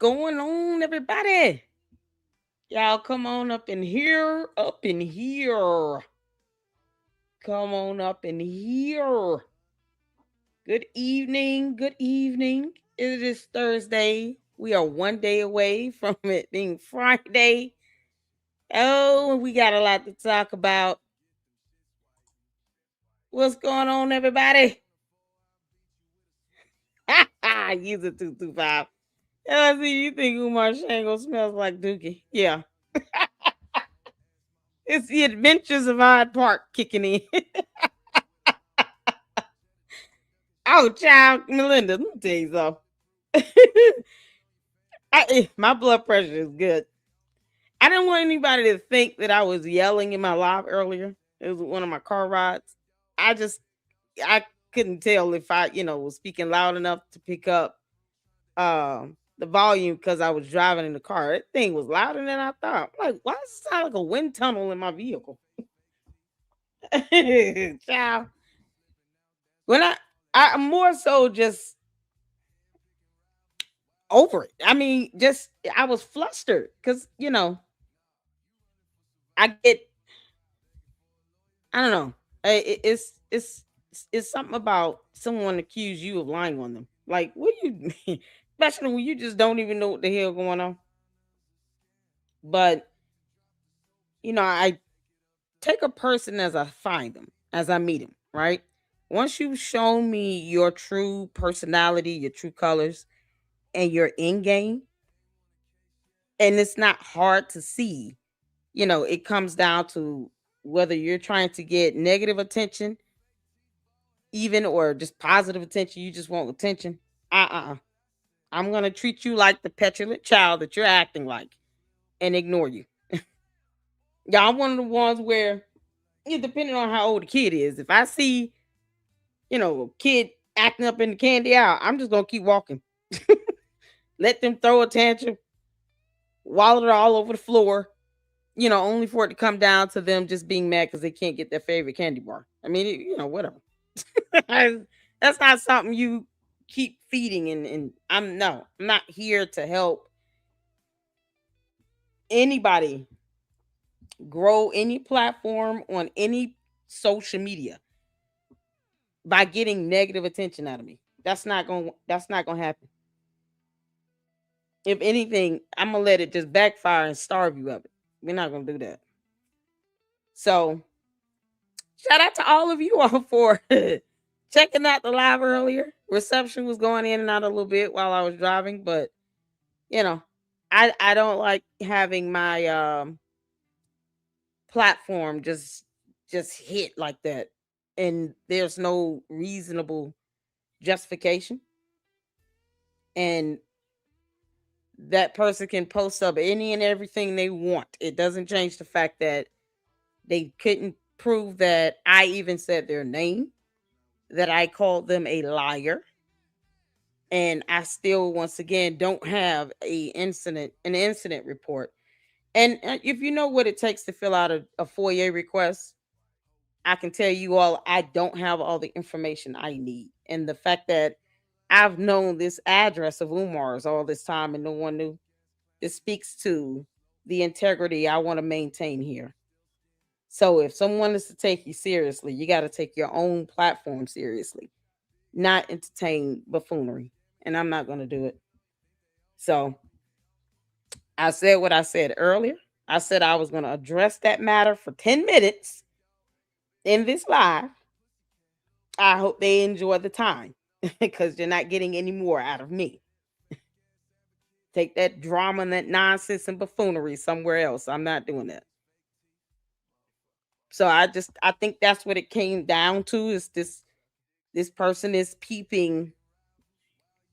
going on, everybody? Y'all come on up in here, up in here. Come on up in here. Good evening, good evening. It is Thursday. We are one day away from it being Friday. Oh, we got a lot to talk about. What's going on, everybody? Use it 225. I see you think Umar Shango smells like Dookie. Yeah. It's the Adventures of Odd Park kicking in. Oh, child, Melinda, let me tell you something. My blood pressure is good. I didn't want anybody to think that I was yelling in my live earlier. It was one of my car rides. I just, I couldn't tell if I, was speaking loud enough to pick up the volume because I was driving in the car. That thing was louder than I thought. I'm like, why does it sound like a wind tunnel in my vehicle? Child. When I'm more so just over it. I mean, just I was flustered because I get I don't know. It's something about someone accuse you of lying on them. Like, what do you mean? Especially when you just don't even know what the hell going on. But I take a person as I find them, as I meet them. Right. Once you've shown me your true personality, your true colors, and your end game, and it's not hard to see. It comes down to whether you're trying to get negative attention, even or just positive attention. You just want attention. I'm gonna treat you like the petulant child that you're acting like, and ignore you. Yeah, I'm one of the ones where, depending on how old the kid is, if I see, a kid acting up in the candy aisle, I'm just gonna keep walking. Let them throw a tantrum, wallet it all over the floor, only for it to come down to them just being mad because they can't get their favorite candy bar. I mean, whatever. That's not something you keep feeding, and I'm not here to help anybody grow any platform on any social media by getting negative attention out of me. That's not gonna happen. If anything, I'm gonna let it just backfire and starve you of it. We're not gonna do that. So shout out to all of you all for checking out the live earlier. Reception was going in and out a little bit while I was driving, but you know, I don't like having my platform just hit like that, and there's no reasonable justification, and that person can post up any and everything they want. It doesn't change the fact that they couldn't prove that I even said their name, that I called them a liar, and I still once again don't have an incident report. And if you know what it takes to fill out a FOIA request, I can tell you all I don't have all the information I need. And the fact that I've known this address of Umar's all this time and no one knew, it speaks to the integrity I want to maintain here. So if someone is to take you seriously, you got to take your own platform seriously, not entertain buffoonery. And I'm not going to do it. So I said what I said earlier. I said I was going to address that matter for 10 minutes in this live. I hope they enjoy the time because you're not getting any more out of me. Take that drama and that nonsense and buffoonery somewhere else. I'm not doing that. So I think that's what it came down to, is this person is peeping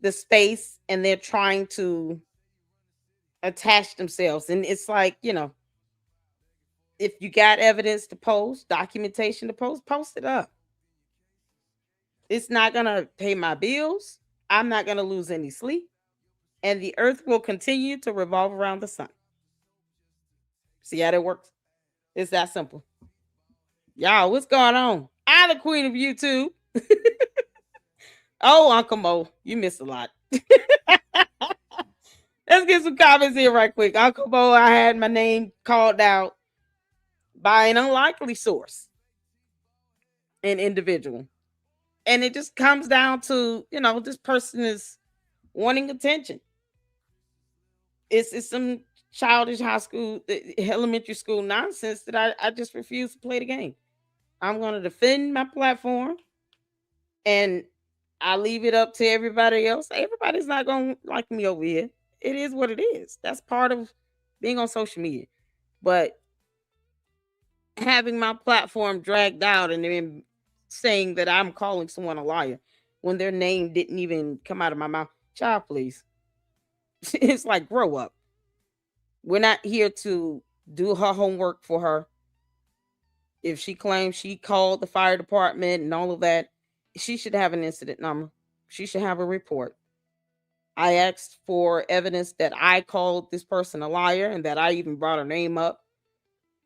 the space and they're trying to attach themselves. And it's like, if you got evidence to post, documentation to post it up. It's not going to pay my bills. I'm not going to lose any sleep. And the earth will continue to revolve around the sun. See how that works? It's that simple. Y'all, what's going on? I'm the queen of YouTube. Oh, Uncle Mo, you missed a lot. Let's get some comments here right quick. Uncle Bo, I had my name called out by an unlikely source, an individual. And it just comes down to, this person is wanting attention. It's some childish high school, elementary school nonsense that I just refuse to play the game. I'm going to defend my platform, and I leave it up to everybody else. Everybody's not going to like me over here. It is what it is. That's part of being on social media. But having my platform dragged out and then saying that I'm calling someone a liar when their name didn't even come out of my mouth. Child, please. It's like, grow up. We're not here to do her homework for her. If she claims she called the fire department and all of that, she should have an incident number. She should have a report. I asked for evidence that I called this person a liar and that I even brought her name up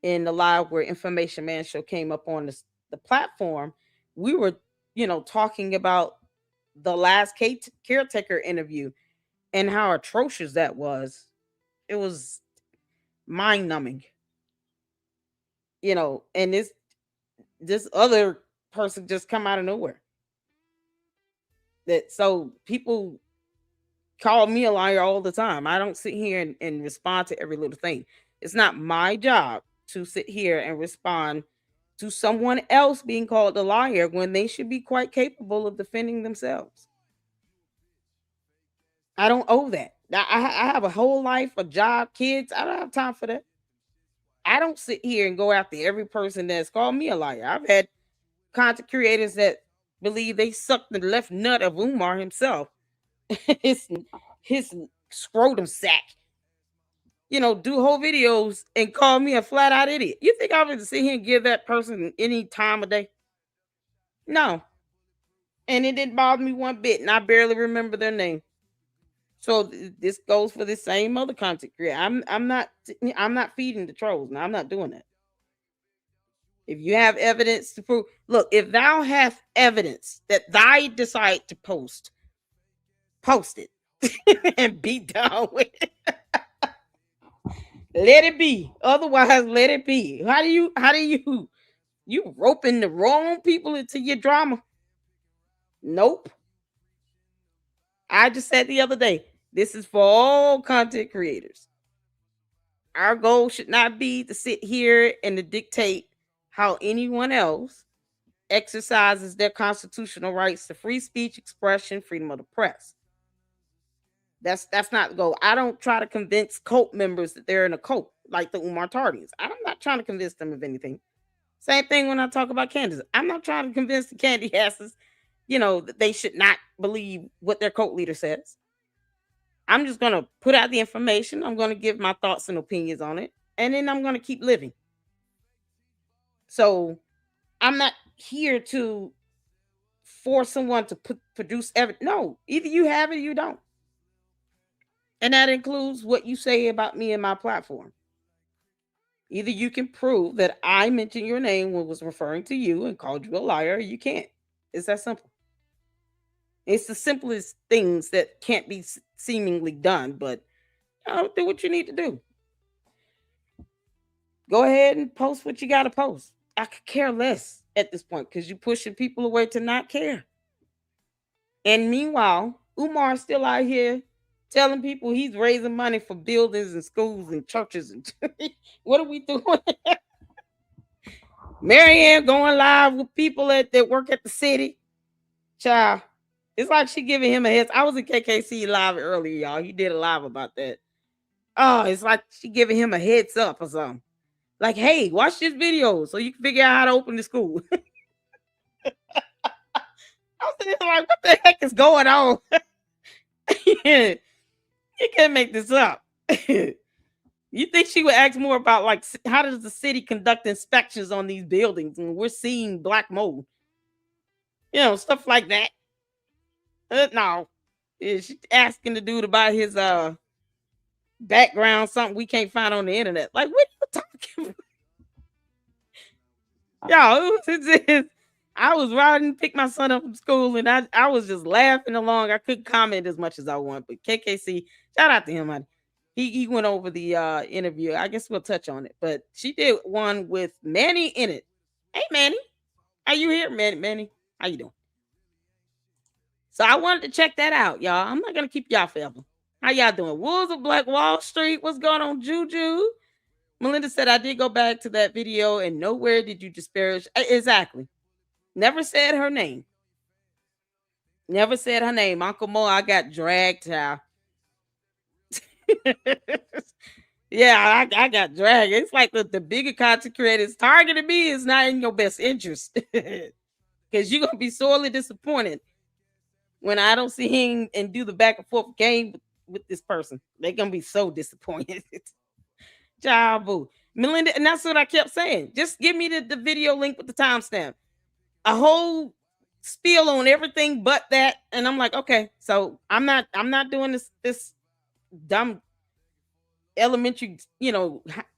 in the live where Information Man Show came up on the platform. We were, talking about the last caretaker interview and how atrocious that was. It was mind numbing, and this other person just come out of nowhere. That so people call me a liar all the time. I don't sit here and respond to every little thing. It's not my job to sit here and respond to someone else being called a liar when they should be quite capable of defending themselves. I don't owe that. I have a whole life, a job, kids. I don't have time for that. I don't sit here and go after every person that's called me a liar. I've had content creators that believe they sucked the left nut of Umar himself. his his scrotum sack. Do whole videos and call me a flat out idiot. You think I would sit here and give that person any time of day? No. And it didn't bother me one bit, and I barely remember their name. So this goes for the same other content creator. I'm not feeding the trolls. Now I'm not doing that. If you have evidence to prove, look, if thou hast evidence that thy decide to post it and be done with it. Let it be. Otherwise, let it be. You roping the wrong people into your drama? Nope. I just said the other day, this is for all content creators. Our goal should not be to sit here and to dictate how anyone else exercises their constitutional rights to free speech, expression, freedom of the press. That's not the goal. I don't try to convince cult members that they're in a cult like the Umar Tardians. I'm not trying to convince them of anything. Same thing when I talk about Candace. I'm not trying to convince the candy asses, that they should not believe what their cult leader says. I'm just gonna put out the information. I'm gonna give my thoughts and opinions on it, and then I'm gonna keep living. So I'm not here to force someone to produce evidence. No, either you have it or you don't. And that includes what you say about me and my platform. Either you can prove that I mentioned your name when was referring to you and called you a liar, or you can't. It's that simple. It's the simplest things that can't be seemingly done, but do what you need to do. Go ahead and post what you got to post. I could care less at this point because you're pushing people away to not care. And meanwhile, Umar's still out here telling people he's raising money for buildings and schools and churches. And what are we doing? Marianne going live with people that work at the city. Child, it's like she giving him a heads. I was in KKC live earlier, y'all. He did a live about that. Oh, it's like she giving him a heads up or something. Like, hey, watch this video so you can figure out how to open the school. I was thinking, like, what the heck is going on? You can't make this up. You think she would ask more about, like, how does the city conduct inspections on these buildings and we're seeing black mold? Stuff like that. No. She's asking the dude about his background, something we can't find on the internet. Like, what are you talking about? Yo, I was riding, pick my son up from school, and I was just laughing along. I couldn't comment as much as I want, but KKC, shout out to him. He went over the interview. I guess we'll touch on it. But she did one with Manny in it. Hey Manny, are you here? Manny, how you doing? So I wanted to check that out, y'all. I'm not gonna keep y'all forever. How y'all doing? Wolves of Black Wall Street. What's going on, Juju? Melinda said I did go back to that video and nowhere did you disparage. Exactly. Never said her name. Never said her name. Uncle Mo, I got dragged, child. Yeah, I got dragged. It's like the bigger content creators targeting me is not in your best interest. Because you're gonna be sorely disappointed when I don't see him and do the back and forth game with this person. They're gonna be so disappointed. Child boo. Melinda, and that's what I kept saying. Just give me the video link with the timestamp. A whole spiel on everything but that. And I'm like, okay, so I'm not doing this dumb elementary,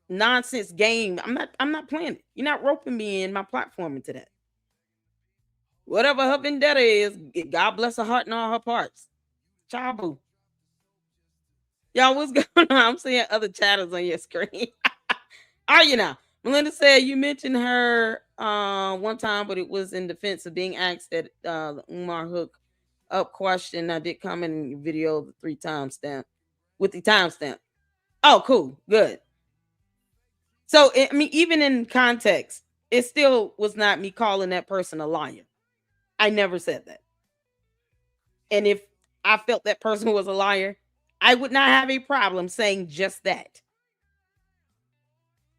nonsense game. I'm not playing it. You're not roping me in my platform into that. Whatever her vendetta is, God bless her heart and all her parts. Chabu. Y'all, what's going on? I'm seeing other chatters on your screen. Are you now? Melinda said you mentioned her one time, but it was in defense of being asked that the Umar hook up question. I did comment in your video the 3 timestamp with the timestamp. Oh, cool. Good. So, I mean, even in context, it still was not me calling that person a liar. I never said that. And if I felt that person was a liar, I would not have a problem saying just that.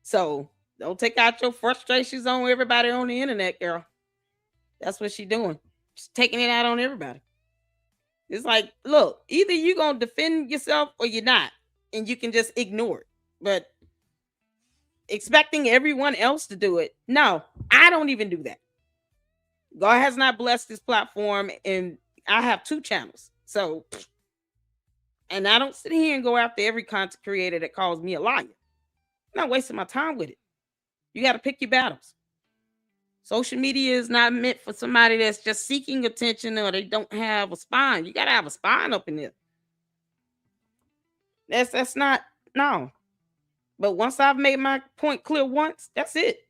So, don't take out your frustrations on everybody on the internet, girl. That's what she's doing. She's taking it out on everybody. It's like, look, either you're going to defend yourself or you're not. And you can just ignore it. But expecting everyone else to do it, no, I don't even do that. God has not blessed this platform, and I have 2 channels. So, and I don't sit here and go after every content creator that calls me a liar. I'm not wasting my time with it. You got to pick your battles. Social media is not meant for somebody that's just seeking attention or they don't have a spine. You got to have a spine up in there. That's not, no. But once I've made my point clear once, that's it.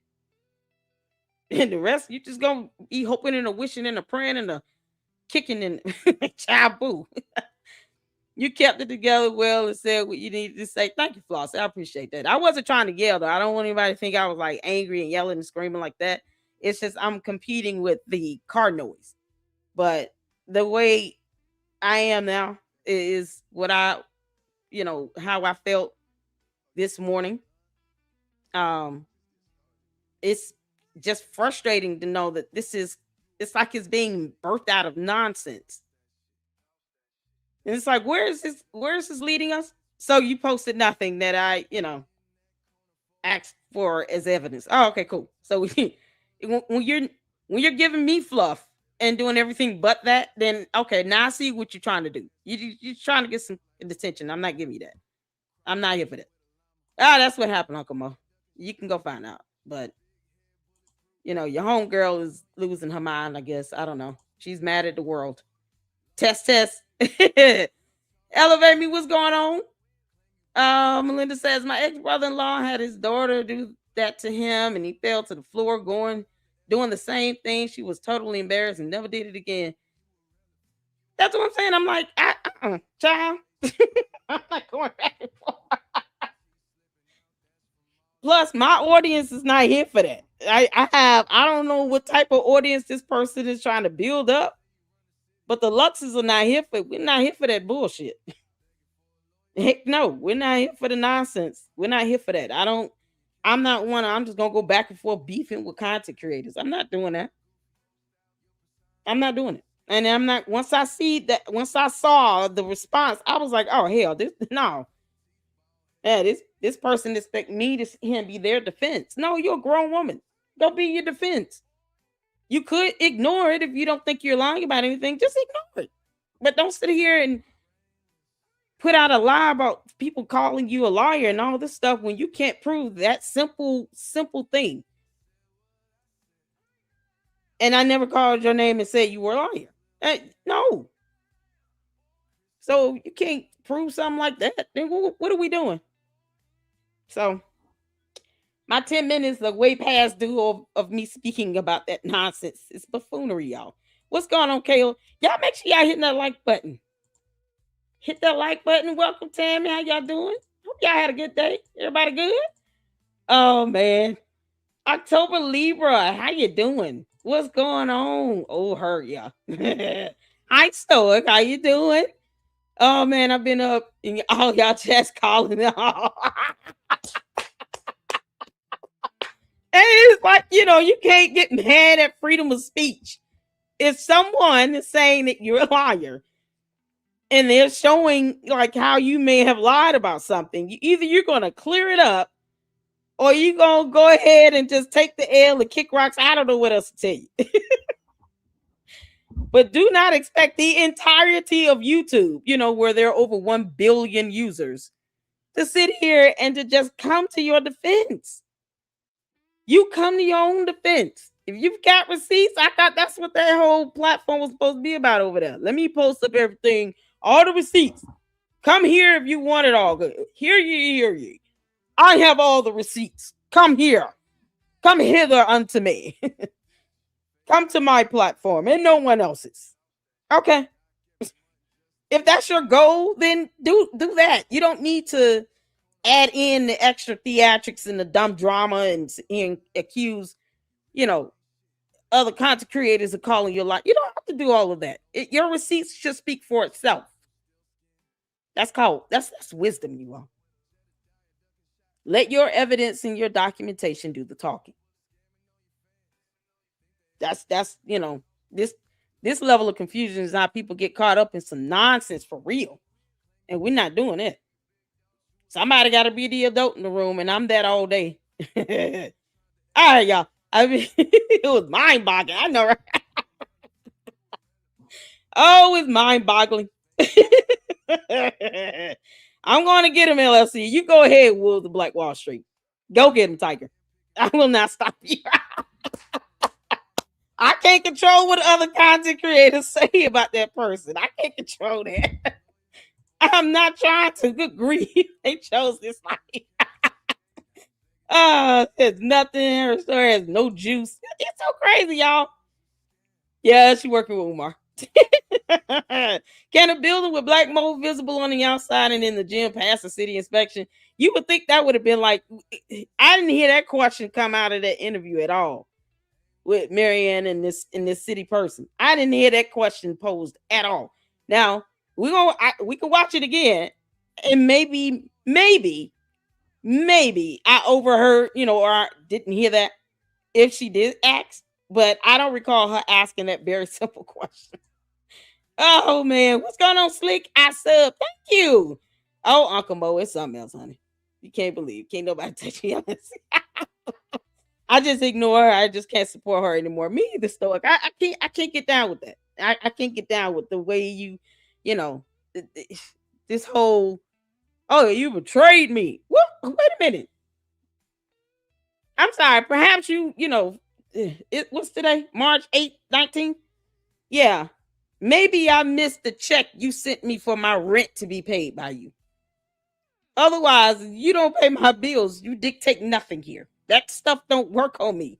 And the rest, you just gonna be hoping and a wishing and a praying and a kicking and child boo. You kept it together well and said what you needed to say. Thank you, Floss. I appreciate that. I wasn't trying to yell though. I don't want anybody to think I was like angry and yelling and screaming like that. It's just I'm competing with the car noise. But the way I am now is what how I felt this morning. Um, it's just frustrating to know that it's like it's being birthed out of nonsense. And it's like, where is this leading us? So you posted nothing that I, asked for as evidence. Oh, okay, cool. So when you're giving me fluff and doing everything but that, then okay, now I see what you're trying to do. You're trying to get some attention. I'm not giving you that. I'm not here for that. That's what happened, Uncle Mo. You can go find out. But your homegirl is losing her mind, I guess. I don't know. She's mad at the world. Test. Elevate me. What's going on? Melinda says my ex-brother-in-law had his daughter do that to him and he fell to the floor doing the same thing. She was totally embarrassed and never did it again. That's what I'm saying. I'm like, child. I'm not going back and forth. Plus, my audience is not here for that. I don't know what type of audience this person is trying to build up, but the Luxes are not here for. We're not here for that bullshit. Heck no, we're not here for the nonsense. We're not here for that. I'm not one. I'm just gonna go back and forth beefing with content creators. I'm not doing that. I'm not doing it. And I'm not. Once I saw the response, I was like, oh hell, this no. Yeah, this person expect me to him be their defense. No, you're a grown woman. Don't be your defense. You could ignore it if you don't think you're lying about anything. Just ignore it. But don't sit here and put out a lie about people calling you a liar and all this stuff when you can't prove that simple thing. And I never called your name and said you were a liar. No. So you can't prove something like that. Then what are we doing? So my 10 minutes are way past due of me speaking about that nonsense. It's buffoonery, y'all. What's going on, Kale? Y'all make sure y'all hitting that like button. Hit that like button. Welcome, Tammy. How y'all doing? Hope y'all had a good day. Everybody good? Oh man. October Libra, how you doing? What's going on? Oh, hurt ya. Hi, Stoic. How you doing? Oh man, I've been up and all y'all just calling. And it's like, you can't get mad at freedom of speech. If someone is saying that you're a liar and they're showing like how you may have lied about something, either you're gonna clear it up or you gonna go ahead and just take the L and kick rocks. I don't know what else to tell you. But do not expect the entirety of YouTube, where there are over 1 billion users, to sit here and to just come to your defense. You come to your own defense. If you've got receipts, I thought that's what that whole platform was supposed to be about over there. Let me post up everything, all the receipts. Come here if you want it all. Good. Hear ye. I have all the receipts. Come here. Come hither unto me. Come to my platform and no one else's. Okay. If that's your goal, then do that. You don't need to add in the extra theatrics and the dumb drama and accuse, other content creators of calling you a lie. You don't have to do all of that. Your receipts should speak for itself. That's wisdom, you all. Let your evidence and your documentation do the talking. That's this level of confusion is how people get caught up in some nonsense for real. And we're not doing it. Somebody got to be the adult in the room, and I'm that all day. All right, y'all. I mean, it was mind-boggling. I know, right? Oh, it's mind-boggling. I'm going to get him, LLC. You go ahead, Wolves of Black Wall Street. Go get him, Tiger. I will not stop you. I can't control what other content creators say about that person. I can't control that. I'm not trying to. Good grief. They chose this life. There's nothing. Her story has no juice. It's so crazy, y'all. Yeah, she working with Umar. Can a building with black mold visible on the outside and in the gym pass a city inspection? You would think that would have been like, I didn't hear that question come out of that interview at all with Marianne and this city person. I didn't hear that question posed at all. Now we can watch it again, and maybe I overheard, or I didn't hear that if she did ask, but I don't recall her asking that very simple question. Oh man, what's going on, Slick? I sub. Thank you. Oh, Uncle Mo, it's something else, honey. You can't believe. Can't nobody touch me. I just ignore her. I just can't support her anymore. Me, the Stoic. I can't get down with that. I can't get down with the way you know, this whole. Oh, you betrayed me. What? Wait a minute. I'm sorry. Perhaps what's today? March 8th, 19th? Yeah. Maybe I missed the check you sent me for my rent to be paid by you. Otherwise, you don't pay my bills. You dictate nothing here. That stuff don't work on me.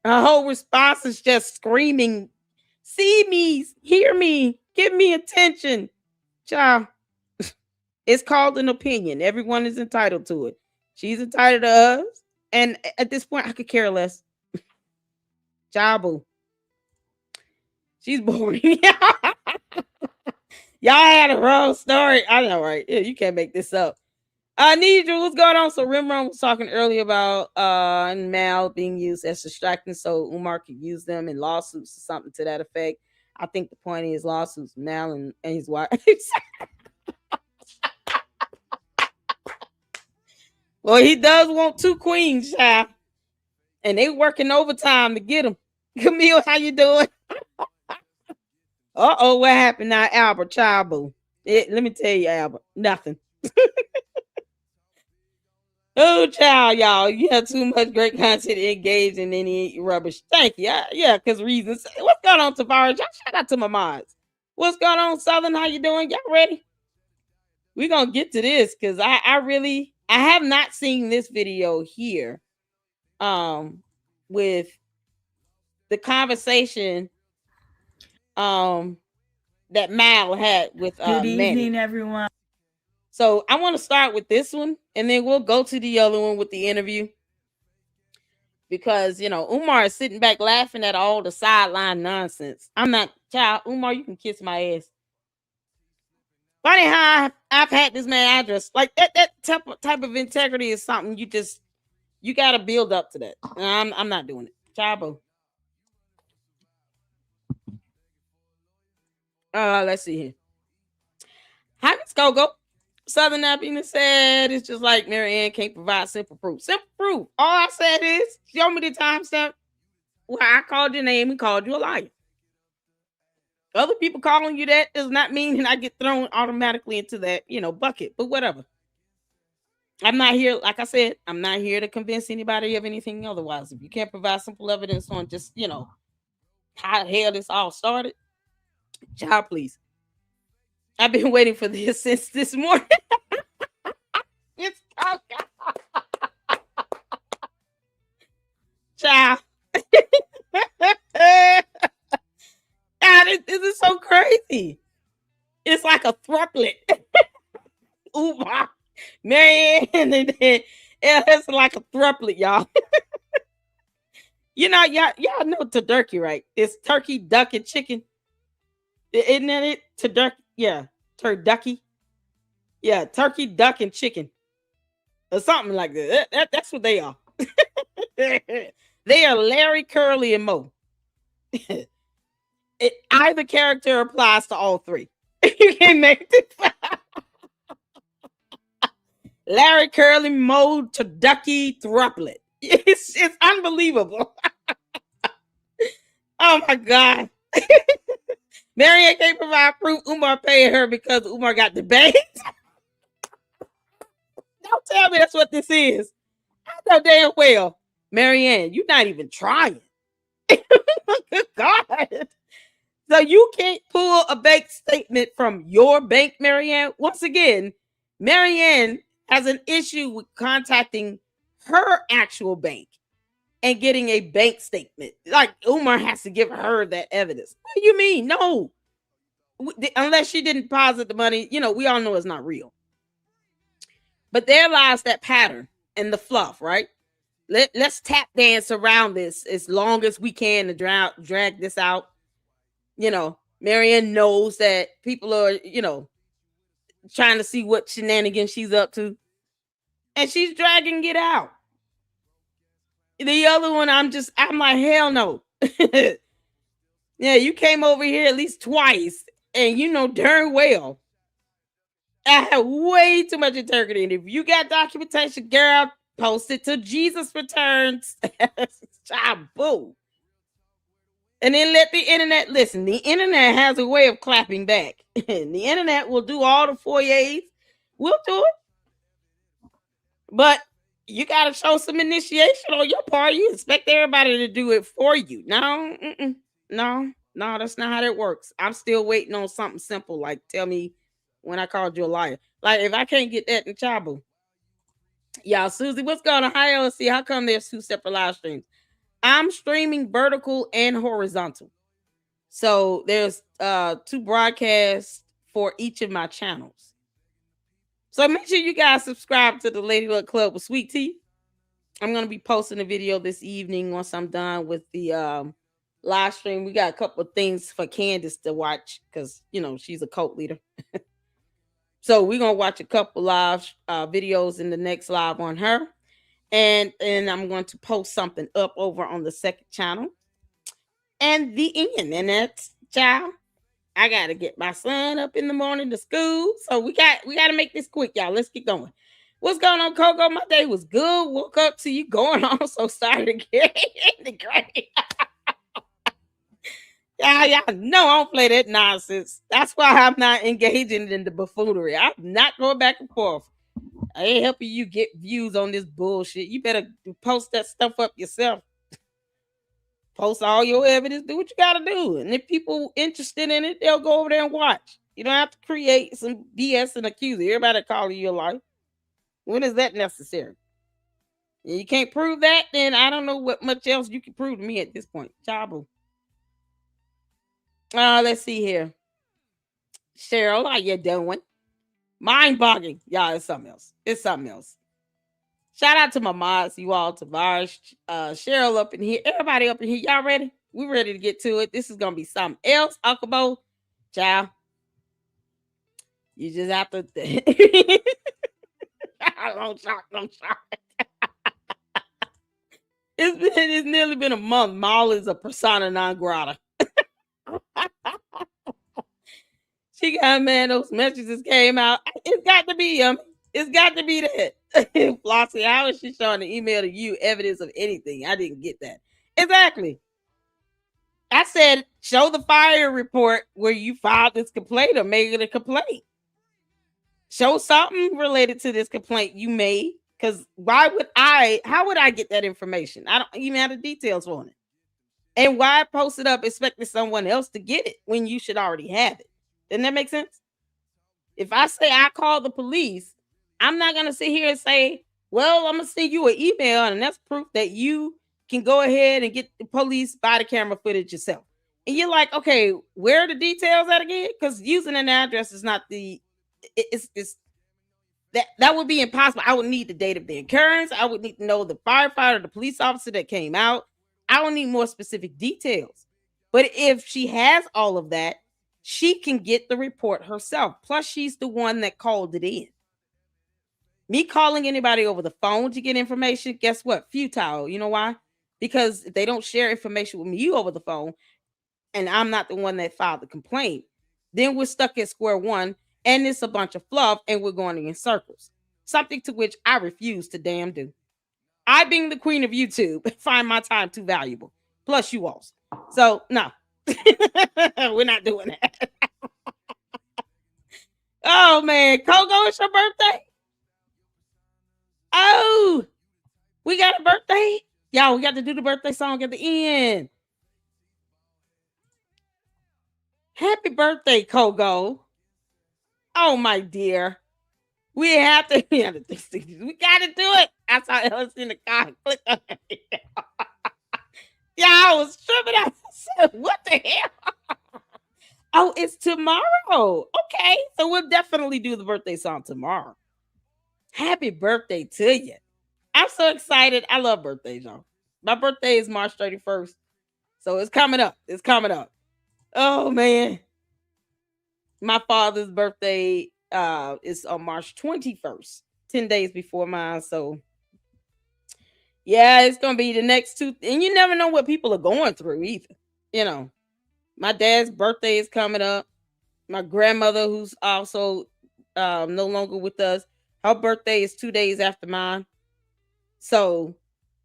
Her whole response is just screaming, see me, hear me, give me attention. Child, it's called an opinion. Everyone is entitled to it. She's entitled to us. And at this point, I could care less. Jabu. She's boring. Y'all had a wrong story. I know, right? Yeah, you can't make this up. Nidra, what's going on? So Rimron was talking earlier about Mal being used as distracting so Umar could use them in lawsuits or something to that effect. I think the point is lawsuits, Mal and his wife. Well, he does want 2 queens, child. And they working overtime to get him. Camille, how you doing? Uh-oh, what happened now, Albert? Child boo. Let me tell you, Albert, nothing. Oh, child, y'all, you have too much great content engaged in any rubbish. Thank you. Yeah, because reasons. What's going on, Tavares? Y'all shout out to my mods. What's going on, Southern? How you doing? Y'all ready? We're gonna get to this because I have not seen this video here. With the conversation um that Mal had with Good Manny. evening, everyone. So I want to start with this one and then we'll go to the other one with the interview. Because Umar is sitting back laughing at all the sideline nonsense. I'm not child. Umar, you can kiss my ass. Funny how I've had this man address. Like that type of integrity is something you gotta build up to that. I'm not doing it. Chabo. Let's see here. Hi, Miss Gogo. Southern Happiness said it's just like Marianne can't provide simple proof. Simple proof. All I said is show me the timestamp where I called your name and called you a liar. Other people calling you that does not mean that I get thrown automatically into that, bucket. But whatever. I'm not here, like I said, I'm not here to convince anybody of anything otherwise. If you can't provide simple evidence on just, how the hell this all started, child, please. I've been waiting for this since this morning. It's child. God, this is so crazy. It's like a thrupplet. Ooh, man, it's like a thrupplet, y'all. Y'all know turkey, right? It's turkey, duck, and chicken. Isn't that it? Turkey, yeah, turducky. Yeah, turkey, duck, and chicken, or something like that. That's what they are. They are Larry, Curly, and Moe. Either character applies to all three. You can't make it. Larry, Curly, Moe, Turducky, Thrupplet. It's unbelievable. Oh my God. Marianne can't provide proof. Umar paid her because Umar got the bait. Don't tell me that's what this is. I know damn well. Marianne, you're not even trying. Good God. So you can't pull a bank statement from your bank, Marianne. Once again, Marianne has an issue with contacting her actual bank and getting a bank statement. Like Umar has to give her that evidence. What do you mean? No. Unless she didn't deposit the money, we all know it's not real. But there lies that pattern and the fluff, right? Let's tap dance around this as long as we can to drag this out. Marianne knows that people are, trying to see what shenanigans she's up to. And she's dragging it out. The other one, I'm like, hell no. Yeah, you came over here at least twice, and you know darn well I have way too much integrity. And if you got documentation, girl, post it till Jesus returns. Boo. And then let the internet listen. The internet has a way of clapping back. And the internet will do all the foyers. We'll do it. But you got to show some initiation on your part. You expect everybody to do it for you. No, no, that's not how that works. I'm still waiting on something simple like tell me when I called you a liar. Like if I can't get that in Chabu. Y'all, Susie, what's going on? Hi, LC. How come there's two separate live streams? I'm streaming vertical and horizontal. So there's two broadcasts for each of my channels. So make sure you guys subscribe to the Lady Luck Club with Sweet Tea. I'm going to be posting a video this evening once I'm done with the live stream. We got a couple of things for Candace to watch because, she's a cult leader. So we're going to watch a couple live videos in the next live on her. And I'm going to post something up over on the second channel. And the end. And that's, child, I got to get my son up in the morning to school. So we got to make this quick, y'all. Let's get going. What's going on, Coco? My day was good. Woke up to you going on. So started to get in the grave. Y'all know I don't play that nonsense. That's why I'm not engaging in the buffoonery. I'm not going back and forth. I ain't helping you get views on this bullshit. You better post that stuff up yourself. Post all your evidence. Do what you got to do. And if people interested in it, they'll go over there and watch. You don't have to create some BS and accuse everybody calling you a liar. When is that necessary? And you can't prove that, then I don't know what much else you can prove to me at this point. Chabu. Let's see here. Cheryl, how you doing? Mind boggling. Y'all, it's something else. It's something else. Shout out to my mods, you all, Tavares, Cheryl up in here, everybody up in here. Y'all ready? We ready to get to it. This is gonna be something else. Akabo, child. You just have to. Don't shock, don't shock. It's nearly been a month. Maul is a persona non grata. She got, man, those messages came out. It's got to be it's got to be that. Flossie, how is she showing the email to you evidence of anything? I didn't get that. Exactly. I said, show the fire report where you filed this complaint or made it a complaint. Show something related to this complaint you made. Because how would I get that information? I don't even have the details on it. And why post it up expecting someone else to get it when you should already have it? Doesn't that make sense? If I say I called the police, I'm not going to sit here and say, well, I'm going to send you an email and that's proof that you can go ahead and get the police body camera footage yourself. And you're like, okay, where are the details at again? Because using an address is not it's that would be impossible. I would need the date of the occurrence. I would need to know the firefighter, the police officer that came out. I would need more specific details. But if she has all of that, she can get the report herself. Plus, she's the one that called it in. Me calling anybody over the phone to get information, guess what? Futile. You know why? Because if they don't share information with me over the phone, and I'm not the one that filed the complaint, then we're stuck at square one, and it's a bunch of fluff, and we're going in circles. Something to which I refuse to damn do. I, being the queen of YouTube, find my time too valuable. Plus, you also. So, no. We're not doing that. Oh, man. Coco, it's your birthday? Oh, we got a birthday? Y'all, we got to do the birthday song at the end. Happy birthday, Kogo. Oh, my dear. We have to, we got to do it. I saw Ellis in the car. Click on it. Yeah, I was tripping out. I said, what the hell? Oh, it's tomorrow. Okay. So we'll definitely do the birthday song tomorrow. Happy birthday to you. I'm so excited. I love birthdays, y'all. My birthday is March 31st. So it's coming up. It's coming up. Oh, man. My father's birthday is on March 21st, 10 days before mine. So, yeah, it's going to be the next two. And you never know what people are going through either. You know, my dad's birthday is coming up. My grandmother, who's also no longer with us, her birthday is 2 days after mine. So,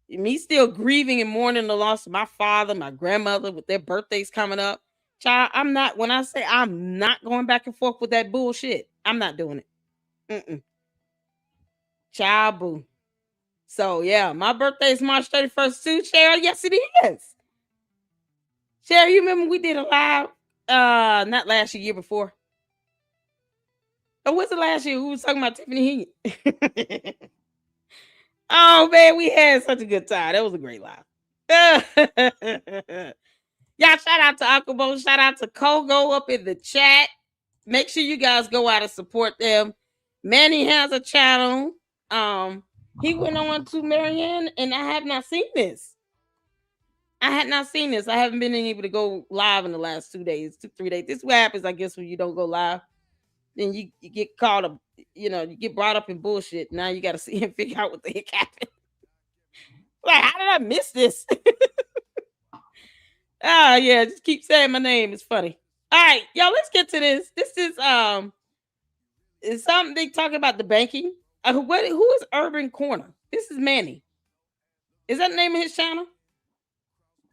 me still grieving and mourning the loss of my father, my grandmother, with their birthdays coming up. Child, I'm not, when I say I'm not going back and forth with that bullshit, I'm not doing it. Mm-mm. Child, boo. So, yeah, my birthday is March 31st too, Cheryl. Yes, it is. Cheryl, you remember we did a live, not last year before? Or was it last year? We was talking about Tiffany Higgins. Oh, man, we had such a good time. That was a great live. Y'all, shout out to Akabo. Shout out to Kogo up in the chat. Make sure you guys go out and support them. Manny has a channel. He went on to Marianne, and I have not seen this. I had not seen this. I haven't been able to go live in the last 2 days, 3 days. This is what happens, I guess, when you don't go live. Then you get caught up, you get brought up in bullshit. Now you got to see and figure out what the heck happened. Like, how did I miss this? Yeah, just keep saying my name. It's funny. All right, y'all, let's get to this. This is something they talk about Debanking. Who is Urban Corner? This is Manni. Is that the name of his channel?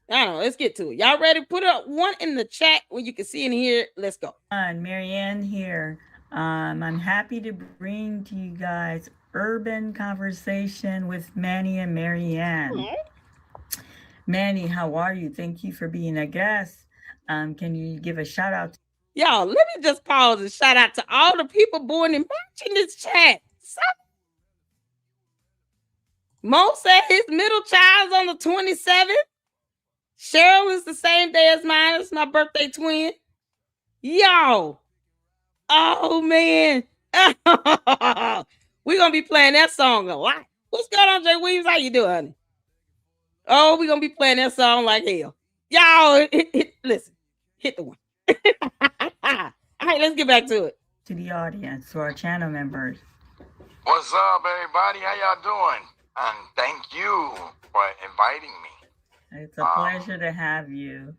I don't know. Let's get to it. Y'all ready? Put up one in the chat where you can see and hear. Let's go. Marianne here. I'm happy to bring to you guys Urban Conversation with Manni and Marianne. Manny, how are you? Thank you for being a guest. Can you give a shout out? Y'all, let me just pause and shout out to all the people born in March in this chat. Mo said his middle child's on the 27th. Cheryl is the same day as mine. It's my birthday twin. Y'all. Oh, man. We're going to be playing that song a lot. What's going on, Jay Williams? How you doing, honey? Oh, we're going to be playing that song like hell. Y'all, listen. Hit the one. All right, let's get back to it. To the audience, to our channel members. What's up, everybody? How y'all doing? And thank you for inviting me. It's a pleasure to have you.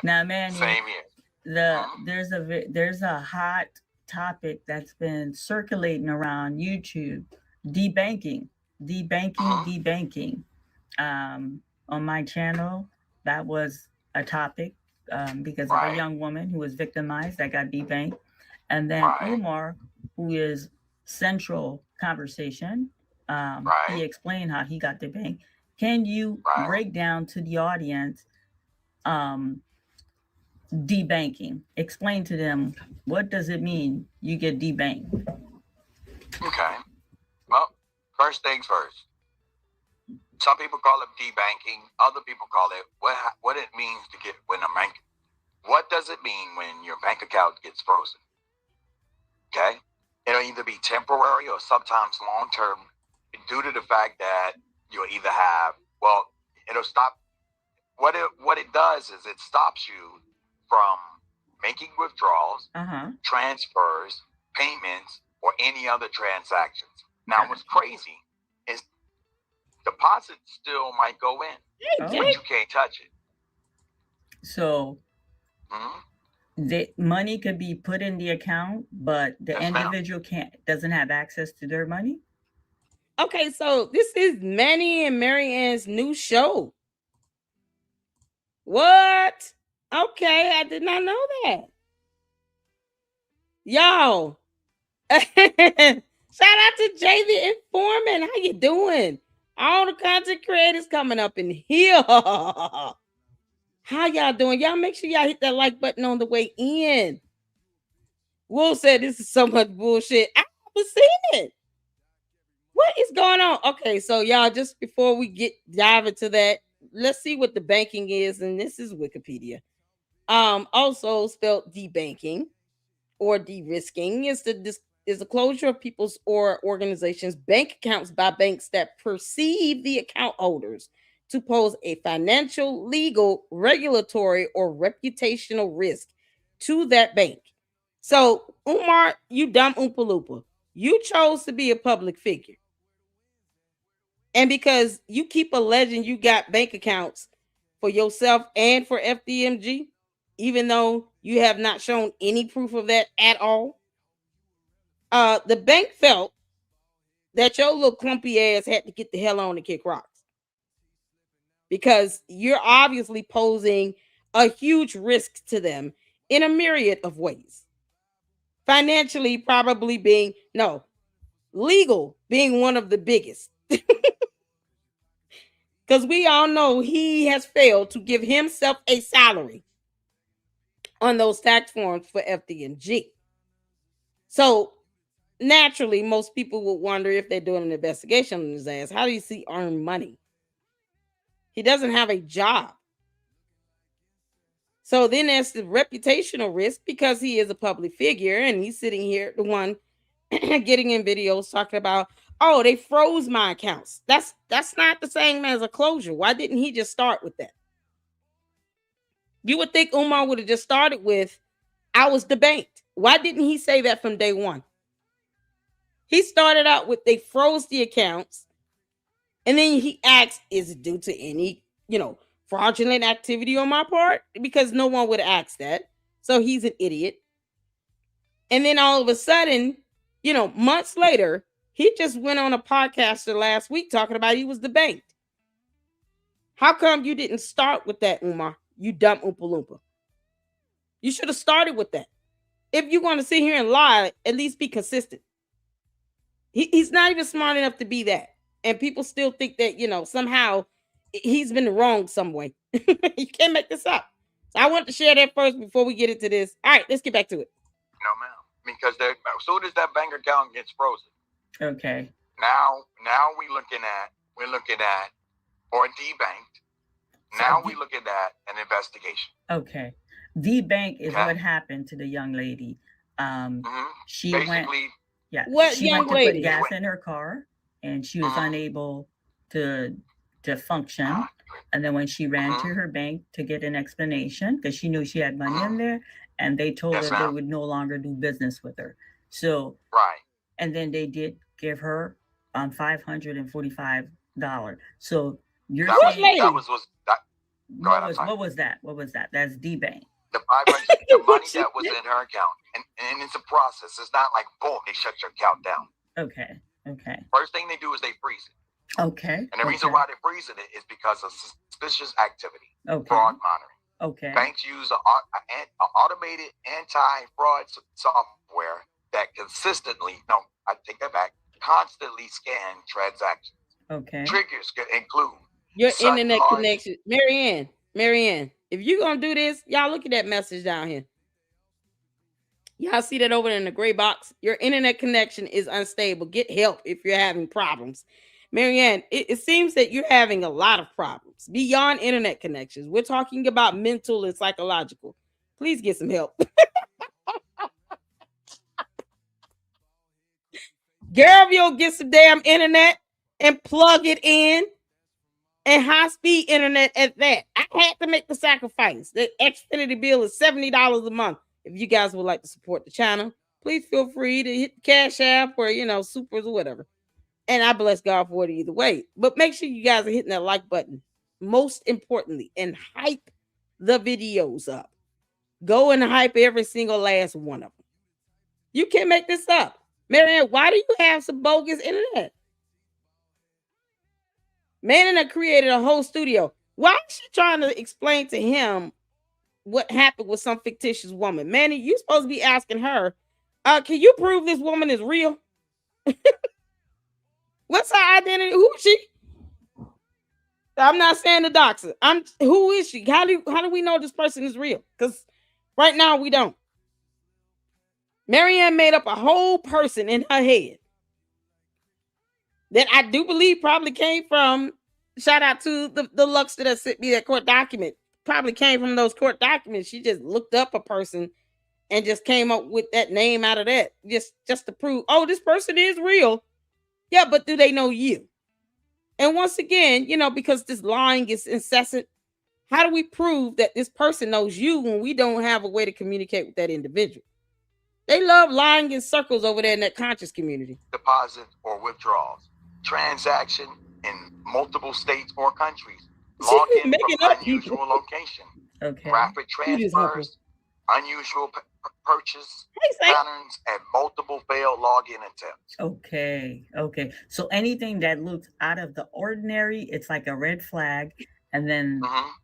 Now, Manny, same here. There's a hot topic that's been circulating around YouTube: debanking, debanking. On my channel, that was a topic because of a young woman who was victimized that got debanked, and then Umar, who is central conversation, he explained how he got debanked. Can you break down to the audience debanking? Explain to them, what does it mean you get debanked? Okay. Well, first things first. Some people call it debanking. Other people call it what it means to get when a bank. What does it mean when your bank account gets frozen? Okay. It'll either be temporary or sometimes long term, due to the fact that you'll either have, it'll stop. What it does is it stops you from making withdrawals, transfers, payments, or any other transactions. Now, what's crazy is deposits still might go in, but you can't touch it. So the money could be put in the account, but the individual doesn't have access to their money. Okay, so this is Manny and Marianne's new show. What? Okay, I did not know that. Y'all. Shout out to Jay the Informant. How you doing? All the content creators coming up in here. How y'all doing? Y'all make sure y'all hit that like button on the way in. Will said this is so much bullshit. I haven't seen it. What is going on? Okay, so y'all, just before we dive into that, let's see what debanking is, and this is Wikipedia. Also spelled debanking or de-risking is the closure of people's or organizations' bank accounts by banks that perceive the account holders to pose a financial, legal, regulatory, or reputational risk to that bank. So, Umar, you dumb Oompa Loompa, you chose to be a public figure. And because you keep alleging you got bank accounts for yourself and for FDMG, even though you have not shown any proof of that at all, the bank felt that your little clumpy ass had to get the hell on and kick rocks. Because you're obviously posing a huge risk to them in a myriad of ways. Financially, probably being, no, legal being one of the biggest. Because we all know he has failed to give himself a salary on those tax forms for FDNG. So naturally, most people would wonder, if they're doing an investigation on his ass, how do you see earn money? He doesn't have a job. So then there's the reputational risk, because he is a public figure and he's sitting here, the one getting in videos talking about, oh, they froze my accounts. That's not the same as a closure. Why didn't he just start with that? You would think Umar would have just started with, I was debanked. Why didn't he say that from day one? He started out with, they froze the accounts, and then he asked, is it due to any, fraudulent activity on my part? Because no one would ask that. So he's an idiot. And then all of a sudden, months later, he just went on a podcaster last week talking about he was debanked. How come you didn't start with that, Umar? You dumb Oompa Loompa. You should have started with that. If you want to sit here and lie, at least be consistent. He's not even smart enough to be that. And people still think that, somehow he's been wrong some way. You can't make this up. So I want to share that first before we get into this. All right, let's get back to it. No, ma'am. Because as soon as that bank account gets frozen, Okay. now we're looking at or debanked. Now we're looking at an investigation. Okay. Debank is what happened to the young lady. She basically went. What She young went to lady? put gas in her car, and she was unable to function. And then when she ran to her bank to get an explanation, because she knew she had money in there, and they told her they would no longer do business with her. So right. And then they did give her $545. So you're saying that was that. What was that? What was that? That's D-Bank. The 500, the money that was in her account, and it's a process. It's not like boom, they shut your account down. Okay. Okay. First thing they do is they freeze it. Okay. And the reason why they're freezing it is because of suspicious activity, okay. fraud monitoring. Okay. Banks use an automated anti-fraud software that consistently, no, I take that back, constantly scan transactions. Okay. Triggers could include your internet connection. Marianne, if you're going to do this, y'all look at that message down here. Y'all see that over in the gray box? Your internet connection is unstable. Get help if you're having problems. Marianne, it seems that you're having a lot of problems beyond internet connections. We're talking about mental and psychological. Please get some help. Gabriel, get some damn internet and plug it in, and high-speed internet at that. I had to make the sacrifice. The Xfinity bill is $70 a month. If you guys would like to support the channel, please feel free to hit the Cash App or, supers or whatever. And I bless God for it either way. But make sure you guys are hitting that like button. Most importantly, and hype the videos up. Go and hype every single last one of them. You can't make this up. Marianne, why do you have some bogus internet? Manni created a whole studio. Why is she trying to explain to him what happened with some fictitious woman? Manni, you supposed to be asking her, can you prove this woman is real? What's her identity? Who is she? I'm not saying the doxer. Who is she? How do we know this person is real? Because right now we don't. Marianne made up a whole person in her head that I do believe probably came from, shout out to the Luxter that sent me that court document, probably came from those court documents. She just looked up a person and just came up with that name out of that, just to prove, oh, this person is real. Yeah, but do they know you? And once again, because this lying is incessant, how do we prove that this person knows you when we don't have a way to communicate with that individual? They love lying in circles over there in that conscious community. Deposit or withdrawals, transaction in multiple states or countries, log in from unusual location, rapid transfers, unusual purchase patterns, and multiple failed login attempts. Okay. So anything that looks out of the ordinary, it's like a red flag, and then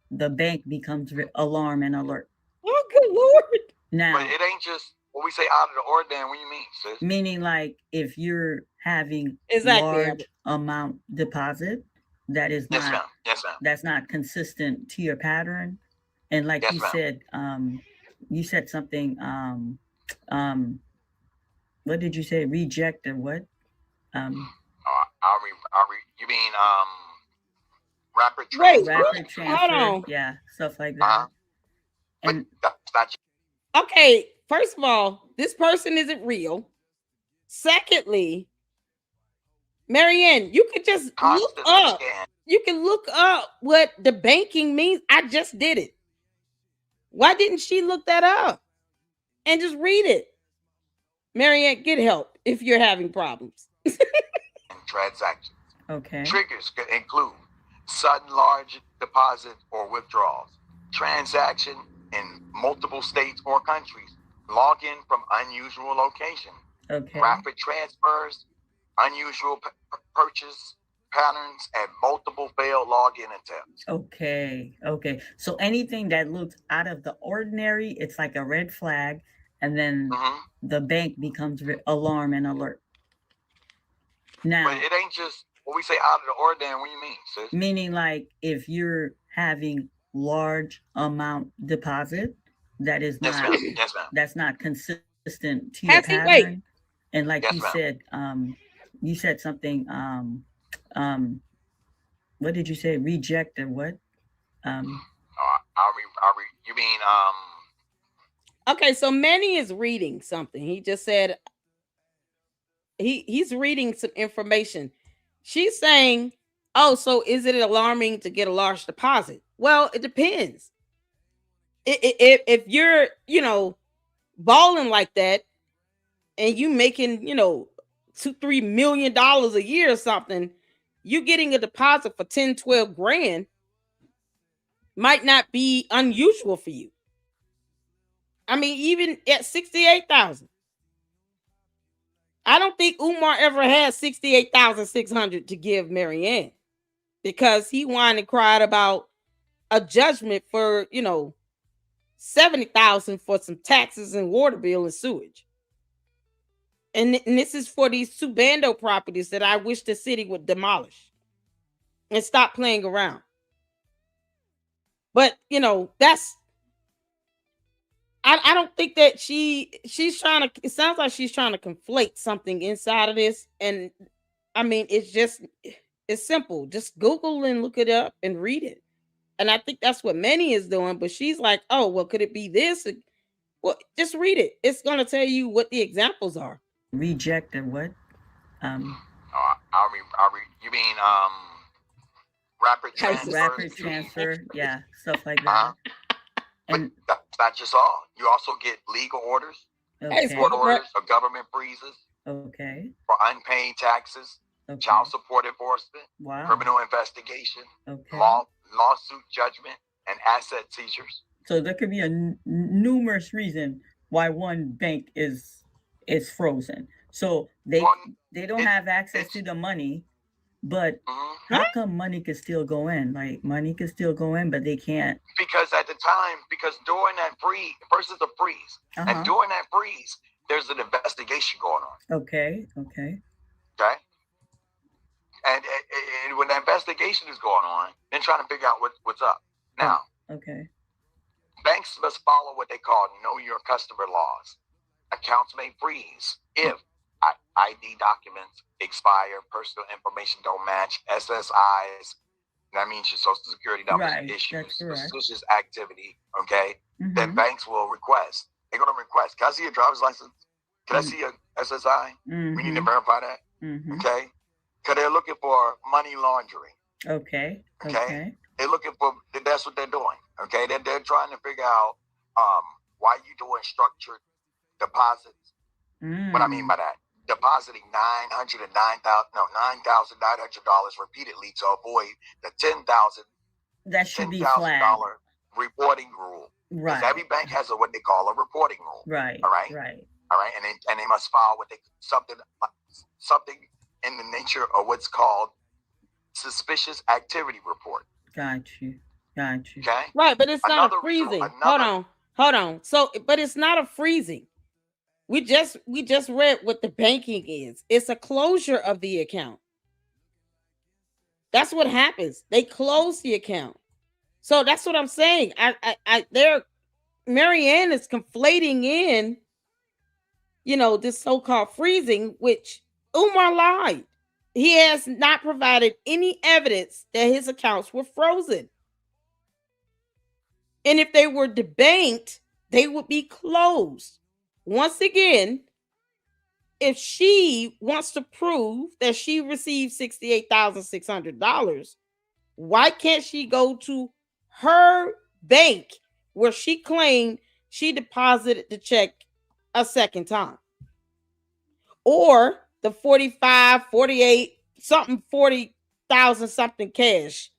the bank becomes alarm and alert. Oh, good Lord. Now, but it ain't just what we say out of the ordinary. What do you mean, sis? Meaning, like, if you're having large amount deposit, that is not, yes, ma'am. That's not consistent to your pattern. And like you said something, what did you say? Reject or what? You mean rapid transfer? Rapid transfer. Hold on. Yeah, stuff like that. And that's not. Okay, first of all, this person isn't real. Secondly, Marianne, you could just look up. You can look up what debanking means. I just did it. Why didn't she look that up and just read it? Marianne, get help if you're having problems. Transactions. Okay. Triggers could include sudden large deposit or withdrawals, transaction in multiple states or countries, login from unusual location, rapid transfers, unusual purchase patterns, and multiple failed login attempts. Okay. So anything that looks out of the ordinary, it's like a red flag, and then the bank becomes alarm and alert. Now, but it ain't just When we say out of the ordinary, what do you mean, sis? Meaning, like, if you're having large amount deposit that is Yes, not ma'am. Yes, ma'am. that's not consistent to your Has he pattern, wait? and like Yes, ma'am. you said something, um what did you say, reject or what? You mean Okay, so Manny is reading something. He just said he's reading some information. She's saying, "Oh, so is it alarming to get a large deposit?" Well, it depends. If you're, balling like that, and you making, $2-3 million a year or something, you getting a deposit for 10, 12 grand might not be unusual for you. I mean, even at 68,000. I don't think Umar ever had 68,600 to give Marianne, because he whined and cried about a judgment for, 70,000 for some taxes and water bill and sewage. And this is for these two bando properties that I wish the city would demolish and stop playing around. But, that's, I don't think that she's trying to, it sounds like she's trying to conflate something inside of this. And I mean, it's simple. Just Google and look it up and read it. And I think that's what Manny is doing. But she's like, oh, well, could it be this? Well, just read it. It's going to tell you what the examples are. Reject or what? You mean rapid transfer? Rapid transfer, yeah, stuff like that. And but that's not just all. You also get legal orders, court orders, or government freezes. Okay. For unpaid taxes, child support enforcement, criminal investigation, lawsuit judgment, and asset seizures. So there could be a numerous reason why one bank is frozen. So they don't have access to the money, but how come money could still go in? Like, money could still go in, but they can't. Because at the time, during that freeze, first is a freeze, and during that freeze, there's an investigation going on. Okay. And when the investigation is going on, they're trying to figure out what's up. Now, banks must follow what they call know your customer laws. Accounts may freeze if ID documents expire, personal information don't match, SSIs, that means your social security numbers issues, suspicious activity, okay? Then banks will request. They're going to request, can I see your driver's license? Can I see your SSI? We need to verify that, okay? Because they're looking for money laundering. Okay. They're looking for, that's what they're doing, okay? They're trying to figure out why you doing structured deposits. What I mean by that, depositing $9,900 repeatedly to avoid the $10,000 that should be flagged reporting rule. Right. Every bank has what they call a reporting rule. Right. All right. And they must file something in the nature of what's called suspicious activity report. Got you. Okay. Right, but it's not a freezing. Hold on. So, but it's not a freezing. We just read what the banking is. It's a closure of the account. That's what happens. They close the account. So that's what I'm saying. Marianne is conflating in, this so-called freezing, which Umar lied. He has not provided any evidence that his accounts were frozen. And if they were debanked, they would be closed. Once again, if she wants to prove that she received $68,600, why can't she go to her bank where she claimed she deposited the check a second time? Or the 45, 48, something 40,000 something cash?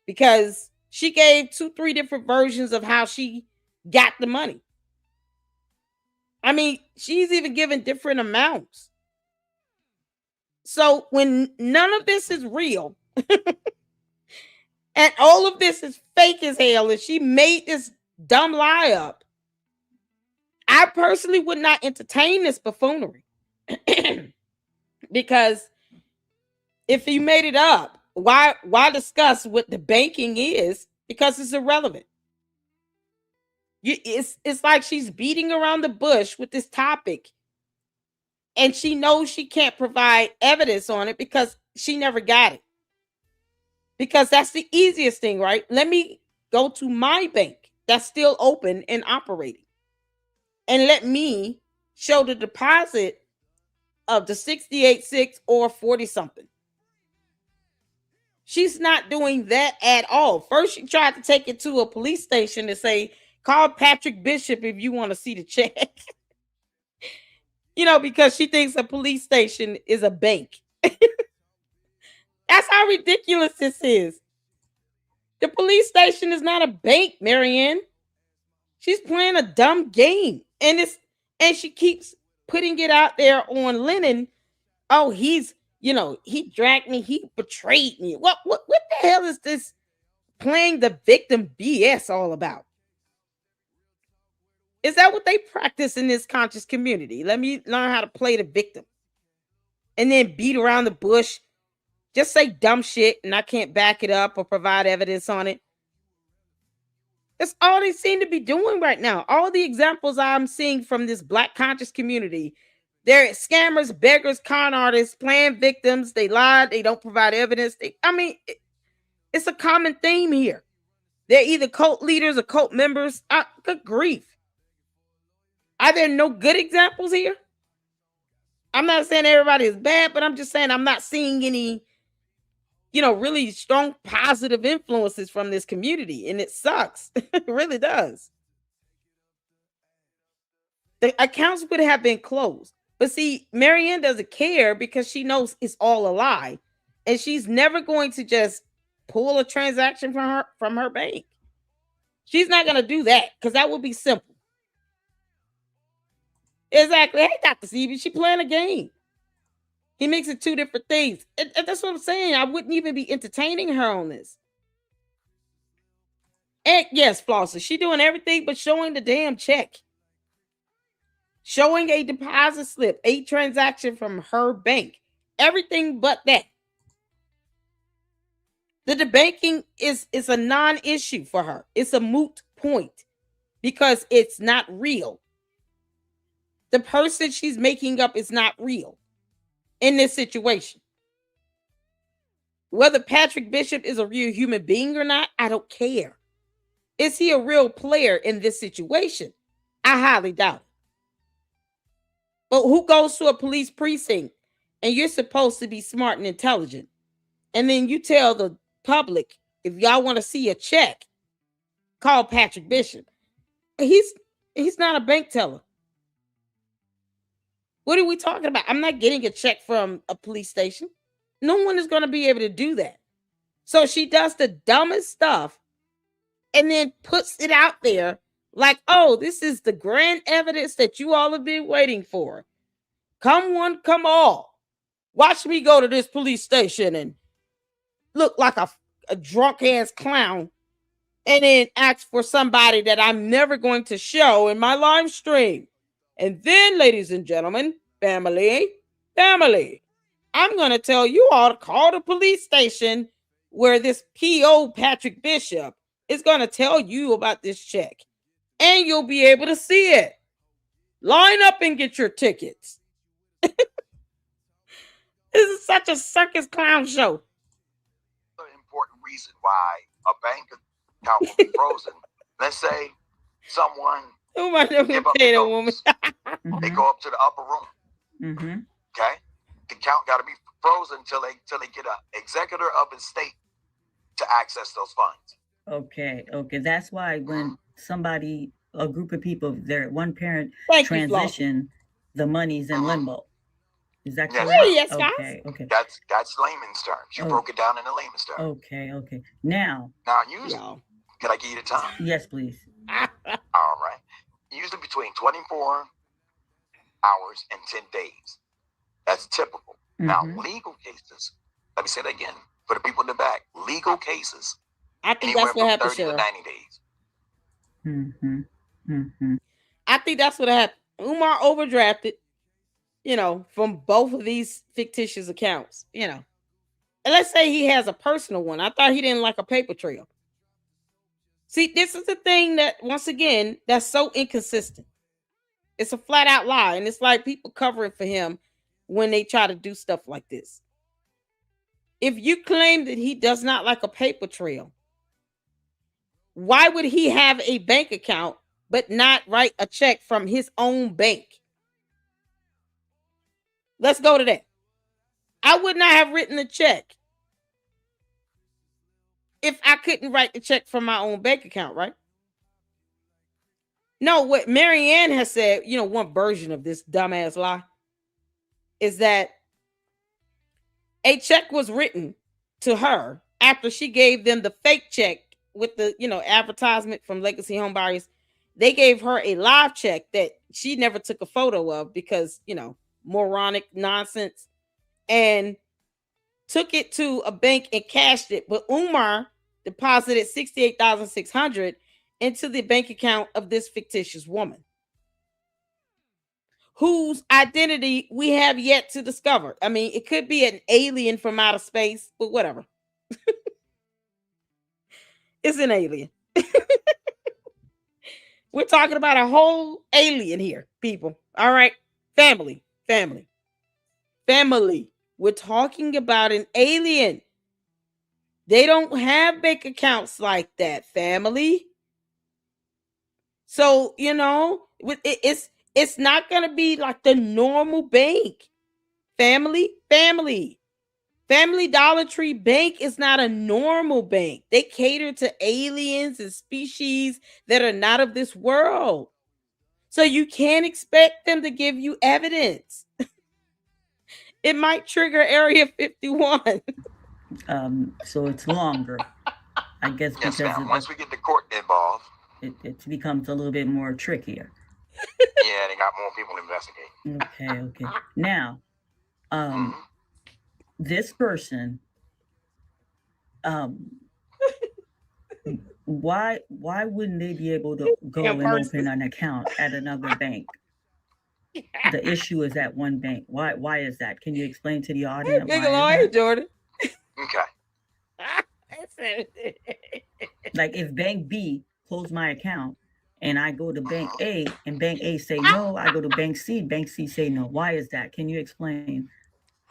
Because she gave 2-3 different versions of how she got the money. I mean, she's even given different amounts. So when none of this is real and all of this is fake as hell, and she made this dumb lie up, I personally would not entertain this buffoonery. Because If you made it up, why discuss what the banking is? Because it's irrelevant. It's like she's beating around the bush with this topic, and she knows she can't provide evidence on it because she never got it. Because that's the easiest thing, right? Let me go to my bank that's still open and operating, and let me show the deposit of the 68.6 or 40 something. She's not doing that at all. First, she tried to take it to a police station and say, call Patrick Bishop if you want to see the check. Because she thinks a police station is a bank. That's how ridiculous this is. The police station is not a bank, Marianne. She's playing a dumb game. And she keeps putting it out there on Lennon. Oh, he dragged me, he betrayed me. What the hell is this playing the victim BS all about? Is that what they practice in this conscious community? Let me learn how to play the victim and then beat around the bush, just say dumb shit and I can't back it up or provide evidence on it. That's all they seem to be doing right now. All the examples I'm seeing from this Black conscious community, they're scammers, beggars, con artists, playing victims. They lied. They don't provide evidence. It's a common theme here. They're either cult leaders or cult members. Good grief. Are there no good examples here? I'm not saying everybody is bad, but I'm just saying I'm not seeing any, really strong positive influences from this community, and it sucks. It really does. The accounts would have been closed. But see, Marianne doesn't care because she knows it's all a lie. And she's never going to just pull a transaction from her bank. She's not going to do that because that would be simple. Exactly. Hey, Dr. Sebi, she playing a game. He makes it two different things. And that's what I'm saying. I wouldn't even be entertaining her on this. And yes, Flosser, she doing everything but showing the damn check. Showing a deposit slip, a transaction from her bank. Everything but that. The debanking is a non-issue for her. It's a moot point because it's not real. The person she's making up is not real in this situation. Whether Patrick Bishop is a real human being or not, I don't care. Is he a real player in this situation? I highly doubt it. But who goes to a police precinct and you're supposed to be smart and intelligent, and then you tell the public, if y'all want to see a check, call Patrick Bishop. He's not a bank teller. What are we talking about? I'm not getting a check from a police station. No one is going to be able to do that. So she does the dumbest stuff and then puts it out there like, oh, this is the grand evidence that you all have been waiting for. Come one, come all. Watch me go to this police station and look like a drunk ass clown and then ask for somebody that I'm never going to show in my live stream. And then, ladies and gentlemen, family, I'm going to tell you all to call the police station where this P.O. Patrick Bishop is going to tell you about this check. And you'll be able to see it. Line up and get your tickets. This is such a circus clown show. An important reason why a bank account will be frozen. Let's say someone Who might have paid a woman? They go up to the upper room. Mm-hmm. Okay, the account got to be frozen until they get an executor of the state to access those funds. Okay. That's why when a group of people, their one parent transition, the money's in limbo. Is that correct? Yes, okay. That's layman's terms. You broke it down in the layman's terms. Okay. Now, usually, can I give you the time? Yes, please. All right. Usually between 24 hours and 10 days. That's typical. Mm-hmm. Now, legal cases, let me say that again for the people in the back. Legal cases, I think that's what happened, 30 to 90 days. Mm-hmm. I think that's what happened. Umar overdrafted, from both of these fictitious accounts, let's say he has a personal one. I thought he didn't like a paper trail. See, this is the thing that, once again, that's so inconsistent. It's a flat out lie. And it's like people covering for him when they try to do stuff like this. If you claim that he does not like a paper trail, why would he have a bank account but not write a check from his own bank? Let's go to that. I would not have written a check if I couldn't write the check from my own bank account, right? No, what Marianne has said, one version of this dumbass lie is that a check was written to her after she gave them the fake check with the, advertisement from Legacy Home Buyers. They gave her a live check that she never took a photo of because, moronic nonsense, and took it to a bank and cashed it. But Umar deposited $68,600 into the bank account of this fictitious woman, whose identity we have yet to discover. I mean, it could be an alien from outer space, but whatever. It's an alien. We're talking about a whole alien here, people. All right. Family. We're talking about an alien. They don't have bank accounts like that, family. So, it's not going to be like the normal bank. Family Dollar Tree Bank is not a normal bank. They cater to aliens and species that are not of this world. So you can't expect them to give you evidence. It might trigger Area 51. So it's longer, I guess, Yes, because ma'am. Once we get the court involved, it becomes a little bit more trickier. Yeah, they got more people investigating. Okay. Now, this person, why wouldn't they be able to go and open an account at another bank? The issue is at one bank. Why is that? Can you explain to the audience why is that? Jordan. Okay. Like if Bank B closed my account and I go to Bank A and Bank A say no, I go to Bank C say no. Why is that? Can you explain?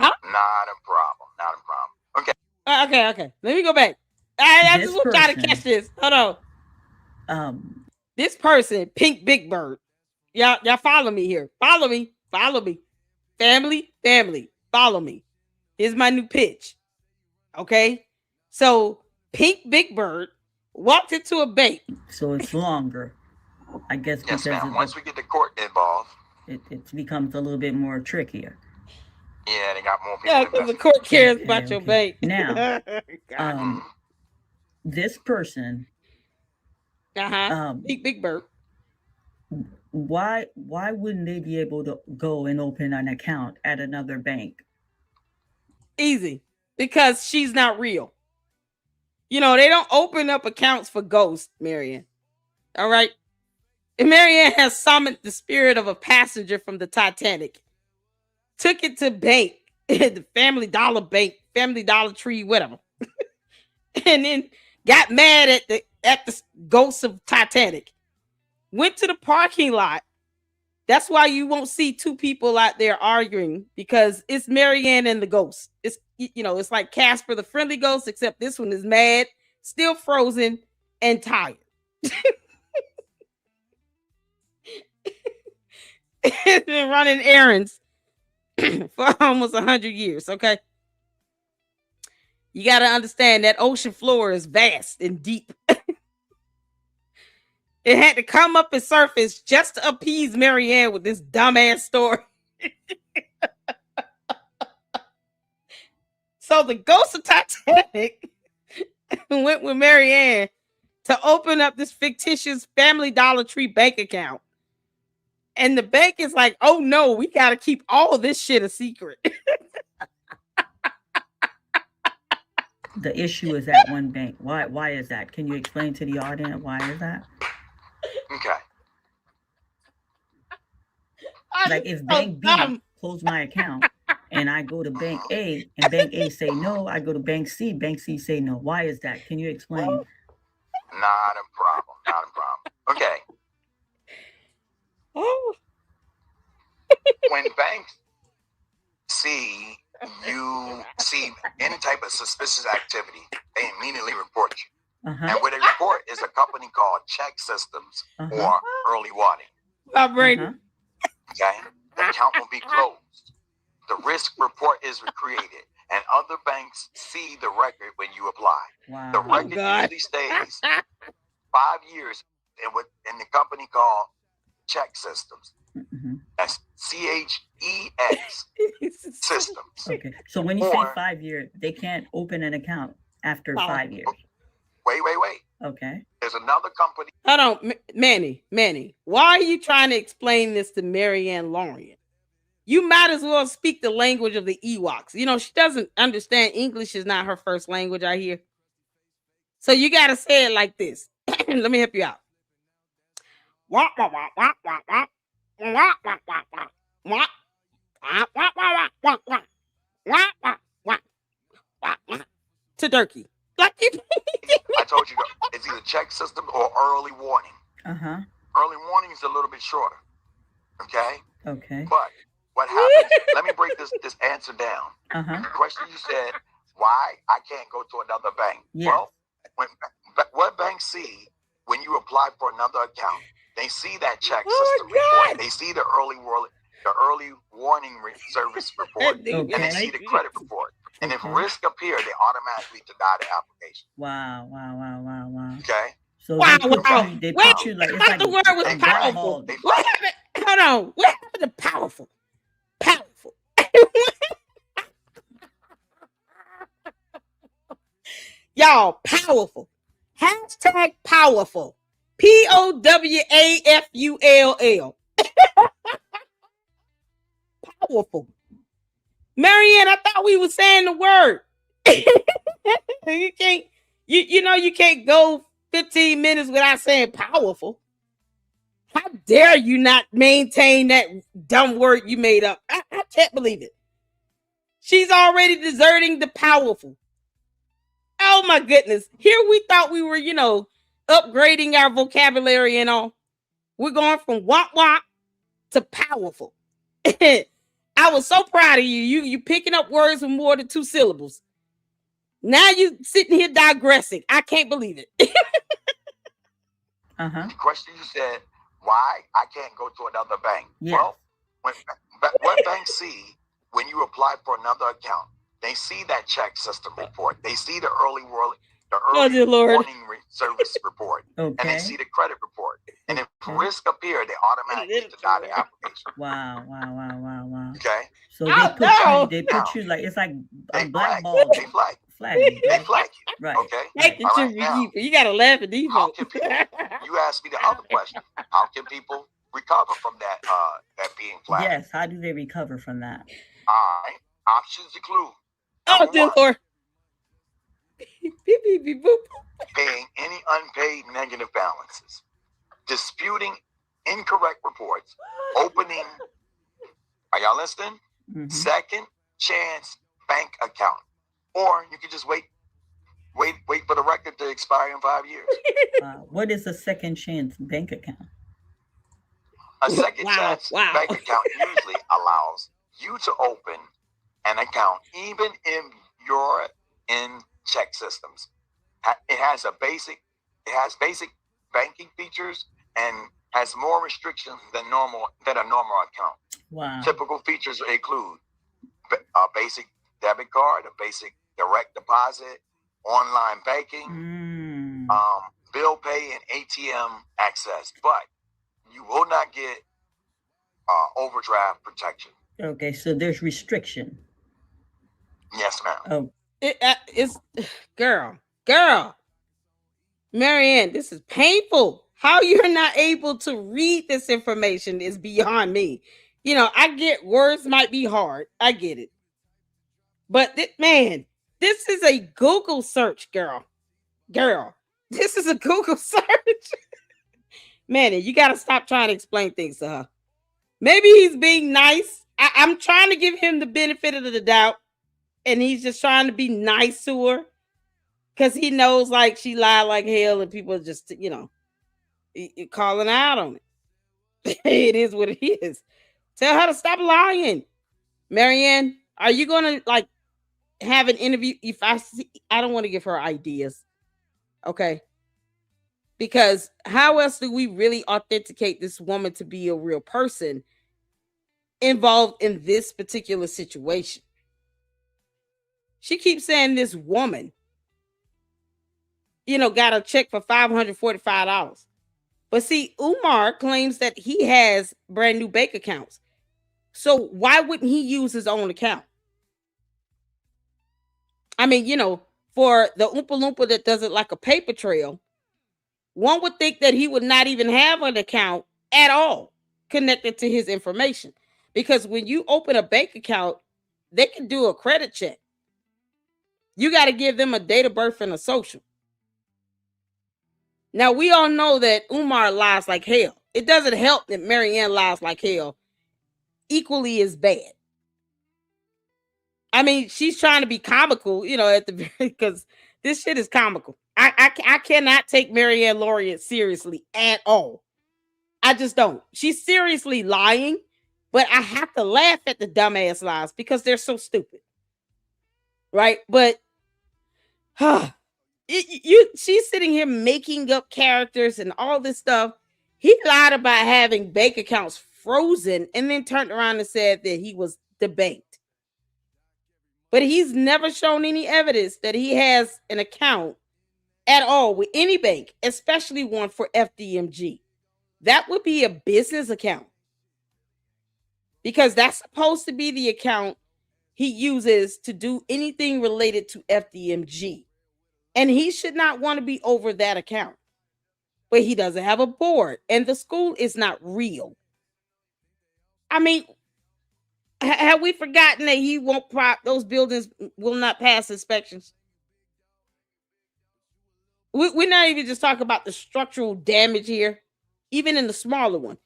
Not a problem. Okay. Let me go back. I just want y'all to catch this. Hold on. This person, Pink Big Bird. Y'all follow me here. Follow me. Family. Follow me. Here's my new pitch. Okay? So, Pink Big Bird walked into a bank. So it's longer, I guess, yes, because ma'am. Once we get the court involved, it becomes a little bit more trickier. Yeah, they got more people. Yeah, because the court cares about your bank. Now, this person, Big Bird. Why wouldn't they be able to go and open an account at another bank? Easy, because she's not real. They don't open up accounts for ghosts, Marianne. All right. And Marianne has summoned the spirit of a passenger from the Titanic, took it to bank, the Family Dollar Bank, Family Dollar Tree, whatever, and then got mad at the ghosts of Titanic. Went to the parking lot. That's why you won't see two people out there arguing, because it's Marianne and the ghost. It's it's like Casper the Friendly Ghost, except this one is mad, still frozen, and tired. It's been running errands for almost 100 years. Okay, you got to understand that ocean floor is vast and deep. It had to come up and surface just to appease Marianne with this dumbass story. So the ghost of Titanic went with Marianne to open up this fictitious Family Dollar Tree bank account. And the bank is like, oh no, we got to keep all this shit a secret. The issue is at one bank. Why is that? Can you explain to the audience why is that? Okay. Like if Bank B closed my account and I go to Bank A, and Bank A say no, I go to Bank C say no. Why is that? Can you explain? Not a problem. Not a problem. Okay. Oh. When banks see you see any type of suspicious activity, they immediately report you. And what they report is a company called check systems or early warning. Okay. The account will be closed. The risk report is created, and other banks see the record when you apply. Wow. The record usually stays 5 years in the company called check systems. That's CHEX systems. Okay. So when you say 5 years, they can't open an account after 5 years. Wait. Okay. There's another company. Hold on, Manny. Why are you trying to explain this to Marianne Lorient? You might as well speak the language of the Ewoks. You know, she doesn't understand English is not her first language, I hear. So you got to say it like this. Let me help you out. To Turkey. I told you, it's either check system or early warning. Early warning is a little bit shorter. Okay? But what happens, let me break this answer down. The question you said, why I can't go to another bank? Yes. Well, what banks see when you apply for another account, they see that check system report. They see the early warning service report, and they see the credit report. And if risk appear, they automatically deny the application. Wow. Okay. So they Wait, put you like I thought the word was powerful. What happened? Hold on. What happened to powerful? Powerful. Y'all, powerful. Hashtag powerful. POWAFULL. Powerful. Marianne, I thought we were saying the word. You can't, you can't go 15 minutes without saying powerful. How dare you not maintain that dumb word you made up? I can't believe it. She's already deserting the powerful. Oh my goodness. Here we thought we were, upgrading our vocabulary and all. We're going from wop wop to powerful. I was so proud of you. You picking up words with more than 2 syllables. Now you sitting here digressing. I can't believe it. The question you said, why I can't go to another bank? Yes. Well, what banks see when you apply for another account, they see that check system report. They see the early warning service report. And they see the credit report. And if risk appear, they automatically deny the application. Wow. Okay. So they put you like, it's like a black ball. They flag you. Right. Okay. All right, now, you gotta laugh at these folks. You asked me the other question. How can people recover from that being flagged? Yes. How do they recover from that? All right. Options include Lord. paying any unpaid negative balances, disputing incorrect reports, opening, are y'all listening? Second chance bank account. Or you can just wait for the record to expire in 5 years. What is a second chance bank account? A second chance bank account usually allows you to open an account even if you're in check systems. It has basic banking features and has more restrictions than a normal account. Wow. Typical features include a basic debit card, a basic direct deposit, online banking, bill pay, and ATM access. But you will not get overdraft protection. Okay, so there's restriction. Yes, ma'am. Oh, it's girl. Marianne, this is painful. How you're not able to read this information is beyond me. I get words might be hard. I get it. But this is a Google search, girl. This is a Google search. Manny, you got to stop trying to explain things to her. Maybe he's being nice, I'm trying to give him the benefit of the doubt, and he's just trying to be nice to her because he knows like she lied like hell, and people are just calling out on it. It is what it is. Tell her to stop lying. Marianne, are you gonna like have an interview? If I see, I don't want to give her ideas, okay? Because how else do we really authenticate this woman to be a real person involved in this particular situation? She keeps saying this woman, got a check for $545. But see, Umar claims that he has brand new bank accounts. So why wouldn't he use his own account? I mean, for the Oompa Loompa that does it like a paper trail, one would think that he would not even have an account at all connected to his information. Because when you open a bank account, they can do a credit check. You got to give them a date of birth and a social. Now, we all know that Umar lies like hell. It doesn't help that Marianne lies like hell equally as bad. I mean, she's trying to be comical, at the very, because this shit is comical. I cannot take Marianne Lorient seriously at all. I just don't. She's seriously lying, but I have to laugh at the dumbass lies because they're so stupid. Right? But she's sitting here making up characters and all this stuff. He lied about having bank accounts frozen and then turned around and said that he was debanked. But he's never shown any evidence that he has an account at all with any bank, especially one for FDMG. That would be a business account because that's supposed to be the account he uses to do anything related to FDMG. And he should not want to be over that account. But he doesn't have a board and the school is not real. I mean, have we forgotten that he won't those buildings will not pass inspections? We're not even just talking about the structural damage here, even in the smaller one.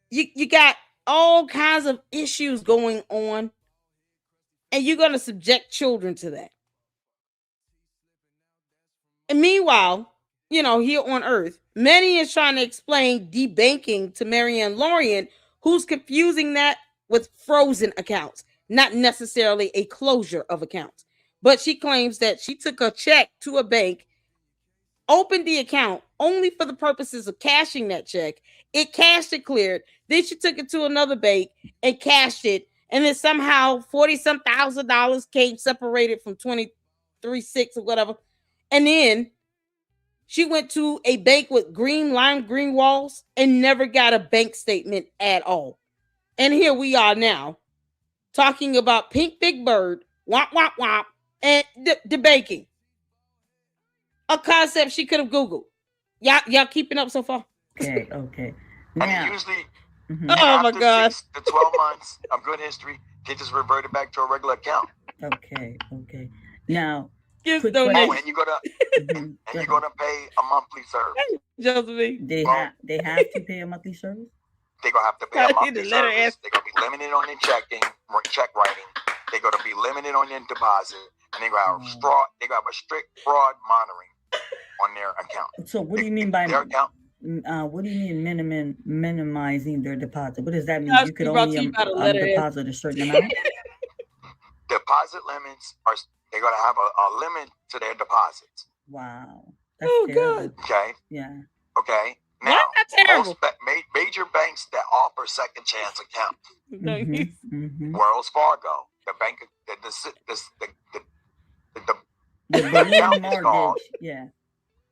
You got all kinds of issues going on, and you're going to subject children to that. And meanwhile, here on Earth, Manni is trying to explain debanking to Marianne Lorient, who's confusing that with frozen accounts, not necessarily a closure of accounts. But she claims that she took a check to a bank, opened the account only for the purposes of cashing that check. It cashed it, cleared. Then she took it to another bank and cashed it. And then somehow $40-some thousand came separated from 23.6 or whatever. And then she went to a bank with lime green walls and never got a bank statement at all. And here we are now talking about Pink Big Bird, womp, womp, womp, and Debanking. A concept she could have Googled. Y'all keeping up so far? Okay. Now, and usually, oh my God, 6 to 12 months of good history, they just reverted back to a regular account. Okay. Now, and you're gonna pay a monthly service. Josephine, they have to pay a monthly service. They're gonna have to pay a monthly service. They're gonna be limited on their check writing. They're gonna be limited on their deposit, and they're gonna have a strict fraud monitoring on their account. So what do you mean by their account? What do you mean minimizing their deposit? What does that mean? You could only deposit a certain amount? Deposit limits they're going to have a limit to their deposits. Wow. That's terrible. God. Okay. Yeah. Okay. Now, most major banks that offer second chance accounts, Wells Fargo, the bank, the account is called,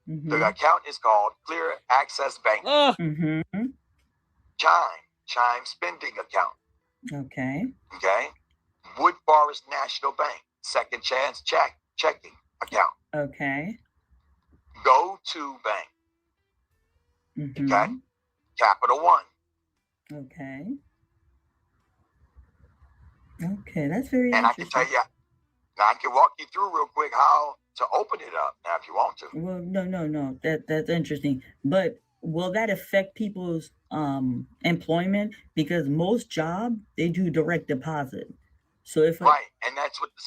the account is called Clear Access Bank. Chime Spending Account. Okay. Wood Forest National Bank, second chance checking account. Okay. Go to Bank. Okay. Capital One. Okay. That's very interesting. And I can tell you, I can walk you through real quick how to open it up now if you want to. Well, no. That's interesting. But will that affect people's employment? Because most job they do direct deposit. So if right, and that's what the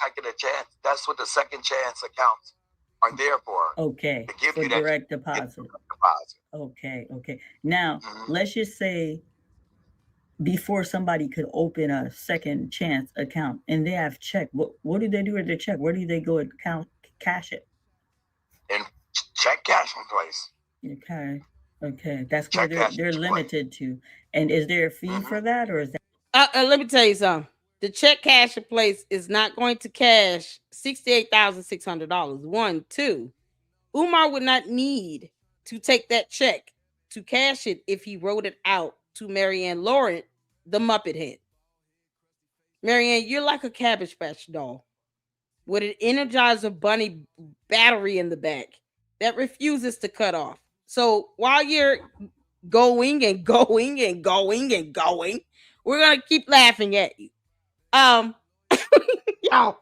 second chance accounts are there for. Okay, to give for you that direct deposit. deposit. Okay. Now let's just say before somebody could open a second chance account and they have check, what do they do with their check? Where do they go and cash it? In check cashing place. Okay, that's where they're limited to. And is there a fee for that, or is that? Let me tell you something. The check cashing place is not going to cash $68,600. One, two. Umar would not need to take that check to cash it if he wrote it out to Marianne Lorient, the Muppet Head. Marianne, you're like a Cabbage Patch doll with an Energizer Bunny battery in the back that refuses to cut off. So while you're going and going and going and going, we're gonna keep laughing at you. Y'all,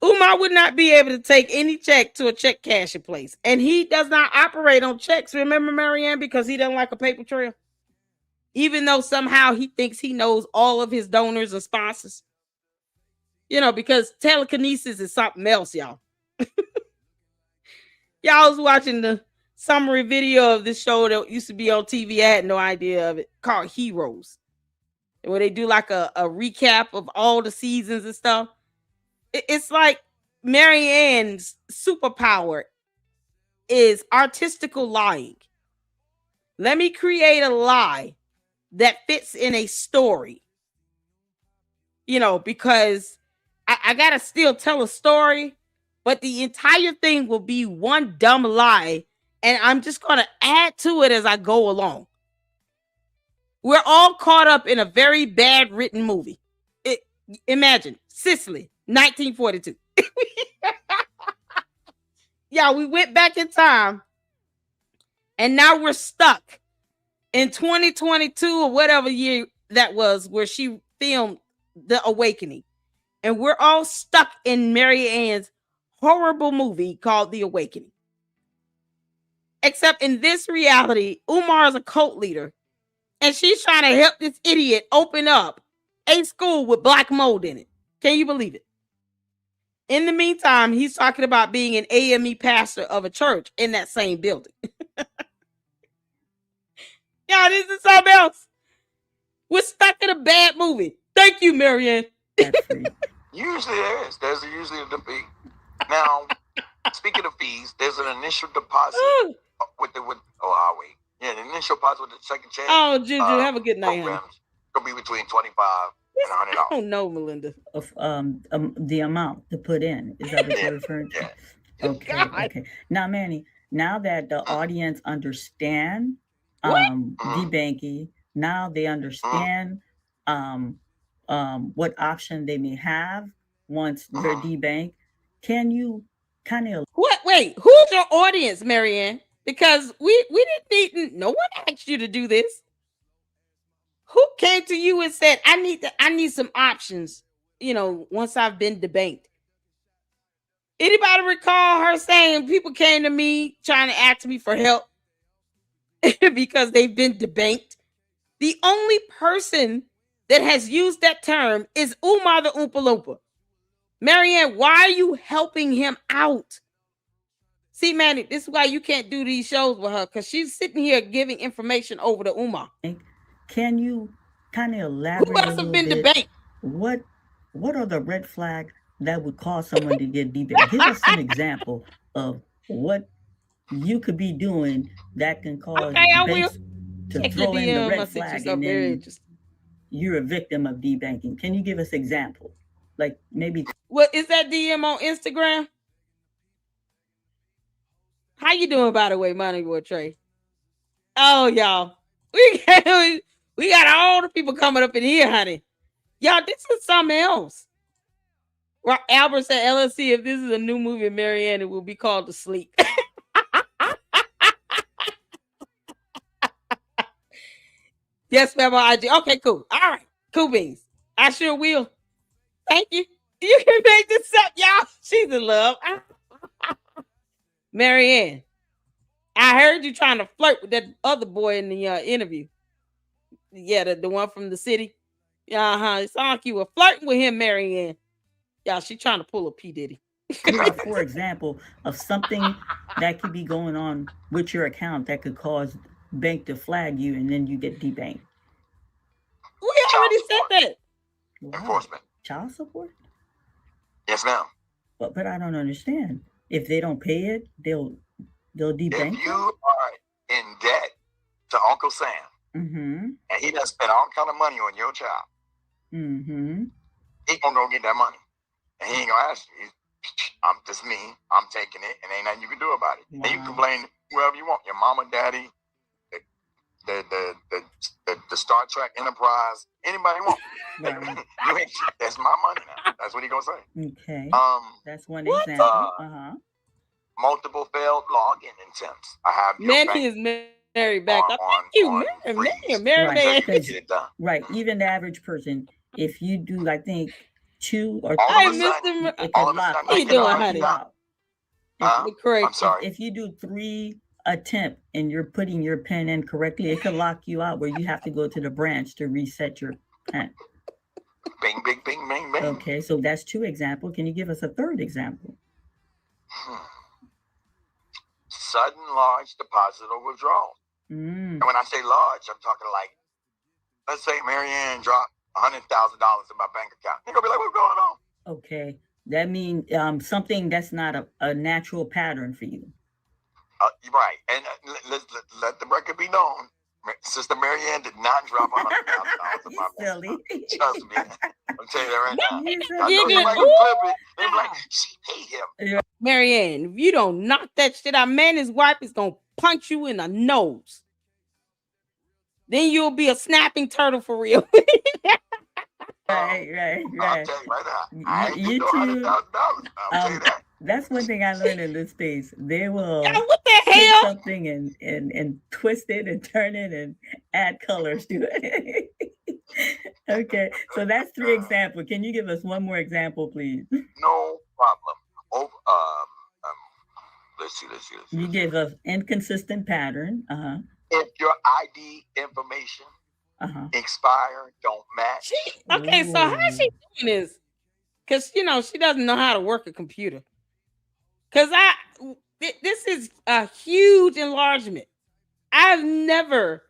Umar would not be able to take any check to a check cashing place, and he does not operate on checks. Remember, Marianne, because he doesn't like a paper trail, even though somehow he thinks he knows all of his donors and sponsors. Because telekinesis is something else, y'all. Y'all was watching the summary video of this show that used to be on TV. I had no idea of it, called Heroes, where they do like a recap of all the seasons and stuff. It's like Marianne's superpower is artistical lying. Let me create a lie that fits in a story. Because I gotta still tell a story, but the entire thing will be one dumb lie, and I'm just gonna add to it as I go along. We're all caught up in a very bad written movie. Imagine Sicily, 1942. Yeah, we went back in time, and now we're stuck in 2022 or whatever year that was, where she filmed The Awakening. And we're all stuck in Mary Ann's horrible movie called The Awakening. Except in this reality, Umar is a cult leader, and she's trying to help this idiot open up a school with black mold in it. Can you believe it? In the meantime, he's talking about being an AME pastor of a church in that same building. Y'all, this is something else. We're stuck in a bad movie. Thank you, Marianne. Usually there is. There's usually a fee. Now, speaking of fees, there's an initial deposit the initial deposit with the second chance. Oh, Juju, have a good night, honey. Could be between $25 and $100. I don't know, Melinda. Of the amount to put in. Is that what you're referring to? Yeah. Okay. Now, Manny, now that the audience understand debanking, now they understand what option they may have once they're debanked. Can you kind of wait? Who's your audience, Marianne? Because we didn't need. No one asked you to do this. Who came to you and said, I need some options, once I've been debanked? Anybody recall her saying people came to me trying to ask me for help because they've been debanked? The only person that has used that term is Umar the Oompa Loompa. Marianne, why are you helping him out? See, Manny, this is why you can't do these shows with her, because she's sitting here giving information over to Umar. Can you kind of elaborate Who else a have little been bit? Debanked? What are the red flags that would cause someone to get debanked? Give us an example of what you could be doing that can cause to throw in the red flag, and then you're a victim of debanking. Can you give us example? Like maybe. What is that DM on Instagram? How you doing, by the way, Money Boy Trey? Oh, y'all, we got all the people coming up in here, honey. Y'all, this is something else. Well, Albert said, LLC, if this is a new movie of Marianne, it will be called The Sleep. Yes, ma'am, IG. Okay, cool. All right. Cool beans. I sure will. Thank you. You can make this up, y'all. She's in love. Marianne, I heard you trying to flirt with that other boy in the interview. Yeah, the one from the city. It sounds like you were flirting with him, Marianne. Yeah, she trying to pull a P Diddy. For example, of something that could be going on with your account that could cause bank to flag you, and then you get debanked. We already said that. Wow. Enforcement. Child support? Yes, ma'am. But I don't understand. If they don't pay it, they'll debank If you are in debt to Uncle Sam, and he done spent all kind of money on your child, he gonna go get that money, and he ain't gonna ask you. I'm just me. I'm taking it, and ain't nothing you can do about it. Wow. And you can blame whoever you want, your mama, daddy, the Star Trek Enterprise, anybody you want. Right. That's my money now. That's what he gonna say. Okay. That's one example. Multiple failed login attempts. I have Manni is married back. Thank you, married. Right. Even the average person, if you do, I think 2 or 3, how you doing, honey? I'm sorry. If you do 3 attempt and you're putting your PIN in correctly, it can lock you out where you have to go to the branch to reset your PIN. Bing, bing, bing, bing, bing. Okay, so that's 2 examples. Can you give us a third example? Sudden large deposit or withdrawal. And when I say large, I'm talking like, let's say Marianne dropped $100,000 in my bank account. You're gonna be like, what's going on? Okay, that means something that's not a natural pattern for you. Right, and let the record be known. Sister Marianne did not drop $100,000 in my bank account. Trust me, I'm telling you that right now. I know clip it. They're like, she paid him. Marianne, if you don't knock that shit out, man, his wife is gonna punch you in the nose. Then you'll be a snapping turtle for real. Right. I'll tell you right now. I ain't get $100,000. I'll tell you that. That's one thing I learned in this space. They will what the hell? take something and twist it and turn it and add colors to it. Okay, so that's 3 examples. Can you give us one more example, please? No problem. Let's see. You gave us inconsistent pattern. If your ID information expire, don't match. Okay, so how is she doing this? Because she doesn't know how to work a computer. Because this is a huge enlargement. I've never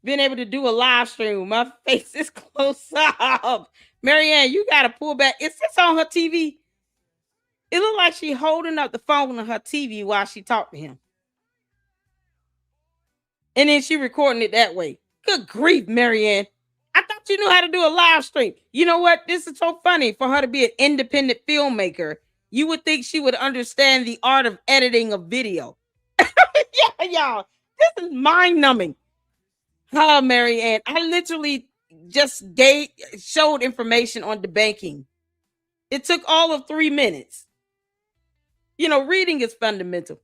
been able to do a live stream with my face this close up. Marianne, you got to pull back. It sits on her TV. It looked like she's holding up the phone on her TV while she talked to him. And then she recording it that way. Good grief, Marianne. I thought you knew how to do a live stream. You know what? This is so funny for her to be an independent filmmaker. You would think she would understand the art of editing a video. Yeah, y'all. This is mind-numbing. Oh, Marianne. I literally just showed information on Debanking. It took all of 3 minutes. Reading is fundamental.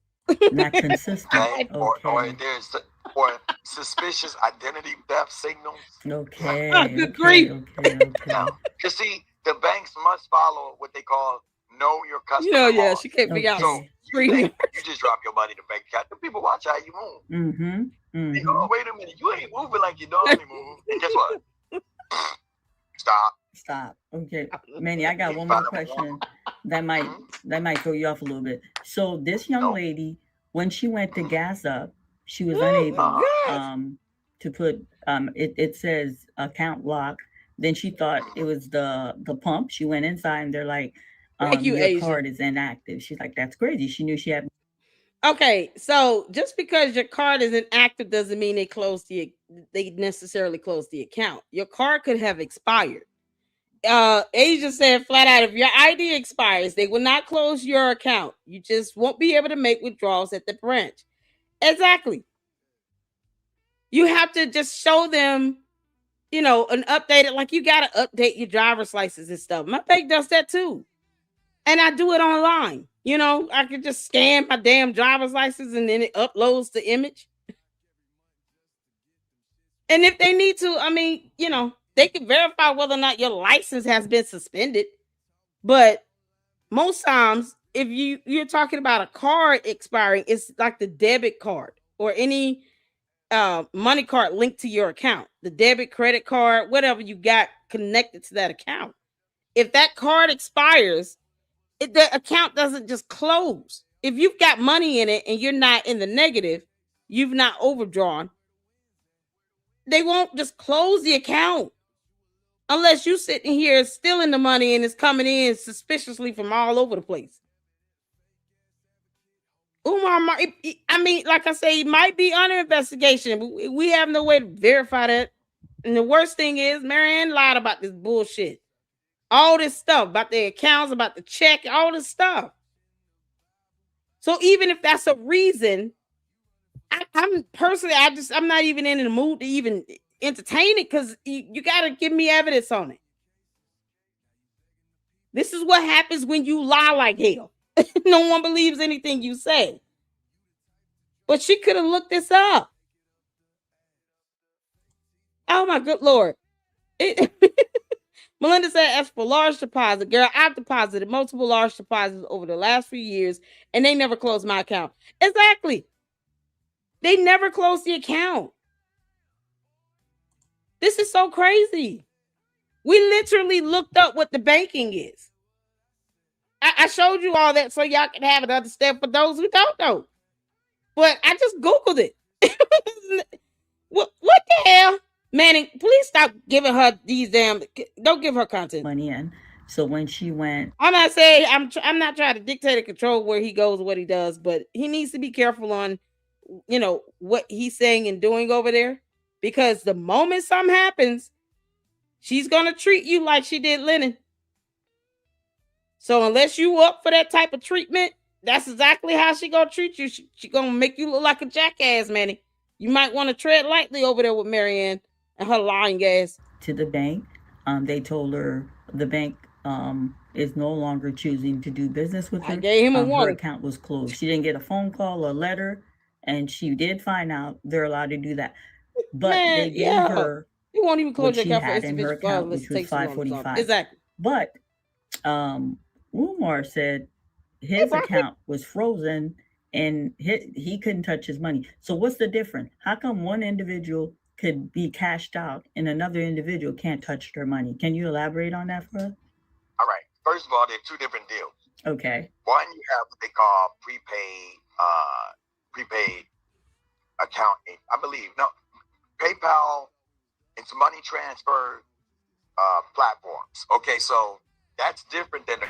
Not consistent. Or suspicious identity theft signals. Okay. Good grief. Okay. Now, you see, the banks must follow what they call know your customer. Yeah, she can't figure out. So you just drop your money in the bank account. The people watch how you move. They go, oh, wait a minute, you ain't moving like you normally move. And guess what? Stop. Okay, Manni, I got one more question that might throw you off a little bit. So this young lady, when she went to gas up, she was unable to put it says account lock. Then she thought it was the pump. She went inside and they're like, your card is inactive. She's like, that's crazy. She knew she had. Okay, so just because your card is inactive doesn't mean they necessarily closed the account. Your card could have expired. Asia said flat out, if your ID expires, they will not close your account. You just won't be able to make withdrawals at the branch. Exactly. You have to just show them, an updated, like you got to update your driver's license and stuff. My bank does that too. And I do it online. I could just scan my damn driver's license and then it uploads the image. And if they need to, they can verify whether or not your license has been suspended. But most times if you're talking about a card expiring, it's like the debit card or any money card linked to your account, the debit, credit card, whatever you got connected to that account. If that card expires, the account doesn't just close. If you've got money in it and you're not in the negative, you've not overdrawn, they won't just close the account unless you sitting here stealing the money and it's coming in suspiciously from all over the place. Umar, I mean, like I say, it might be under investigation, but we have no way to verify that. And the worst thing is, Marianne lied about this bullshit. All this stuff about the accounts, about the check, all this stuff. So even if that's a reason, I'm personally, I'm not even in the mood to even entertain it because you got to give me evidence on it. This is what happens when you lie like hell. No one believes anything you say. But she could have looked this up. Oh my good lord. Melinda said, as for large deposit, girl, I've deposited multiple large deposits over the last few years and they never closed my account. Exactly. They never closed the account. This is so crazy. We literally looked up what debanking is. I showed you all that so y'all can have it understand for those who don't know. But I just Googled it. What the hell? Manning, please stop giving her these damn. Don't give her content. Money in. So when she went, I'm not saying I'm not trying to dictate and control where he goes, what he does, but he needs to be careful on, what he's saying and doing over there, because the moment something happens, she's gonna treat you like she did Lennon. So unless you up for that type of treatment, that's exactly how she gonna treat you. She gonna make you look like a jackass, Manny. You might want to tread lightly over there with Marianne and her lying ass. to the bank, they told her the bank is no longer choosing to do business with I her. gave him a Her warning. account was closed. She didn't get a phone call or letter, and she did find out they're allowed to do that. But Man, they gave yeah. her You won't even what close your she account for had in her insufficient funds account, unless which it was takes too long to resolve. 545. Exactly. But Umar said Hey, his broccoli. account was frozen and he couldn't touch his money. So what's the difference? How come one individual could be cashed out and another individual can't touch their money? Can you elaborate on that for us? All right. First of all, there are two different deals. Okay. One, you have what they call prepaid account. I believe no PayPal. It's money transfer platforms. Okay, so that's different than the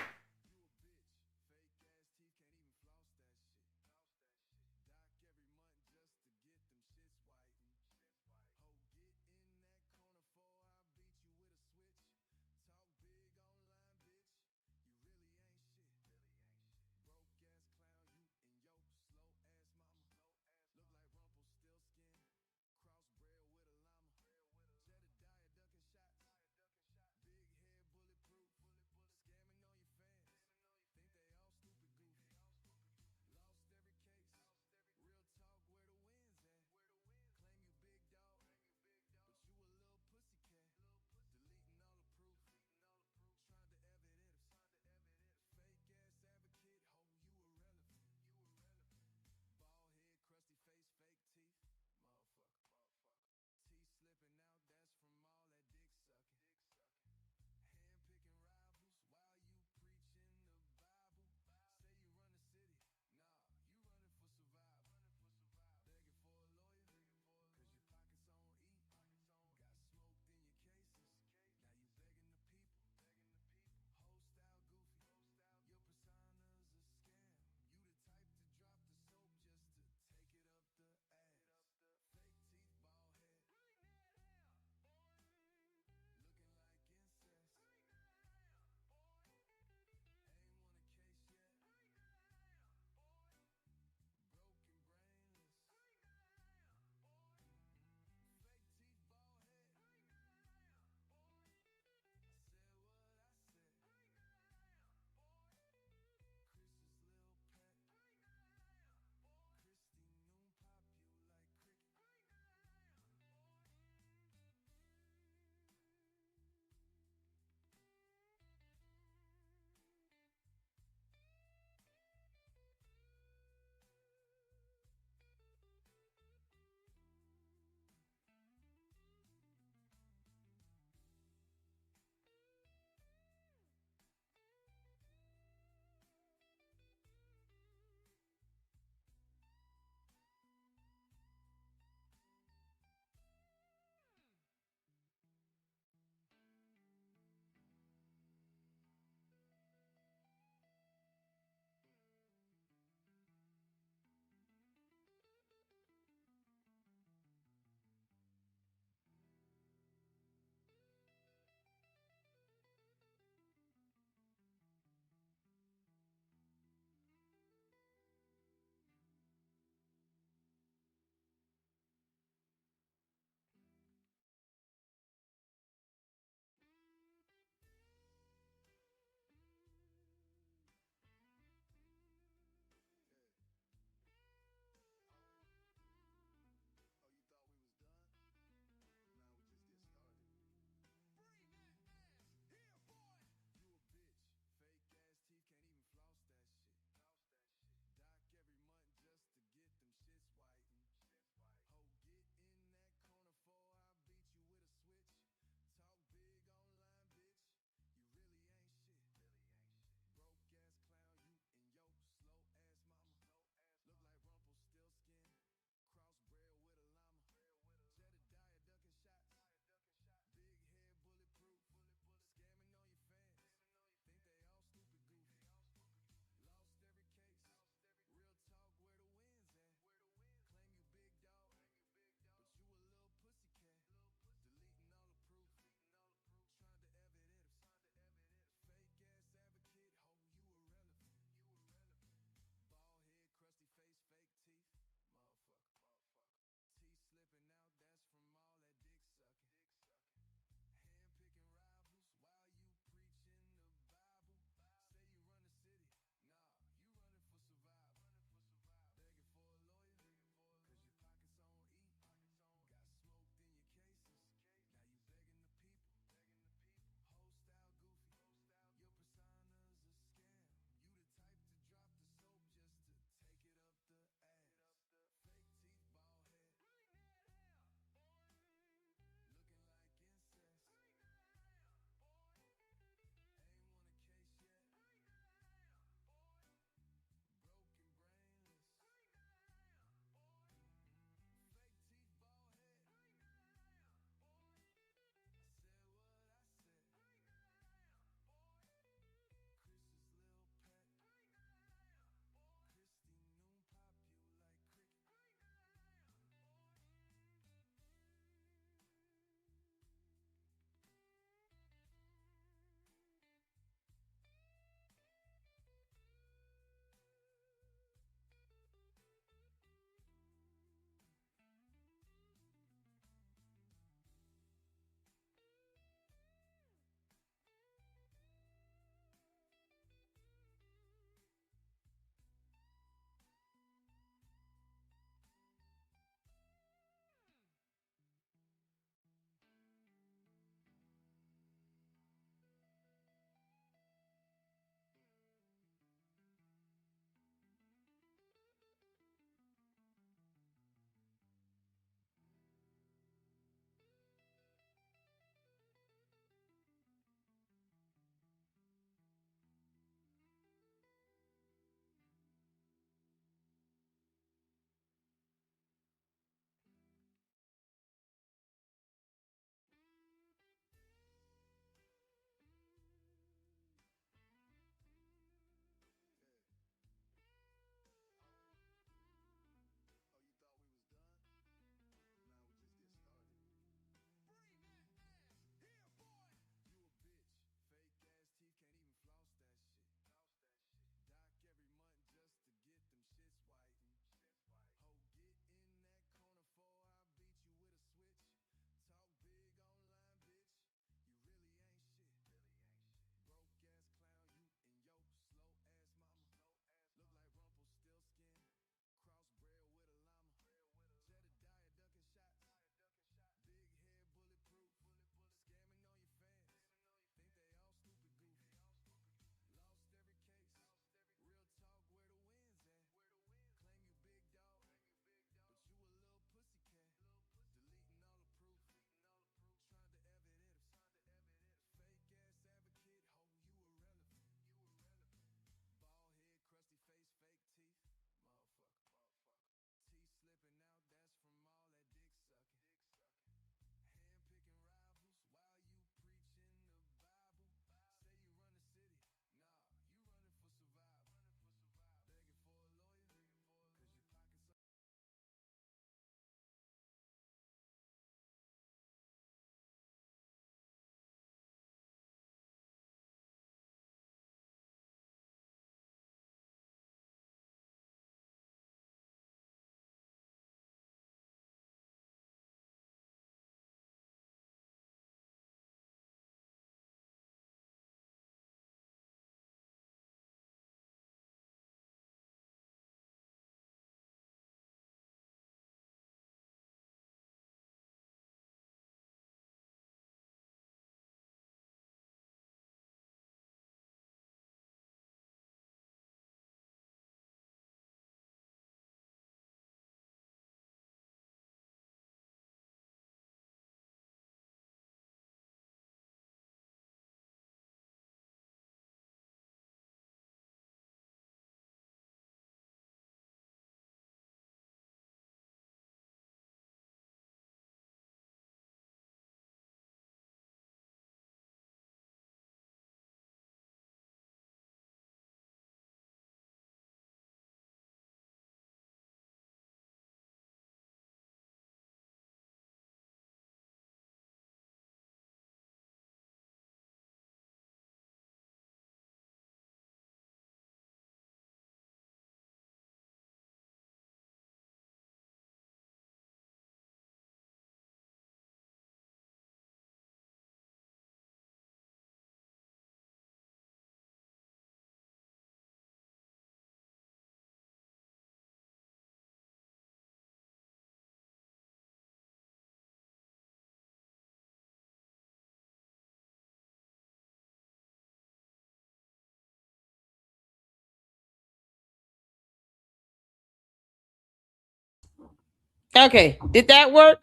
Okay, did that work?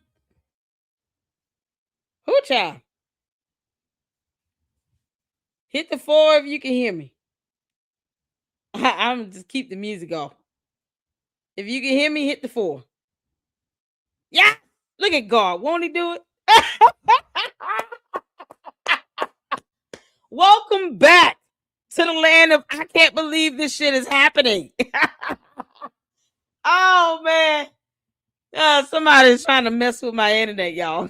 Who child? Hit the 4 if you can hear me. I'm just keep the music off. If you can hear me, hit the 4. Yeah, look at God. Won't He do it? Welcome back to the land of I can't believe this shit is happening. Oh man. Somebody's trying to mess with my internet, y'all.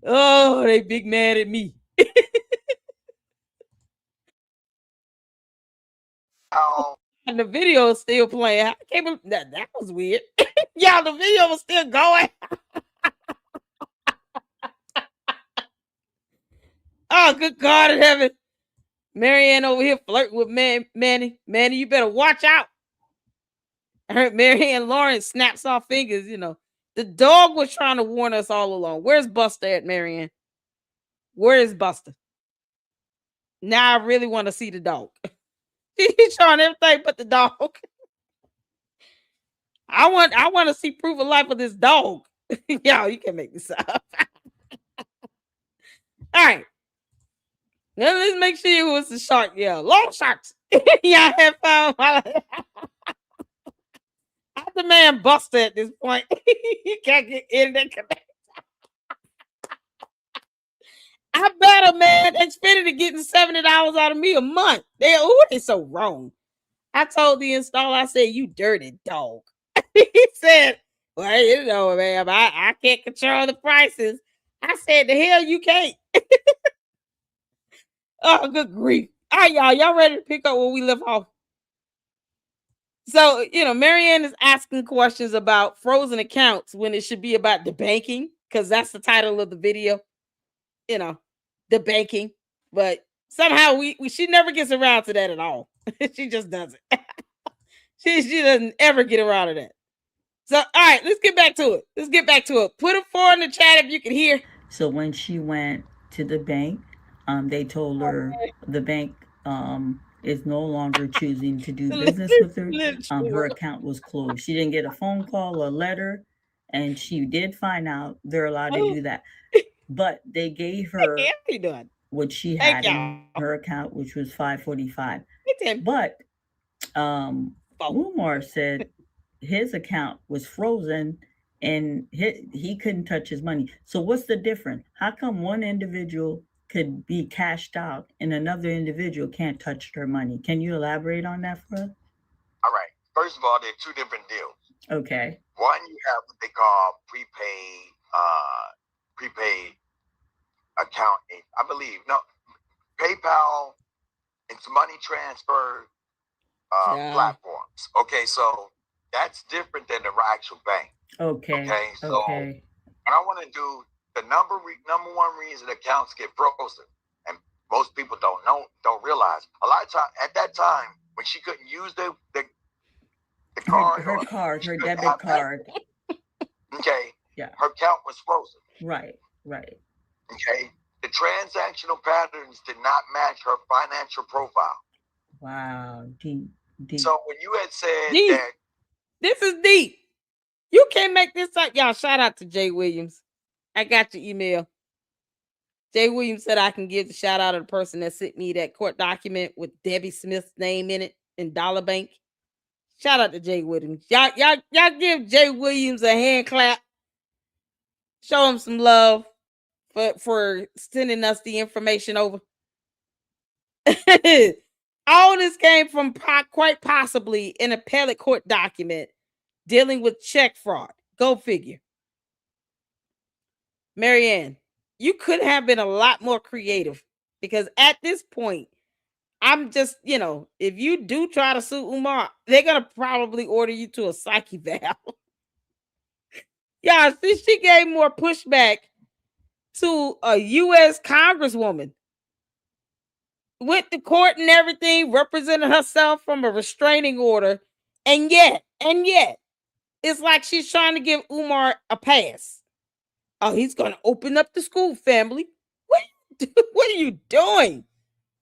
Oh, they big mad at me. Oh, And the video is still playing. I can't believe that was weird. Y'all, the video was still going. Oh, good God in heaven. Marianne over here flirting with Manni. Manni, you better watch out. I heard Marianne Lorient snaps off fingers, The dog was trying to warn us all along. Where's Buster at, Marianne? Where is Buster? Now I really want to see the dog. He's showing everything but the dog. I want to see proof of life of this dog. Y'all, you can make this up. All right. Now let's make sure it was the shark. Yeah, long sharks. Yeah, I have found I'm the man Buster at this point. He can't get in that connect. I bet a man Xfinity getting $70 out of me a month. They so wrong. I told the installer, I said, you dirty dog. He said, well, man, I can't control the prices. I said, the hell you can't. Oh, good grief. All right, y'all ready to pick up where we left off? So, Marianne is asking questions about frozen accounts when it should be about debanking, because that's the title of the video. Debanking. But somehow she never gets around to that at all. She just doesn't. She doesn't ever get around to that. So, all right, let's get back to it. Put a 4 in the chat if you can hear. So when she went to the bank, they told her the bank is no longer choosing to do business with her. Her account was closed. She didn't get a phone call or letter, and she did find out they're allowed to do that. But they gave her what she had in her account, which was $545. But Umar said his account was frozen and he couldn't touch his money. So what's the difference? How come one individual could be cashed out and another individual can't touch their money? Can you elaborate on that for us? All right. First of all, there are two different deals. Okay. One, you have what they call prepaid account. I believe PayPal. It's money transfer platforms. Okay, so that's different than the actual bank. Okay. So what I want to do, the number one reason accounts get frozen, and most people don't realize, a lot of time at that time when she couldn't use the card, her debit card. Okay. Yeah. Her account was frozen. Right. Okay. The transactional patterns did not match her financial profile. Wow. Deep. So when you had said deep. that this is deep, you can't make this up. Y'all, shout out to Jay Williams. I got your email. Jay Williams said I can give the shout out of the person that sent me that court document with Debbie Smith's name in it in Dollar Bank. Shout out to Jay Williams. Y'all give Jay Williams a hand clap. Show him some love for sending us the information over. All this came from quite possibly an appellate court document dealing with check fraud. Go figure. Marianne, you could have been a lot more creative, because at this point, I'm just, if you do try to sue Umar, they're going to probably order you to a psyche valve. Yeah, she gave more pushback to a U.S. Congresswoman. Went to court and everything, represented herself from a restraining order. And yet, it's like she's trying to give Umar a pass. Oh, he's going to open up the school, family. What are you doing?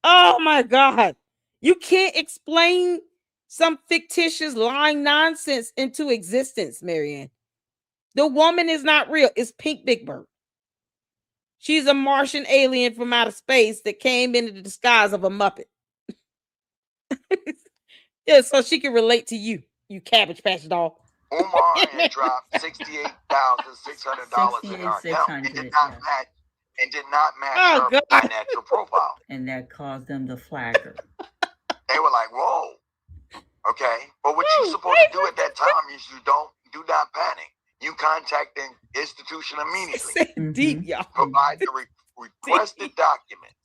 Oh, my God. You can't explain some fictitious lying nonsense into existence, Marianne. The woman is not real. It's Pink Big Bird. She's a Martian alien from outer space that came in the disguise of a Muppet. Yeah, so she can relate to you, you Cabbage Patch doll. Umar had dropped $68,600 in her account and did not match her financial profile. And that caused them to flag her. They were like, "Whoa, okay." But what you're supposed to do at that time is do not panic. You contact the institution immediately. Deep, y'all. Provide the requested documents.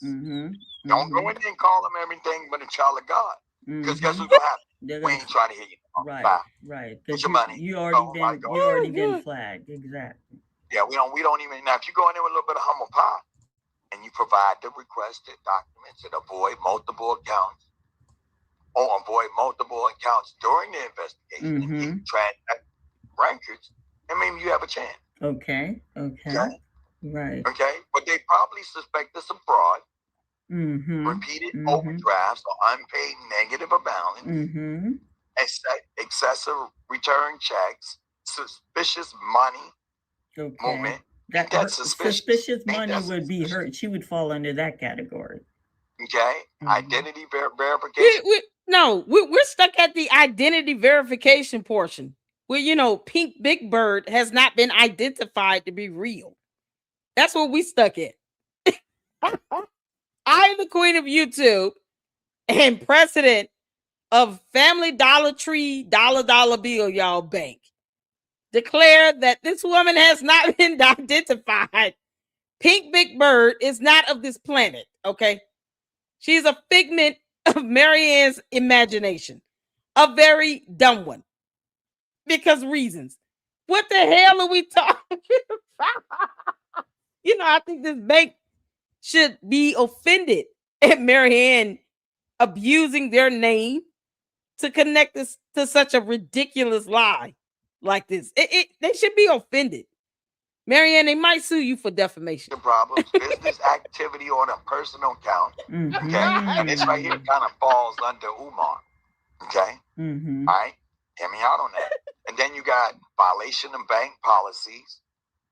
Don't go in there and call them everything but a child of God. Because guess what's gonna happen? We ain't trying to hear you. Right. Get your money. You already been flagged. Exactly. Yeah, we don't even now. If you go in there with a little bit of humble pie and you provide the requested documents and avoid multiple accounts during the investigation, and you transact records, and maybe you have a chance. Okay. Right. Okay, but they probably suspect us of fraud, repeated overdrafts or unpaid negative balance, excessive return checks, suspicious money movement. That suspicious money would be her. She would fall under that category. Okay, identity verification. We're stuck at the identity verification portion where Pink Big Bird has not been identified to be real. That's what we stuck at. I, the queen of YouTube and president of Family Dollar Tree dollar bill, y'all bank, declare that this woman has not been identified. Pink Big Bird is not of this planet, okay? She's a figment of Marianne's imagination. A very dumb one. Because reasons. What the hell are we talking about? I think this bank should be offended at Marianne abusing their name to connect this to such a ridiculous lie like this. They should be offended. Marianne, they might sue you for defamation. The problems, business activity on a personal account. Okay, and this right here kind of falls under Umar. Okay, all right, hear me out on that. And then you got violation of bank policies.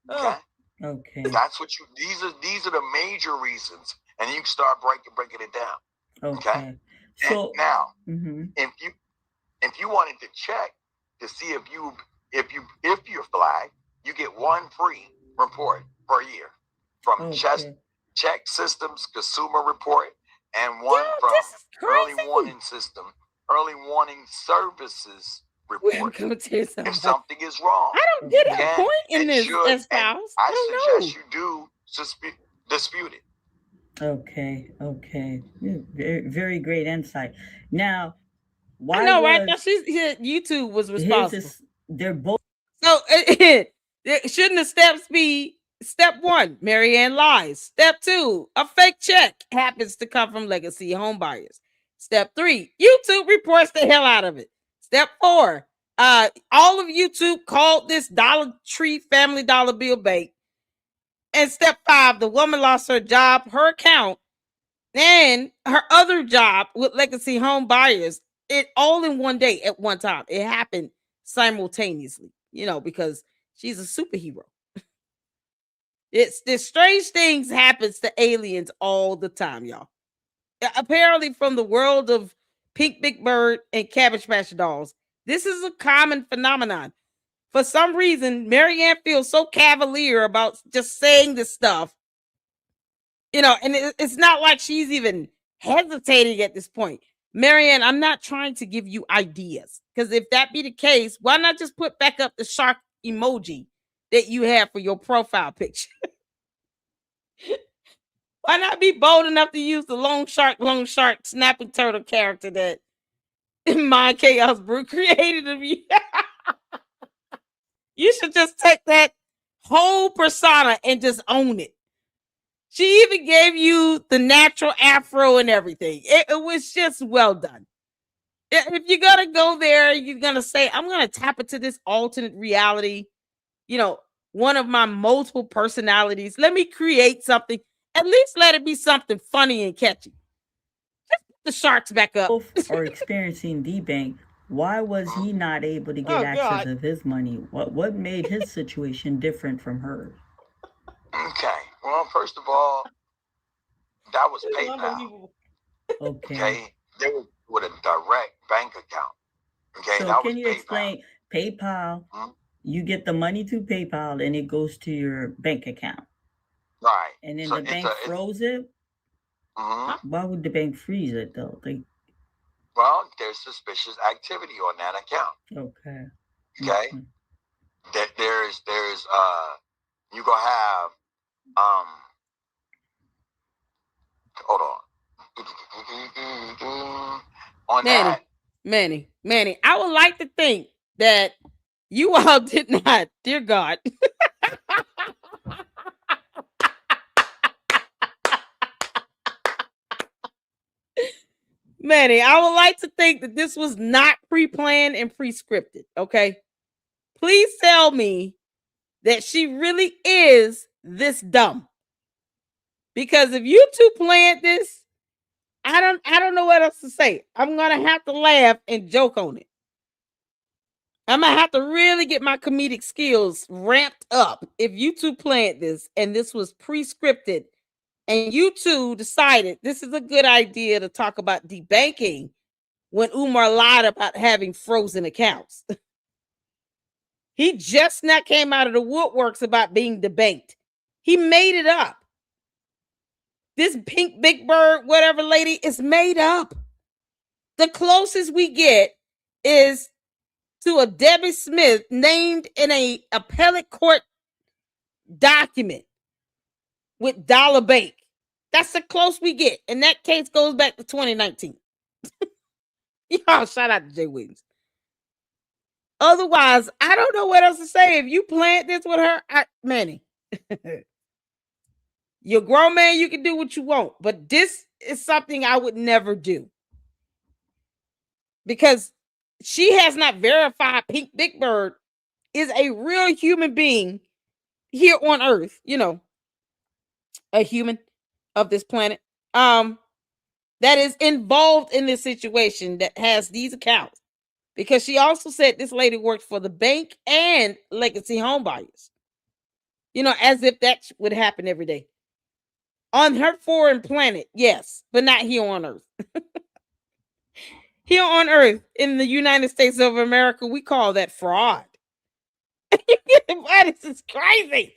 Okay. Okay. That's what these are the major reasons, and you can start breaking it down. Okay. So and now, if you wanted to check to see if you're flagged, you get one free report per year from Check Systems Consumer Report and one from Early Warning Services Report. If something is wrong, I don't get a point in this, spouse. I suggest you do dispute it. Okay. Very, very great insight. Now, why? I know, right? YouTube was responsible. They're both. So shouldn't the steps be step 1, Marianne lies. Step 2, a fake check happens to come from legacy home buyers. Step 3, YouTube reports the hell out of it. Step 4, all of YouTube called this Dollar Tree Family Dollar Bill bank. And step 5, the woman lost her job, her account, and her other job with legacy home buyers. It all in one day at one time. It happened simultaneously, because she's a superhero. This strange things happens to aliens all the time, y'all. Apparently from the world of Pink Big Bird and Cabbage Patch dolls, this is a common phenomenon. For some reason, Marianne feels so cavalier about just saying this stuff. And it's not like she's even hesitating at this point. Marianne, I'm not trying to give you ideas, because if that be the case, why not just put back up the shark emoji that you have for your profile picture? Why not be bold enough to use the long shark, snapping turtle character that Mind Chaos Brew created of you? You should just take that whole persona and just own it. She even gave you the natural afro and everything. It was just well done. If you're going to go there, you're going to say, I'm going to tap into this alternate reality, one of my multiple personalities. Let me create something. At least let it be something funny and catchy. Just the sharks back up. Both are experiencing debank. Why was he not able to get Oh access God. of his money? What made his situation different from hers? Okay. Well, first of all, that was This is PayPal. unbelievable. Okay. Okay. They were with a direct bank account. Okay. So that can was you PayPal. explain PayPal? You get the money through PayPal and it goes to your bank account. Right. And then So the bank froze it. Why would the bank freeze it though? Well, there's suspicious activity on that account. Okay. Okay. That there's you gonna have hold on Manni, that. Manni, I would like to think that you all did not, dear God. Manni, I would like to think that this was not pre-planned and pre-scripted. Okay. Please tell me that she really is this dumb. Because if you two planned this, I don't know what else to say. I'm gonna have to laugh and joke on it. I'm gonna have to really get my comedic skills ramped up if you two planned this and this was pre-scripted and you two decided this is a good idea to talk about debanking when Umar lied about having frozen accounts. He just not came out of the woodworks about being debanked. He made it up. This pink big bird, whatever lady, is made up. The closest we get is to a Debbie Smith named in a appellate court document with Dollar Bank. That's the close we get. And that case goes back to 2019. Y'all, shout out to Jay Williams. Otherwise, I don't know what else to say. If you plant this with her, Manni, you're a grown man, you can do what you want. But this is something I would never do. Because she has not verified Pink Big Bird is a real human being here on Earth, a human of this planet, that is involved in this situation that has these accounts. Because she also said this lady worked for the bank and Legacy Home Buyers. As if that would happen every day. On her foreign planet, yes, but not here on Earth. Here on Earth, in the United States of America, we call that fraud. Why, this is crazy.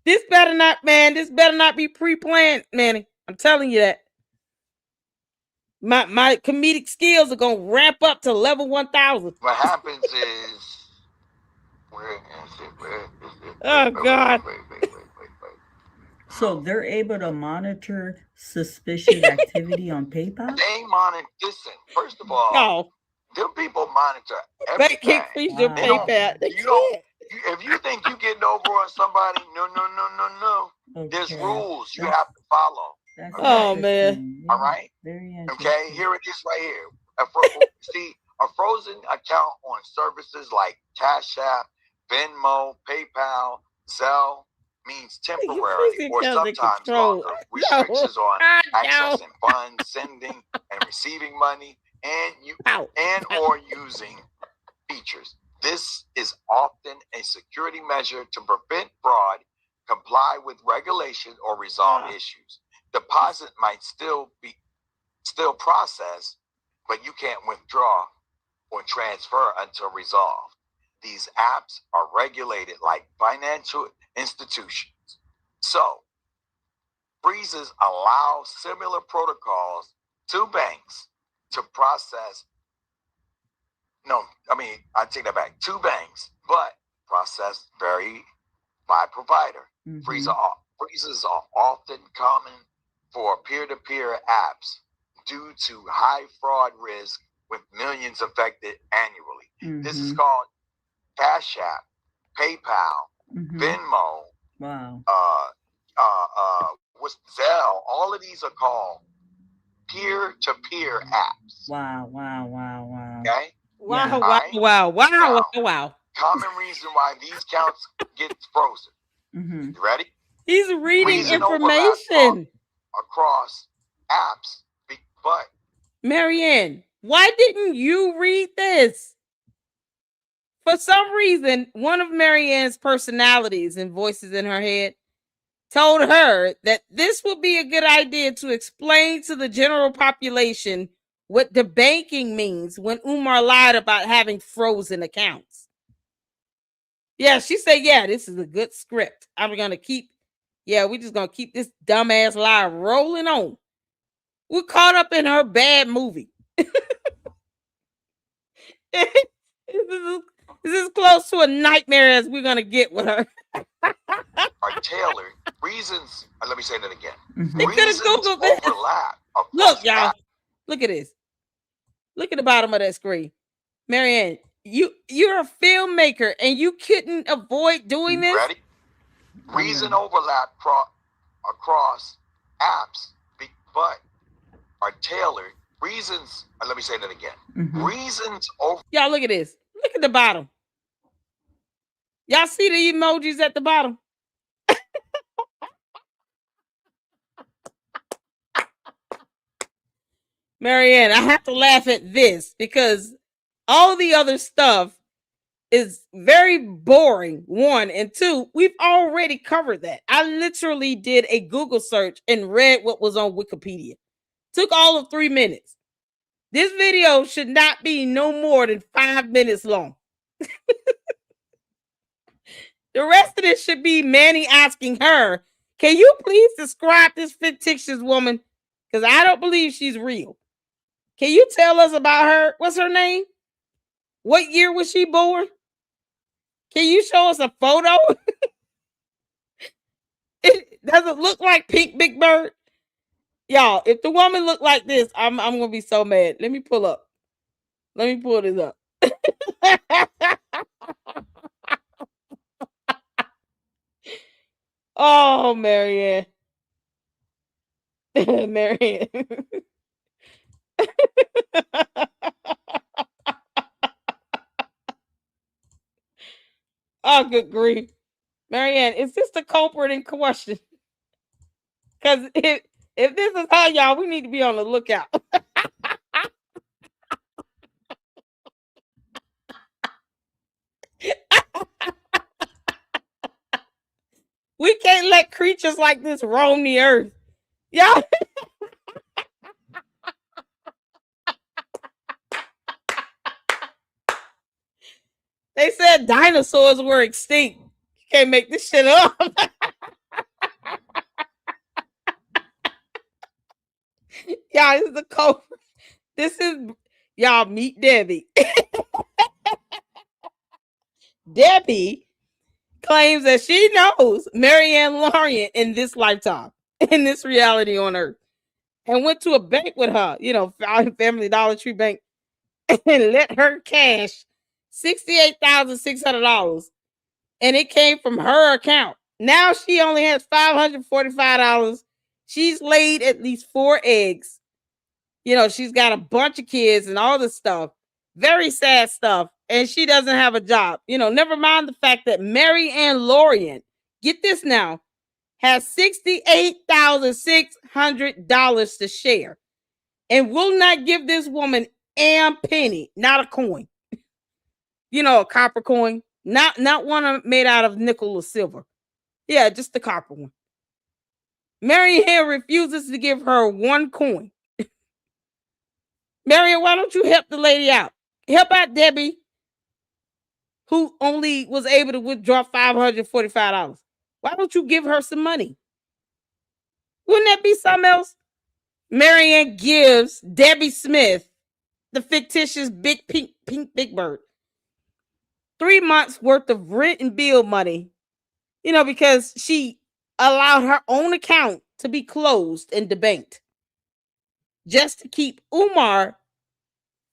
This better not be pre-planned, Manni. I'm telling you that. My comedic skills are gonna ramp up to level 1000. What happens is where is it? Oh God. Wait. So they're able to monitor suspicious activity on PayPal? They monitor. Listen, first of all, them people monitor everything. They can't freeze your PayPal. If you think you getting over on somebody, no. Okay. There's rules you have to follow. Oh man. All right. Very interesting. Okay, here it is right here. See, a frozen account on services like Cash App, Venmo, PayPal, Zelle means temporary or sometimes longer restrictions on accessing funds, sending and receiving money, and or using features. This is often a security measure to prevent fraud, comply with regulation, or resolve issues. Deposit might still processed, but you can't withdraw or transfer until resolved. These apps are regulated like financial institutions. So, freezes allow similar protocols to banks to process. I take that back. To banks, but processed vary by provider. Mm-hmm. Freezes are often common for peer-to-peer apps due to high fraud risk with millions affected annually. Mm-hmm. This is called Cash App, PayPal, Venmo, what's Zelle. All of these are called peer-to-peer apps. Wow. Okay? Wow. Common reason why these accounts get frozen. Mm-hmm. You ready? He's reading information across apps, but Marianne, why didn't you read this? For some reason, one of Marianne's personalities and voices in her head told her that this would be a good idea to explain to the general population what debanking means when Umar lied about having frozen accounts. Yeah, she said, yeah, this is a good script. I'm going to keep, yeah, we're just going to keep this dumbass lie rolling on. We're caught up in her bad movie. This is close to a nightmare as we're going to get with her. Are tailored reasons. Let me say that again. They could have Googled this. Overlap. Look, y'all. Look at this. Look at the bottom of that screen. Marianne, you're a filmmaker and you couldn't avoid doing this. Ready? Reason overlap across apps, but are tailored reasons. Let me say that again. Reasons over. Y'all look at this. Look at the bottom. Y'all see the emojis at the bottom? Marianne, I have to laugh at this because all the other stuff is very boring. One, and two, we've already covered that. I literally did a Google search and read what was on Wikipedia. Took all of 3 minutes. This video should not be no more than 5 minutes long. The rest of this should be Manni asking her, can you please describe this fictitious woman? Because I don't believe she's real. Can you tell us about her? What's her name? What year was she born? Can you show us a photo? It doesn't look like Pink Big Bird. Y'all, if the woman looked like this, I'm gonna be so mad. Let me pull up. Let me pull this up. Oh, Marianne. Marianne. Oh, good grief. Marianne, is this the culprit in question? Because if this is her, y'all, we need to be on the lookout. We can't let creatures like this roam the earth. Y'all. They said dinosaurs were extinct. You can't make this shit up. Y'all, this is the culprit. This is, y'all, meet Debbie. Debbie claims that she knows Marianne Lorient in this lifetime, in this reality on earth, and went to a bank with her, Family Dollar Tree Bank, and let her cash $68,600, and it came from her account. Now she only has $545. She's laid at least 4 eggs. She's got a bunch of kids and all this stuff. Very sad stuff. And she doesn't have a job. Never mind the fact that Marianne Lorient, get this now, has $68,600 to share and will not give this woman a penny, not a coin. A copper coin, not one made out of nickel or silver. Yeah, just the copper one. Marianne refuses to give her 1 coin. Marianne, why don't you help the lady out? Help out Debbie, who only was able to withdraw $545. Why don't you give her some money? Wouldn't that be something else? Marianne gives Debbie Smith, the fictitious pink Big Bird, 3 months worth of rent and bill money, because she allowed her own account to be closed and debanked just to keep Umar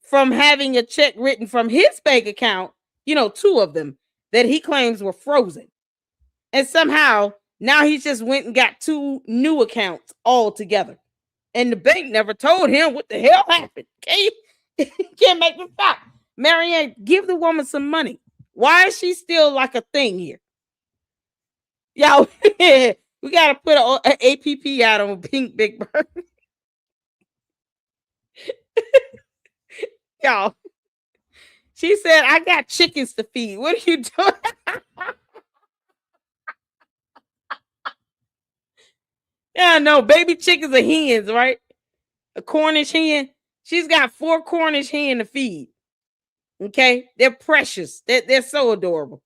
from having a check written from his bank account, 2 of them that he claims were frozen. And somehow now he just went and got 2 new accounts all together. And the bank never told him what the hell happened. Okay? Can't make me stop. Marianne, give the woman some money. Why is she still like a thing here? Y'all, we got to put an APP out on Pink Big Bird. Y'all. She said, I got chickens to feed. What are you doing? Yeah, no, baby chickens are hens, right? A Cornish hen. She's got 4 Cornish hen to feed. Okay? They're precious. They're so adorable.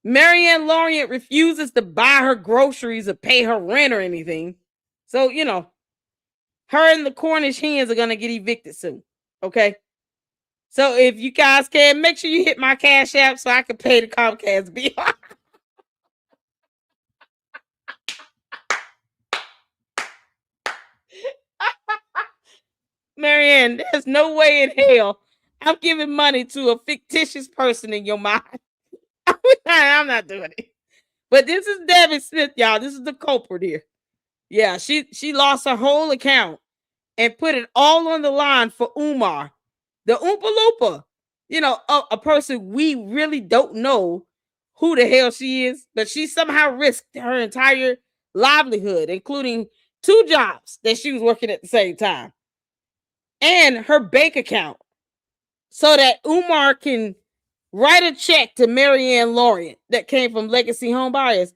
Marianne Lorient refuses to buy her groceries or pay her rent or anything. So, her and the Cornish hens are going to get evicted soon. Okay? So, if you guys can, make sure you hit my Cash App so I can pay the Comcast bill. Marianne, there's no way in hell I'm giving money to a fictitious person in your mind. I'm not doing it. But this is Debbie Smith, y'all. This is the culprit here. Yeah, she lost her whole account and put it all on the line for Umar, the Oompa Loompa. A person we really don't know who the hell she is, but she somehow risked her entire livelihood, including 2 jobs that she was working at the same time, and her bank account, so that Umar can write a check to Marianne Lorient that came from Legacy Home Buyers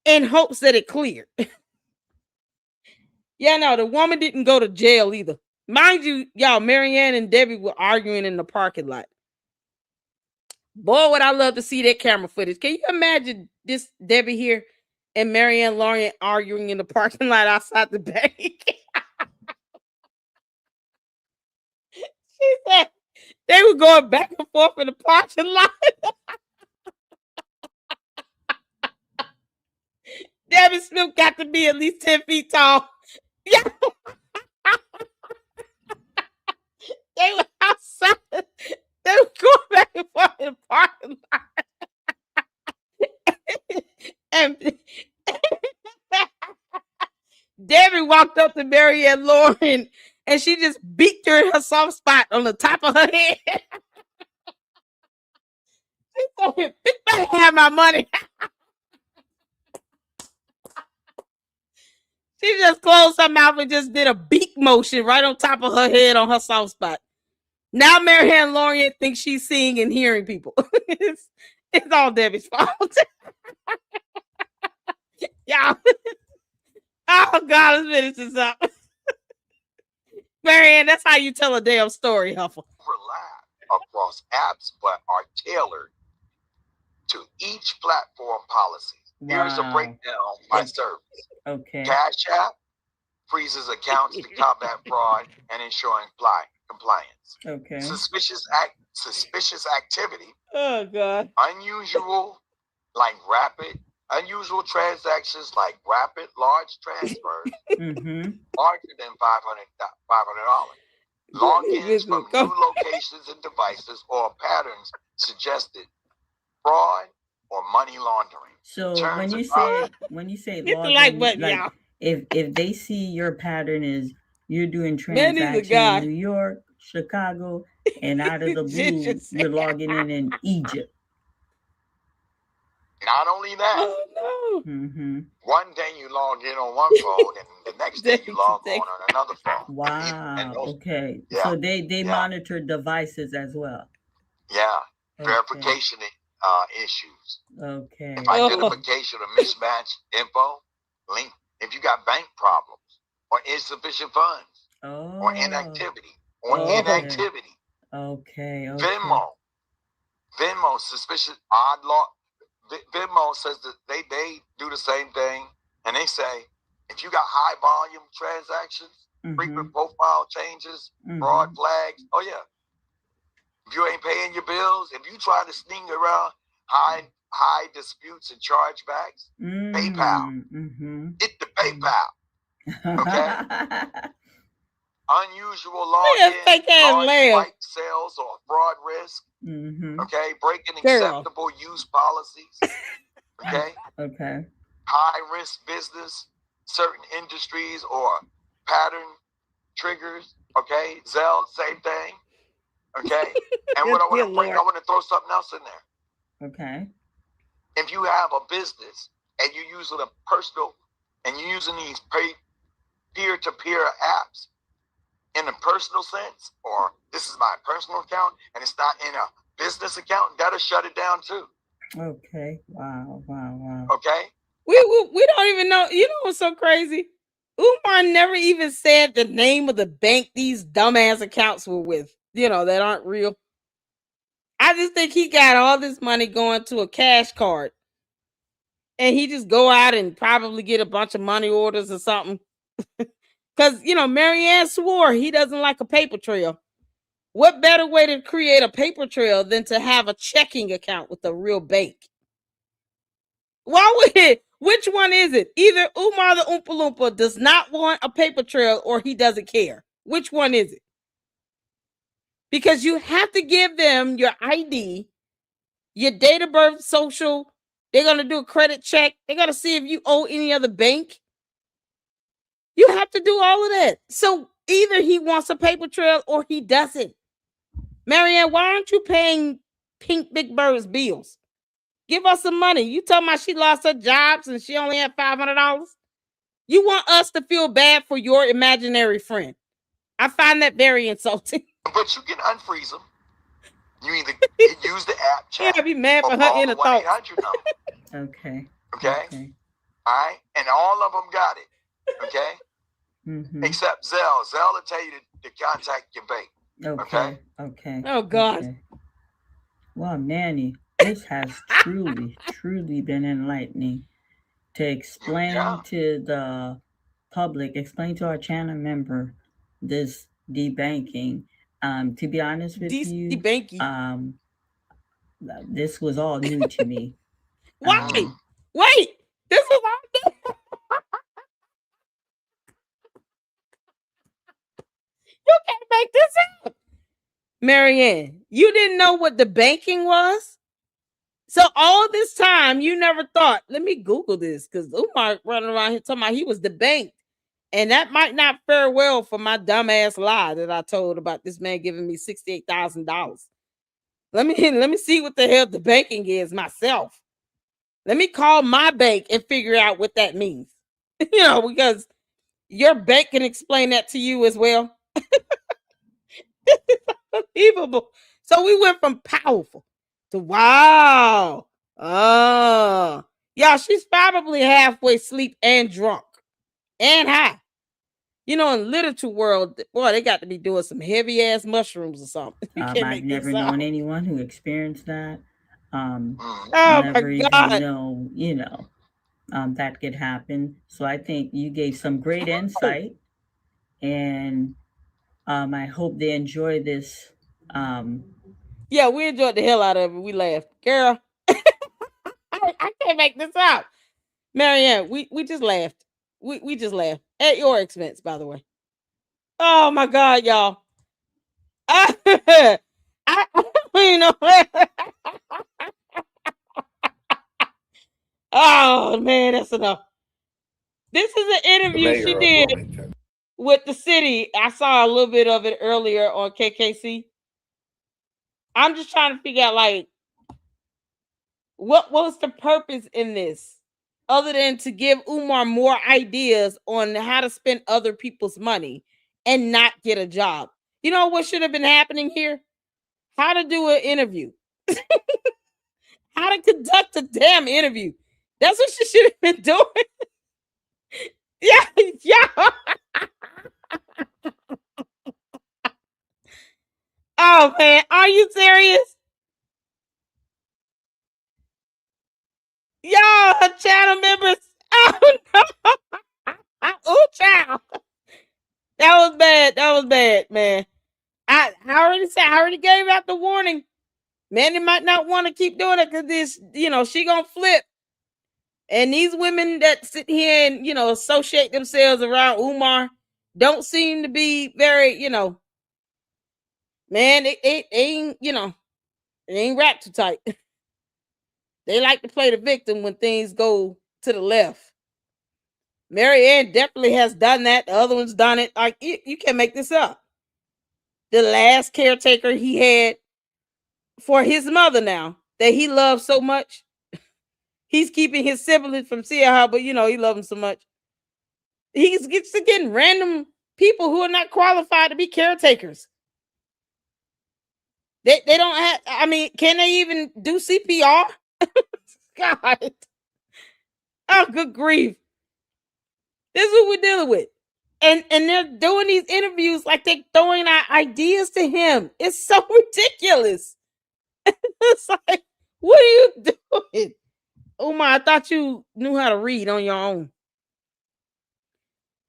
in hopes that it cleared. Yeah, no, the woman didn't go to jail either. Mind you, y'all, Marianne and Debbie were arguing in the parking lot. Boy, would I love to see that camera footage. Can you imagine this Debbie here and Marianne Lorient arguing in the parking lot outside the bank? She said they were going back and forth in the parking lot. Debbie Smith got to be at least 10 feet tall. Yeah. They were outside. They were going back and forth in the parking lot. And Debbie walked up to Marianne Lauren and she just beat her in her soft spot on the top of her head. She said, "Bitch, better have my money." She just closed her mouth and just did a beak motion right on top of her head on her soft spot. Now Marianne Lorient thinks she's seeing and hearing people. it's all Debbie's fault. Y'all. Oh God, let's finish this up. Marianne, that's how you tell a damn story, Huffle. Overlap across apps, but are tailored to each platform policy. Wow. Here's a breakdown by service. Okay. Cash App freezes accounts to combat fraud and ensuring compliance. Okay. Suspicious activity. Oh God. Unusual transactions like rapid large transfers larger than $500. Logins from new locations and devices or patterns suggested fraud or money laundering. So when you say login, like button, like y'all. if they see your pattern is you're doing transactions in New York, Chicago, and out of the blue you're logging in Egypt. Not only that, one day you log in on one phone and the next day you log on another phone. Wow. Okay. Yeah. So they monitor devices as well. Yeah. Okay. Verification issues. Okay. Identification of mismatched info, link if you got bank problems or insufficient funds or inactivity. Okay. Venmo suspicious odd law. Venmo says that they do the same thing, and they say if you got high volume transactions, frequent profile changes, fraud flags, oh yeah. If you ain't paying your bills, if you try to sneak around high disputes and chargebacks, PayPal, hit the PayPal, okay? Unusual login, large spike sales or fraud risk, okay? Breaking acceptable use policies, okay? Okay. High risk business, certain industries or pattern triggers, okay? Zelle, same thing, okay? And what I want to throw something else in there. Okay. If you have a business and you're using a personal and you're using these peer-to-peer apps, in a personal sense, or this is my personal account and it's not in a business account, that'll shut it down too. Okay. Wow. Wow. Wow. Okay. We don't even know. You know what's so crazy? Umar never even said the name of the bank these dumbass accounts were with. That aren't real. I just think he got all this money going to a cash card, and he just go out and probably get a bunch of money orders or something. Because Marianne swore he doesn't like a paper trail. What better way to create a paper trail than to have a checking account with a real bank? Why would it? Which one is it? Either Umar the Oompa Loompa does not want a paper trail or he doesn't care. Which one is it? Because you have to give them your ID, your date of birth, social. They're going to do a credit check. They're going to see if you owe any other bank. You have to do all of that. So either he wants a paper trail or he doesn't. Marianne, why aren't you paying Pink Big Bird's bills? Give us some money. You talking about she lost her jobs and she only had $500? You want us to feel bad for your imaginary friend. I find that very insulting. But you can unfreeze them. You either use the app chat Yeah, be mad for or her call the inner thoughts. 1-800 number. Okay. Okay. All right. And all of them got it. Okay. Mm-hmm. Except Zelle. Zelle will tell you to contact your bank. Okay. Okay. Oh God. Okay. Well, Manni, this has truly been enlightening. To explain to the public, explain to our channel member this debanking. To be honest with you, Debanking. This was all new to me. Why? Wait, this is all new. You can't make this up. Marianne, you didn't know what debanking was? So all this time, you never thought, let me Google this, because Umar running around here talking about he was debanked. And that might not fare well for my dumbass lie that I told about this man giving me $68,000. Let me see what the hell debanking is myself. Let me call my bank and figure out what that means. Because your bank can explain that to you as well. Unbelievable. So we went from powerful to wow. Oh, y'all, she's probably halfway asleep and drunk and high. In literature world, boy, they got to be doing some heavy ass mushrooms or something. I've never known anyone who experienced that. Oh never my God. even know, that could happen. So I think you gave some great insight, and I hope they enjoy this. Yeah, we enjoyed the hell out of it. We laughed, girl. I can't make this up. Marianne, we just laughed. We just laughed at your expense, by the way. Oh my God, y'all. I you know. Oh man, that's enough. This is an interview she did with the city. I saw a little bit of it earlier on KKC. I'm just trying to figure out, like, what was the purpose in this, other than to give Umar more ideas on how to spend other people's money and not get a job. You know what should have been happening here? How to do an interview. How to conduct a damn interview. That's what she should have been doing. Yeah. Oh man, are you serious? Y'all, her channel members. Oh no. Oh child. That was bad, man. I already said, I already gave out the warning. Manny might not want to keep doing it because this, she gonna flip. And these women that sit here and, associate themselves around Umar don't seem to be very, man, it ain't, it ain't wrapped too tight. They like to play the victim when things go to the left. Marianne definitely has done that. The other one's done it. Like, you can't make this up. The last caretaker he had for his mother now that he loves so much, he's keeping his siblings from seeing her, but he loves them so much. He's getting random people who are not qualified to be caretakers. They don't have. I mean, can they even do CPR? God, oh good grief! This is what we're dealing with, and they're doing these interviews like they're throwing out ideas to him. It's so ridiculous. It's like, what are you doing? Uma, I thought you knew how to read on your own.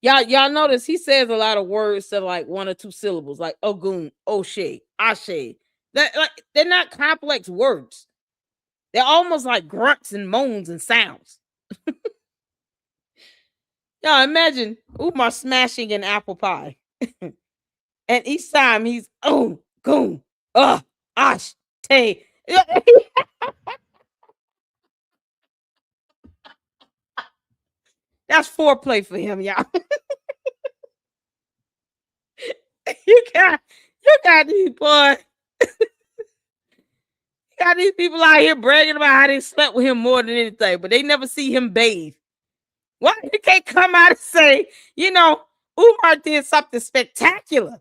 Y'all notice he says a lot of words that are like one or two syllables, like Ogun, Oshe, Ashe. That like they're not complex words. They're almost like grunts and moans and sounds. Y'all imagine Umar smashing an apple pie. And each time he's goon, ash, tay. That's foreplay for him, y'all. you got you got these boy. You got these people out here bragging about how they slept with him more than anything, but they never see him bathe. Why you can't come out and say, Umar did something spectacular.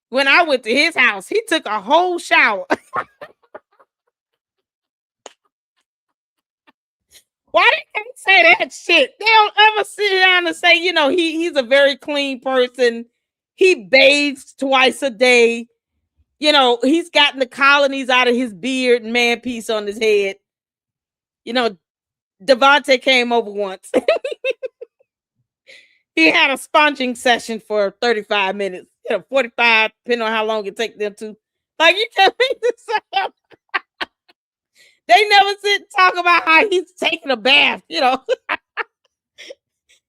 When I went to his house, he took a whole shower. Why they can't say that shit? They don't ever sit down and say, he's a very clean person. He bathes twice a day. He's gotten the colonies out of his beard and man piece on his head. Devontae came over once. He had a sponging session for 35 minutes, 45, depending on how long it takes them to. Like, you can't make this up. They never sit and talk about how he's taking a bath, Y'all,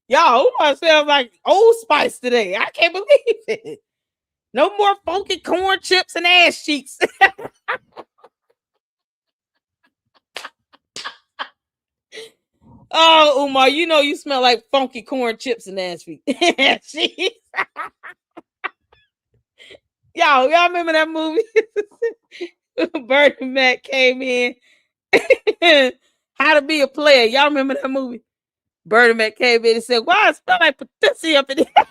Umar sounds like Old Spice today. I can't believe it. No more funky corn chips and ass cheeks. Oh, Umar, you smell like funky corn chips and ass feet. Y'all remember that movie? Bernie Mac came in. How to Be a Player. Y'all remember that movie? Bernie Mac came in and said, "Why it smell like pussy up in here?" All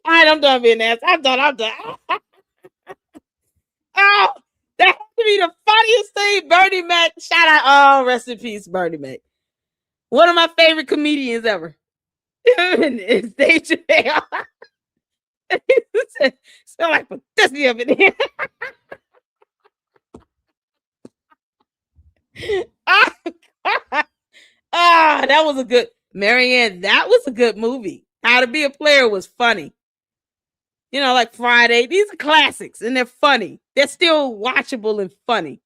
right, I'm done being ass. I'm done. Oh, that has to be the funniest thing. Bernie Mac. Shout out. Oh, rest in peace, Bernie Mac. One of my favorite comedians ever. It's Dave Chappelle. Smell like pussy up in here. That was a good Marianne. That was a good movie. How to Be a Player was funny. Like Friday. These are classics and they're funny. They're still watchable and funny.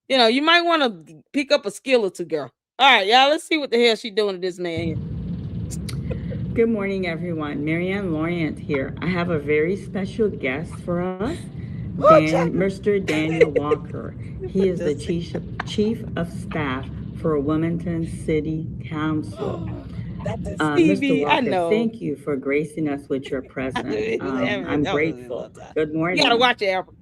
You might want to pick up a skill or two, girl. All right, y'all. Let's see what the hell she doing to this man here. Good morning, everyone. Marianne Lorient here. I have a very special guest for us, Mr. Daniel Walker. He is the chief of staff for Wilmington City Council. Mr. Walker, thank you for gracing us with your presence. I'm grateful. Good morning. You gotta watch it, Albert.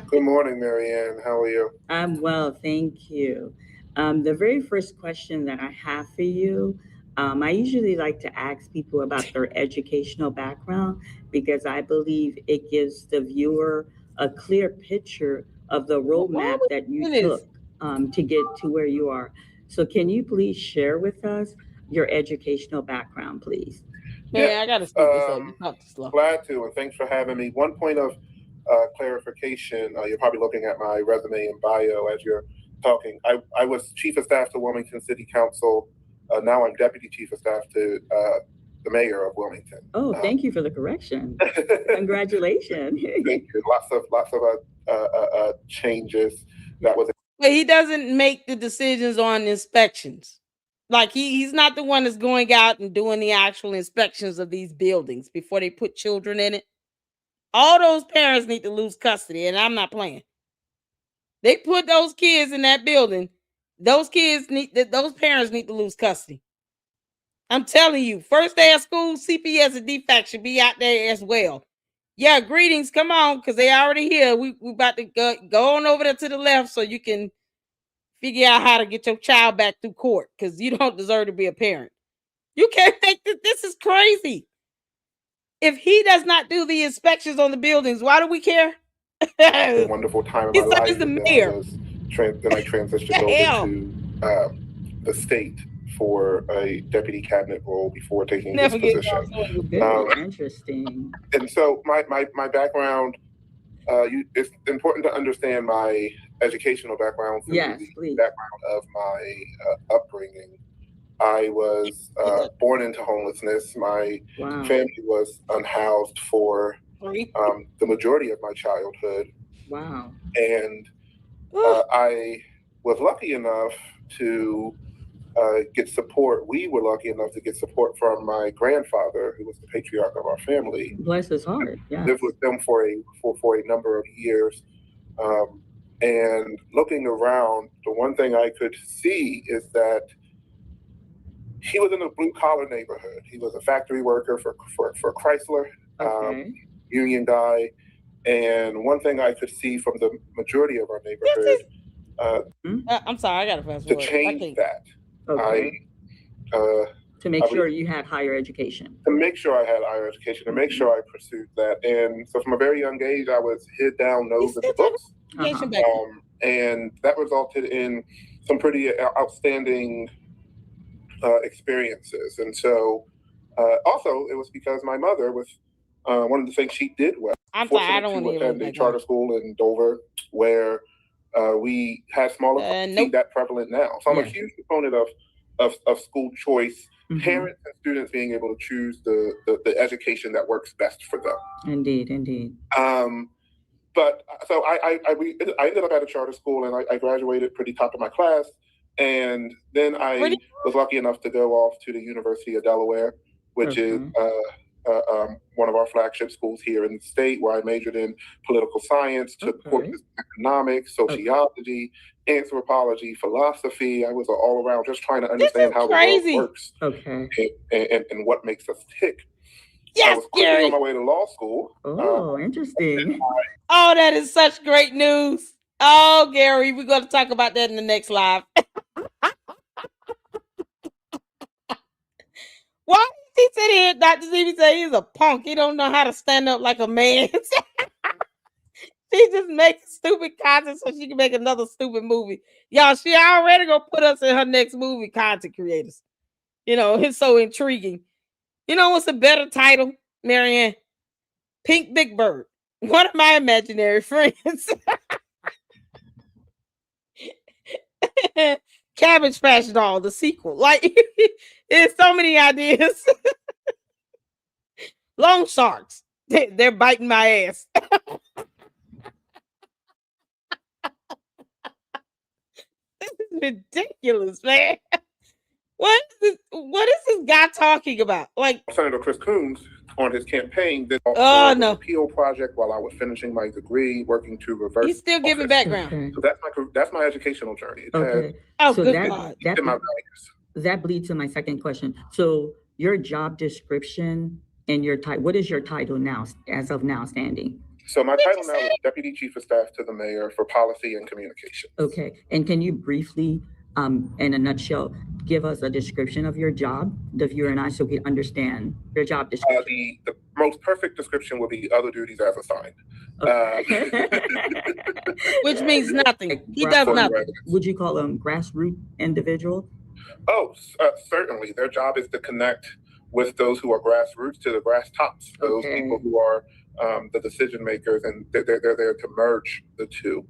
Good morning, Marianne. How are you? I'm well, thank you. The very first question that I have for you, I usually like to ask people about their educational background because I believe it gives the viewer a clear picture of the roadmap that you took to get to where you are. So can you please share with us your educational background, please? Yeah, I gotta speak this up. You talk too slow. Glad to, and thanks for having me. One point of clarification, you're probably looking at my resume and bio as you're talking. I was chief of staff to Wilmington City Council. Now I'm deputy chief of staff to the mayor of Wilmington. Oh, thank you for the correction. Congratulations. Thank you. Lots of changes. That was. But he doesn't make the decisions on inspections. Like he's not the one that's going out and doing the actual inspections of these buildings before they put children in it. All those parents need to lose custody, and I'm not playing. They put those kids in that building. Those parents need to lose custody. I'm telling you, first day of school, CPS and DFAC should be out there as well. Yeah, greetings. Come on, because they already here. We about to go on over there to the left so you can figure out how to get your child back through court because you don't deserve to be a parent. You can't make this. This is crazy. If he does not do the inspections on the buildings, why do we care? A wonderful time in my He's life, the and then mayor. I transitioned over to the state for a deputy cabinet role before taking Never this get position. Very interesting. And so my background, it's important to understand my educational background through Yes, the please. background of my upbringing. I was born into homelessness. My family was unhoused for the majority of my childhood. Wow. And I was lucky enough to get support. We were lucky enough to get support from my grandfather, who was the patriarch of our family. Bless his heart. Yeah. Lived with them for a number of years. And looking around, the one thing I could see is that he was in a blue collar neighborhood. He was a factory worker for Chrysler, union guy. And one thing I could see from the majority of our neighborhood, I'm sorry, I gotta fast to forward. change that. To make sure you had higher education. To make sure I had higher education, to make sure I pursued that. And so from a very young age, I was head down, nose in the books. And that resulted in some pretty outstanding experiences. And so also it was because my mother was one of the things she did well. I'm sorry, I don't want to attend a charter school in Dover where we had smaller see that prevalent now. So I'm a huge proponent of school choice, parents and students being able to choose the education that works best for them. Indeed. But so I ended up at a charter school, and I graduated pretty top of my class. And then I was lucky enough to go off to the University of Delaware, which is one of our flagship schools here in the state, where I majored in political science, took courses in economics, sociology, anthropology, philosophy. I was all around just trying to understand how the world works and what makes us tick. Yes, I was quickly on my way to law school. Oh, interesting. Oh, that is such great news. Oh, Gary, we're going to talk about that in the next live. Why is he sitting here? Dr. Stevie say he's a punk. He don't know how to stand up like a man. She just makes stupid content so she can make another stupid movie. Y'all, she already gonna put us in her next movie, content creators. You know, it's so intriguing. You know what's a better title, Marianne? Pink Big Bird. One of my imaginary friends. Cabbage Patch Doll, the sequel. Like, there's so many ideas. Long sharks. They're biting my ass. This is ridiculous, man. What is this guy talking about? Like Senator Chris Coons on his campaign did an appeal project while I was finishing my degree, working to reverse. He's still giving background. So that's my educational journey. That bleeds to my second question. So your job description and your title, what is your title now, as of now, standing? So my title now is Deputy Chief of Staff to the Mayor for Policy and Communications. Okay, and can you briefly, in a nutshell, give us a description of your job, the viewer and I, so we understand your job description? The most perfect description would be other duties as assigned. Which means nothing. He does nothing. Would you call them grassroots individual? Oh, certainly. Their job is to connect with those who are grassroots to the grass tops, those people who are the decision makers, and they're there to merge the two.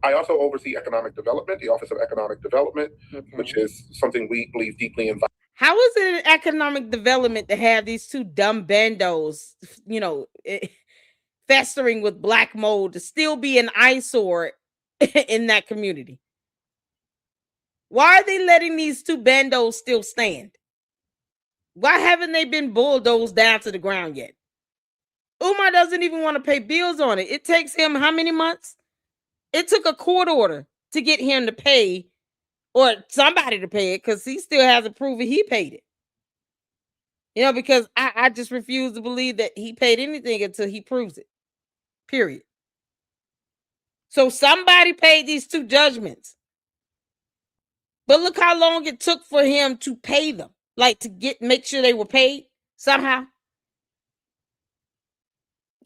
I also oversee economic development, the Office of Economic Development, which is something we believe deeply in. How is it in economic development to have these two dumb bandos, festering with black mold, to still be an eyesore in that community? Why are they letting these two bandos still stand? Why haven't they been bulldozed down to the ground yet? Umar doesn't even want to pay bills on it. It takes him how many months? It took a court order to get him to pay, or somebody to pay it, because he still hasn't proven he paid it. Because I just refuse to believe that he paid anything until he proves it. Period. So somebody paid these two judgments. But look how long it took for him to pay them. like to make sure they were paid somehow.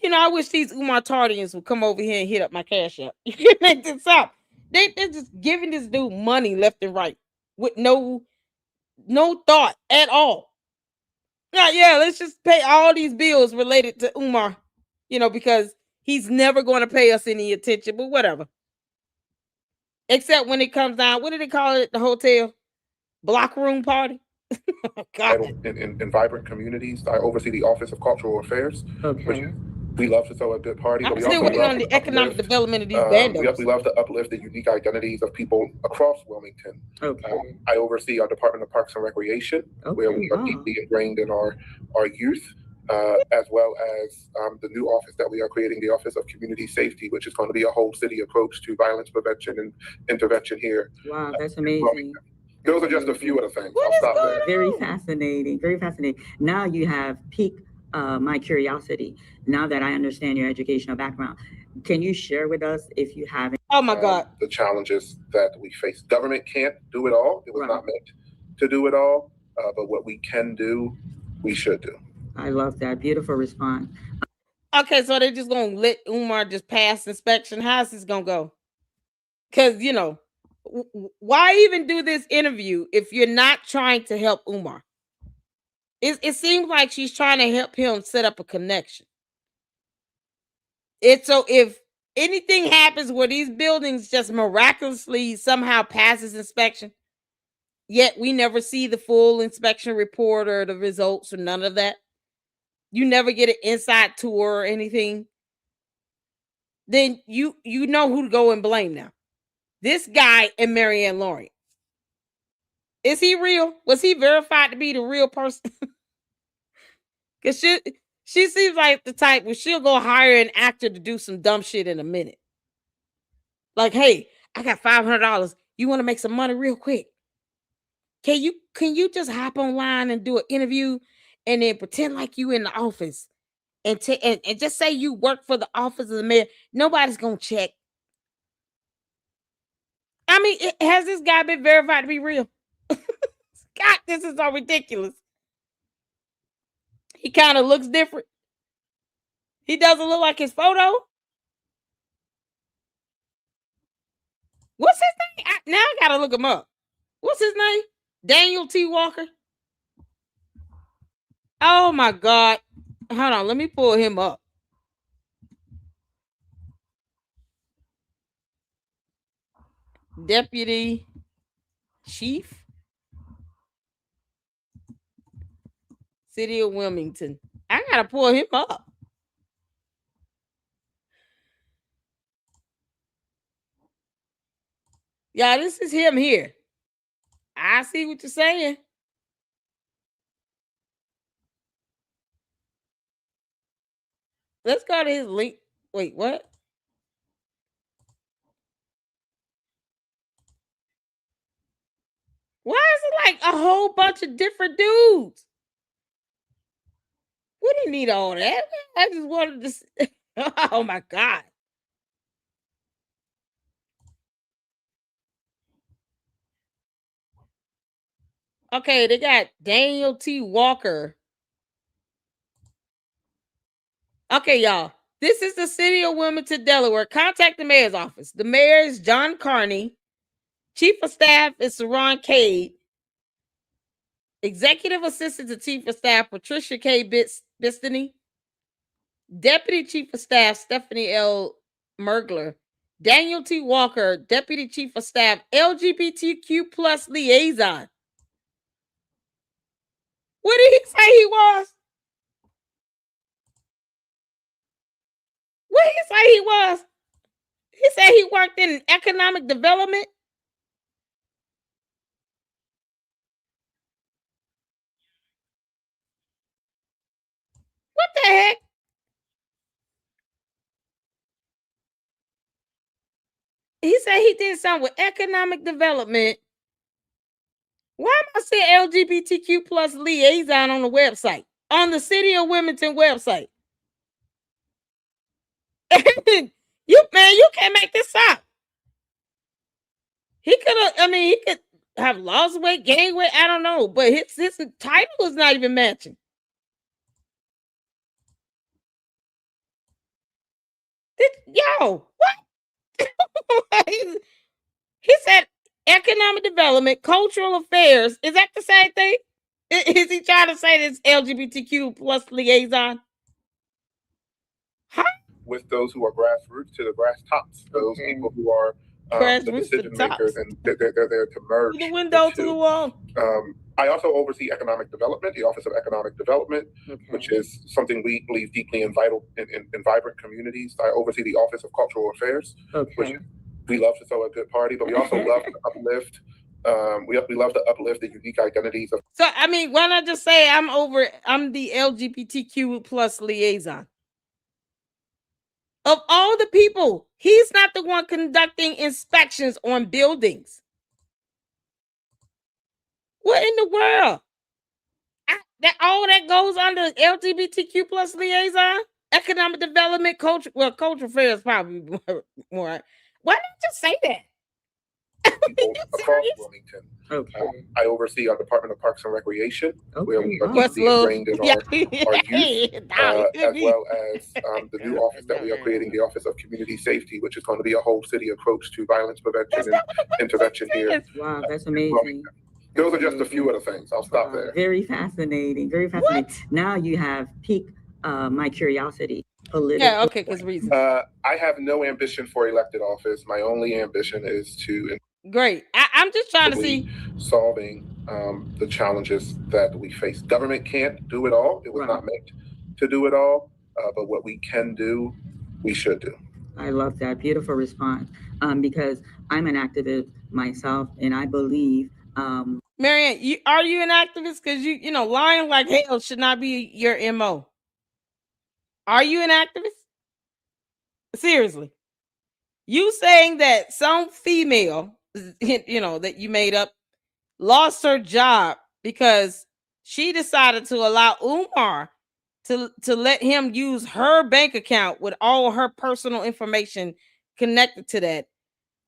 I wish these Umar Tardians would come over here and hit up my cash app. You can make this up. They're just giving this dude money left and right with no thought at all. Yeah, let's just pay all these bills related to Umar, because he's never going to pay us any attention, but whatever. Except when it comes down, what do they call it at the hotel? Block room party? Oh, God. In vibrant communities, I oversee the Office of Cultural Affairs, which we love to throw a good party. I'm but we still also waiting love on the to economic uplift, development of these bandos. we love to uplift the unique identities of people across Wilmington. I oversee our Department of Parks and Recreation, where we are deeply ingrained in our youth, as well as the new office that we are creating, the Office of Community Safety, which is going to be a whole city approach to violence prevention and intervention here. Wow, that's amazing. Those are just a few of the things. I'll stop there. Very fascinating. Very fascinating. Now you have piqued my curiosity. Now that I understand your educational background, can you share with us if you have? Oh my God! The challenges that we face. Government can't do it all. It was not meant to do it all. But what we can do, we should do. I love that. Beautiful response. Okay, so they're just gonna let Umar just pass inspection. How's this gonna go? Because why even do this interview if you're not trying to help Umar? It seems like she's trying to help him set up a connection. So if anything happens where these buildings just miraculously somehow passes inspection, yet we never see the full inspection report or the results or none of that, you never get an inside tour or anything, then you know who to go and blame now. This guy and Marianne Lorient. Is he real? Was he verified to be the real person? Because she seems like the type where she'll go hire an actor to do some dumb shit in a minute. Like, hey, I got $500. You want to make some money real quick? Can you just hop online and do an interview and then pretend like you in the office and just say you work for the office of the mayor? Nobody's gonna check. I mean, has this guy been verified to be real? God, this is so ridiculous. He kind of looks different. He doesn't look like his photo. What's his name? Now I gotta look him up. What's his name? Daniel T. Walker. Oh my God. Hold on, let me pull him up. Deputy Chief, City of Wilmington. I gotta pull him up. Yeah, this is him here. I see what you're saying. Let's go to his link. Wait, what? Why is it like a whole bunch of different dudes? We didn't need all that. I just wanted to. Oh my God. Okay, they got Daniel T. Walker. Okay, y'all. This is the city of Wilmington, Delaware. Contact the mayor's office. The mayor is John Carney. Chief of staff is Saron Cade. Executive assistant to chief of staff Patricia K. Bistany. Deputy chief of staff Stephanie L. Mergler. Daniel T. Walker, deputy chief of staff LGBTQ plus liaison. What did he say he was? What did he say he was? He said he worked in economic development. What the heck? He said he did something with economic development. Why am I saying LGBTQ plus liaison on the website? On the City of Wilmington website. You can't make this up. He could have, he could, have lost weight, gained weight. I don't know, but his title is not even matching. Yo, what? He said economic development, cultural affairs. Is that the same thing? Is he trying to say this LGBTQ plus liaison? Huh? With those who are grassroots to the grass tops, those people who are the decision makers, and they're there to merge the window to the wall. I also oversee economic development, the Office of Economic Development, which is something we believe deeply in vibrant communities. I oversee the Office of Cultural Affairs, which we love to throw a good party, but we also love to uplift. We love to uplift the unique identities of. So I mean, why not just say I'm the LGBTQ plus liaison? Of all the people, he's not the one conducting inspections on buildings. What in the world? All that goes under LGBTQ plus liaison, economic development, culture. Well, culture affairs probably more. Why not just say that? Across Wilmington. I oversee our Department of Parks and Recreation, where we are deeply ingrained in our youth, as well as the new office that we are creating, the Office of Community Safety, which is going to be a whole city approach to violence prevention and intervention here. Wow, that's amazing. Those are just a few of the things. I'll stop there. Very fascinating. Very fascinating. What? Now you have piqued my curiosity. Yeah, okay, because reasons. I have no ambition for elected office. My only ambition is to. Great. I'm just trying to see. Solving the challenges that we face. Government can't do it all. It was not meant to do it all. But what we can do, we should do. I love that. Beautiful response. Because I'm an activist myself, and I believe. Marianne, are you an activist? Because you lying like hell should not be your MO. Are you an activist? Seriously. You saying that some female, that you made up, lost her job because she decided to allow Umar to let him use her bank account with all her personal information connected to that,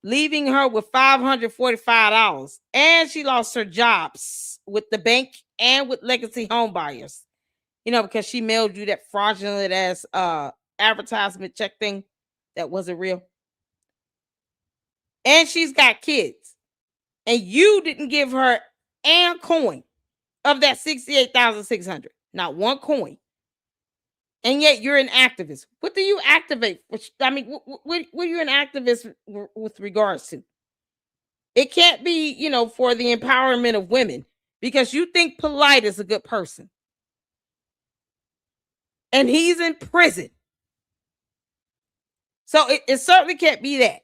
leaving her with $545, and she lost her jobs with the bank and with legacy home buyers, because she mailed you that fraudulent ass advertisement check thing that wasn't real. And she's got kids, and you didn't give her a coin of that 68,600, not one coin. And yet you're an activist. What do you activate? I mean, what are you an activist with regards to? It can't be, for the empowerment of women, because you think Polite is a good person. And he's in prison. So it certainly can't be that.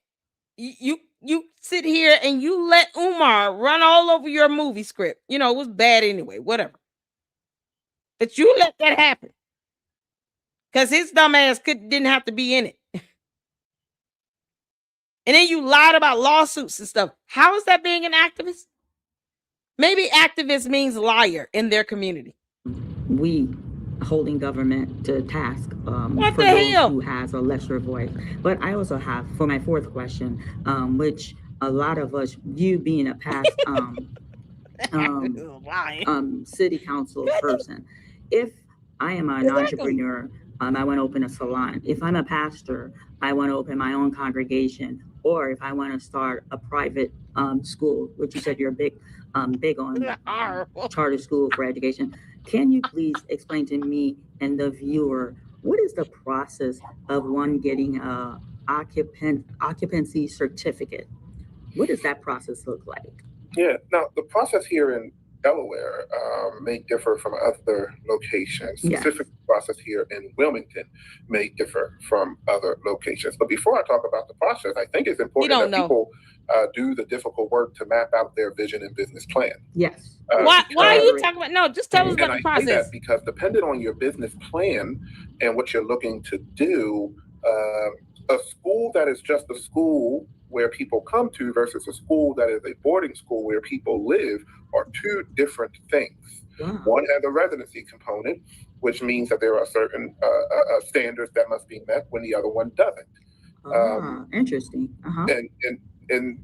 You sit here and you let Umar run all over your movie script. It was bad anyway, whatever. But you let that happen. Because his dumb ass didn't have to be in it. And then you lied about lawsuits and stuff. How is that being an activist? Maybe activist means liar in their community. We holding government to task what for the those hell? who has a lesser voice. But I also have, for my fourth question, which a lot of us, you being a past city council person, if I am an entrepreneur, I want to open a salon. If I'm a pastor, I want to open my own congregation. Or if I want to start a private school, which you said you're big on charter school for education. Can you please explain to me and the viewer, what is the process of one getting a occupancy certificate? What does that process look like? Yeah, now the process here in Delaware may differ from other locations. Specific process here in Wilmington may differ from other locations. But before I talk about the process, I think it's important that people do the difficult work to map out their vision and business plan. Yes. Why are you talking about? No, just tell us about the process. I say that because depending on your business plan and what you're looking to do, a school that is just a school where people come to versus a school that is a boarding school where people live are two different things. Wow. One has a residency component, which means that there are certain standards that must be met when the other one doesn't. Interesting. And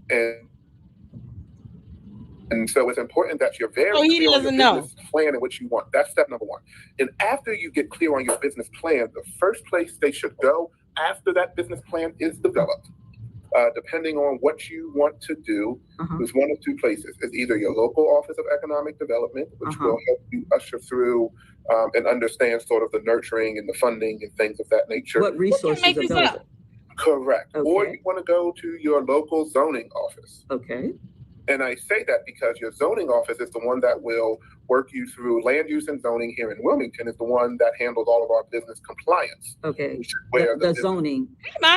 And so it's important that you're very he clear on your doesn't know. business plan and what you want. That's step number one. And after you get clear on your business plan, the first place they should go after that business plan is developed. Depending on what you want to do, there's one of two places. It's either your local Office of Economic Development, which will help you usher through and understand sort of the nurturing and the funding and things of that nature. What resources available? Correct. Okay. Or you want to go to your local zoning office. Okay. And I say that because your zoning office is the one that will work you through land use and zoning here in Wilmington, is the one that handles all of our business compliance. Okay. Where the zoning.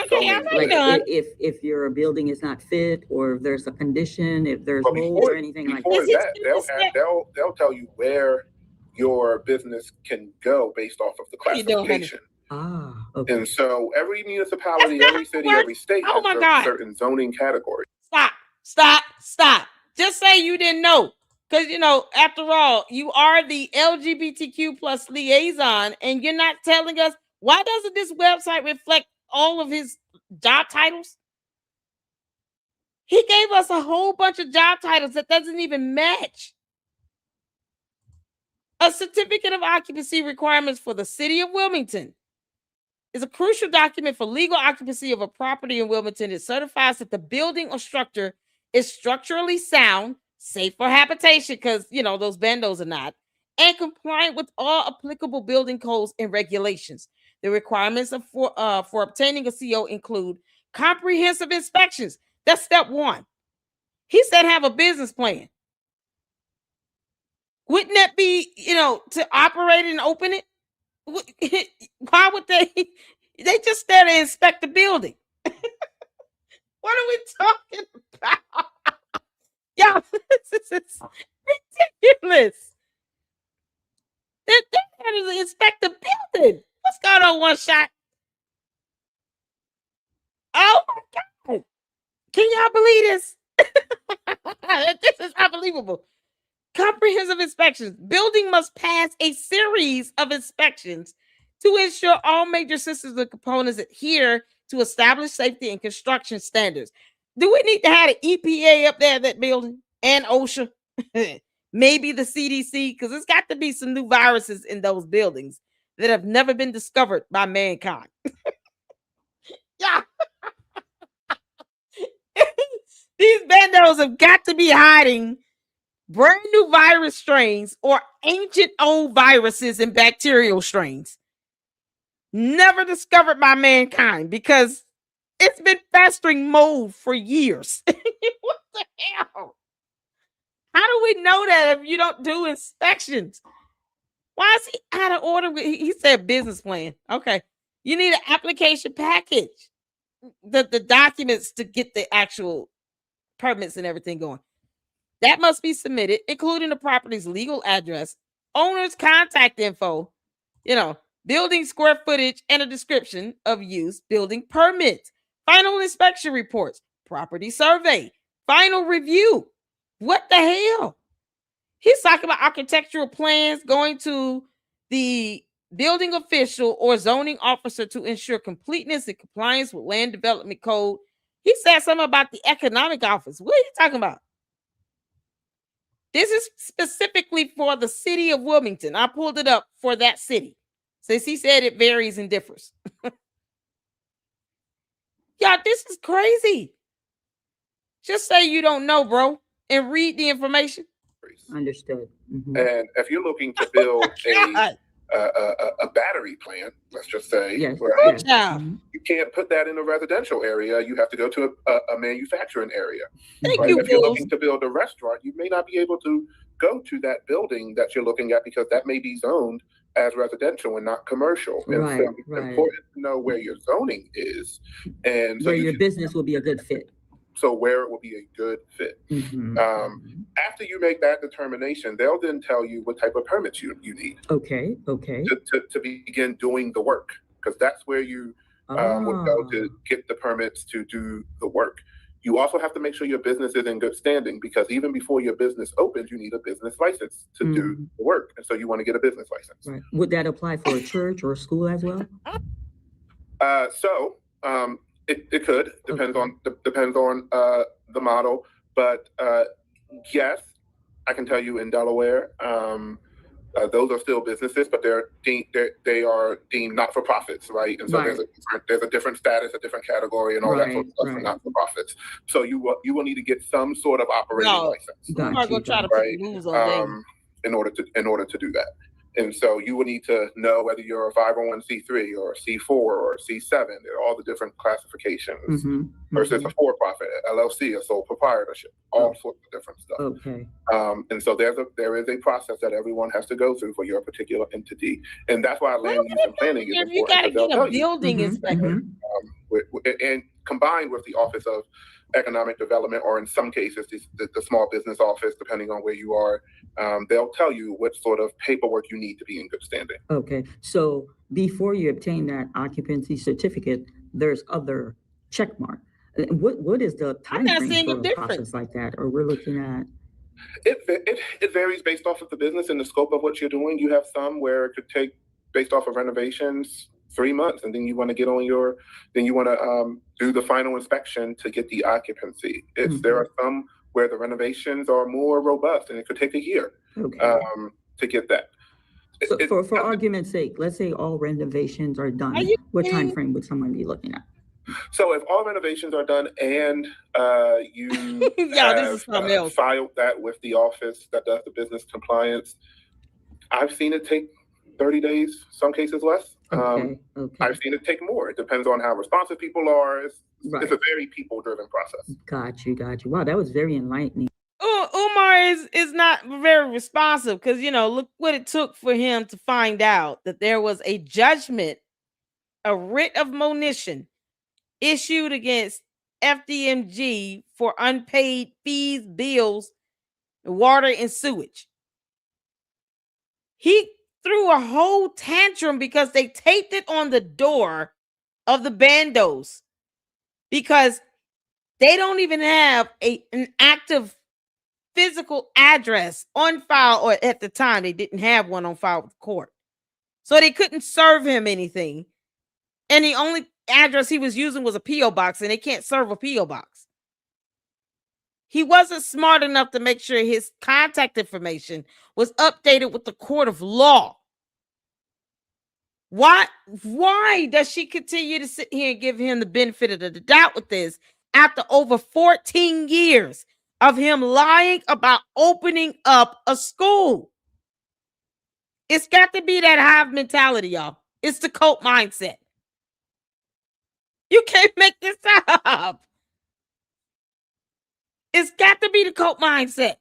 Zoning if your building is not fit, or if there's a condition, if there's mold or anything like before that. They'll tell you where your business can go based off of the classification. Okay. And so every municipality, every city, every state has certain zoning categories. Stop. Just say you didn't know. Because, after all, you are the LGBTQ plus liaison, and you're not telling us, why doesn't this website reflect all of his job titles? He gave us a whole bunch of job titles that doesn't even match. A certificate of occupancy requirements for the city of Wilmington is a crucial document for legal occupancy of a property in Wilmington. It certifies that the building or structure is structurally sound, safe for habitation, because, those bandos are not, and compliant with all applicable building codes and regulations. The requirements for obtaining a CO include comprehensive inspections. That's step one. He said have a business plan. Wouldn't that be, to operate and open it? Why would they just there to inspect the building? What are we talking about? Y'all, this is ridiculous. They're there to inspect the building. What's going on, One Shot? Oh my God. Can y'all believe this? This is unbelievable. Comprehensive inspections. Building must pass a series of inspections to ensure all major systems and components adhere to established safety and construction standards. Do we need to have an EPA up there at that building and OSHA? Maybe the CDC, because there's got to be some new viruses in those buildings that have never been discovered by mankind. Yeah. These bandos have got to be hiding brand new virus strains or ancient old viruses and bacterial strains never discovered by mankind, because it's been festering mold for years. What the hell? How do we know that if you don't do inspections? Why is he out of order? He said business plan. Okay. You need an application package. The documents to get the actual permits and everything going. That must be submitted, including the property's legal address, owner's contact info, building square footage, and a description of use, building permits, final inspection reports, property survey, final review. What the hell? He's talking about architectural plans, going to the building official or zoning officer to ensure completeness and compliance with land development code. He said something about the economic office. What are you talking about? This is specifically for the city of Wilmington. I pulled it up for that city, since he said it varies and differs. Y'all, this is crazy. Just say you don't know, bro, and read the information. Understood. Mm-hmm. And if you're looking to build a battery plant, let's just say, yes. Right? Yes. You can't put that in a residential area. You have to go to a manufacturing area. Thank right? you, If you're looking to build a restaurant, you may not be able to go to that building that you're looking at, because that may be zoned as residential and not commercial. And right, so it's important to know where your zoning is, and so where your business will be a good fit. So where it will be a good fit. Mm-hmm. After you make that determination, they'll then tell you what type of permits you need. Okay. To begin doing the work, because that's where you would go to get the permits to do the work. You also have to make sure your business is in good standing, because even before your business opens, you need a business license to do the work. And so you want to get a business license. Right. Would that apply for a church or a school as well? It could depends on the model, but yes, I can tell you in Delaware, those are still businesses, but they are deemed not for profits, right? And so there's a different status, a different category, and all that sort of stuff for not for profits. So you will need to get some sort of operating license. I'm not gonna try to put rules on them. In order to do that. And so you will need to know whether you're a 501c3 or a C4 or a C7, all the different classifications, versus a for-profit, LLC, a sole proprietorship, all sorts of different stuff. Okay. And so there is a process that everyone has to go through for your particular entity. And that's why land use and planning is important. You got to get a building inspector. And combined with the Office of Economic Development, or in some cases, the Small Business Office, depending on where you are, they'll tell you what sort of paperwork you need to be in good standing. Okay, so before you obtain that occupancy certificate, there's other check mark. What is the time frame for a process like that? Or we're looking at? It varies based off of the business and the scope of what you're doing. You have some where it could take, based off of renovations, 3 months, and then you want to do the final inspection to get the occupancy. There are some where the renovations are more robust, and it could take a year to get that. So for argument's sake, let's say all renovations are done. What time frame would someone be looking at? So if all renovations are done and you this is something else. Filed that with the office that does the business compliance, I've seen it take 30 days, some cases less. I've seen it take more. It depends on how responsive people are. It's a very people-driven process. Got you. Wow, that was very enlightening. Umar is not very responsive because, look what it took for him to find out that there was a judgment, a writ of monition issued against FDMG for unpaid fees, bills, water, and sewage. He threw a whole tantrum because they taped it on the door of the bandos because they don't even have an active physical address on file, or at the time they didn't have one on file with the court. So they couldn't serve him anything. And the only address he was using was a P.O. box, and they can't serve a P.O. box. He wasn't smart enough to make sure his contact information was updated with the court of law. Why does she continue to sit here and give him the benefit of the doubt with this after over 14 years of him lying about opening up a school? It's got to be that hive mentality, y'all. It's the cult mindset. You can't make this up. It's got to be the cult mindset.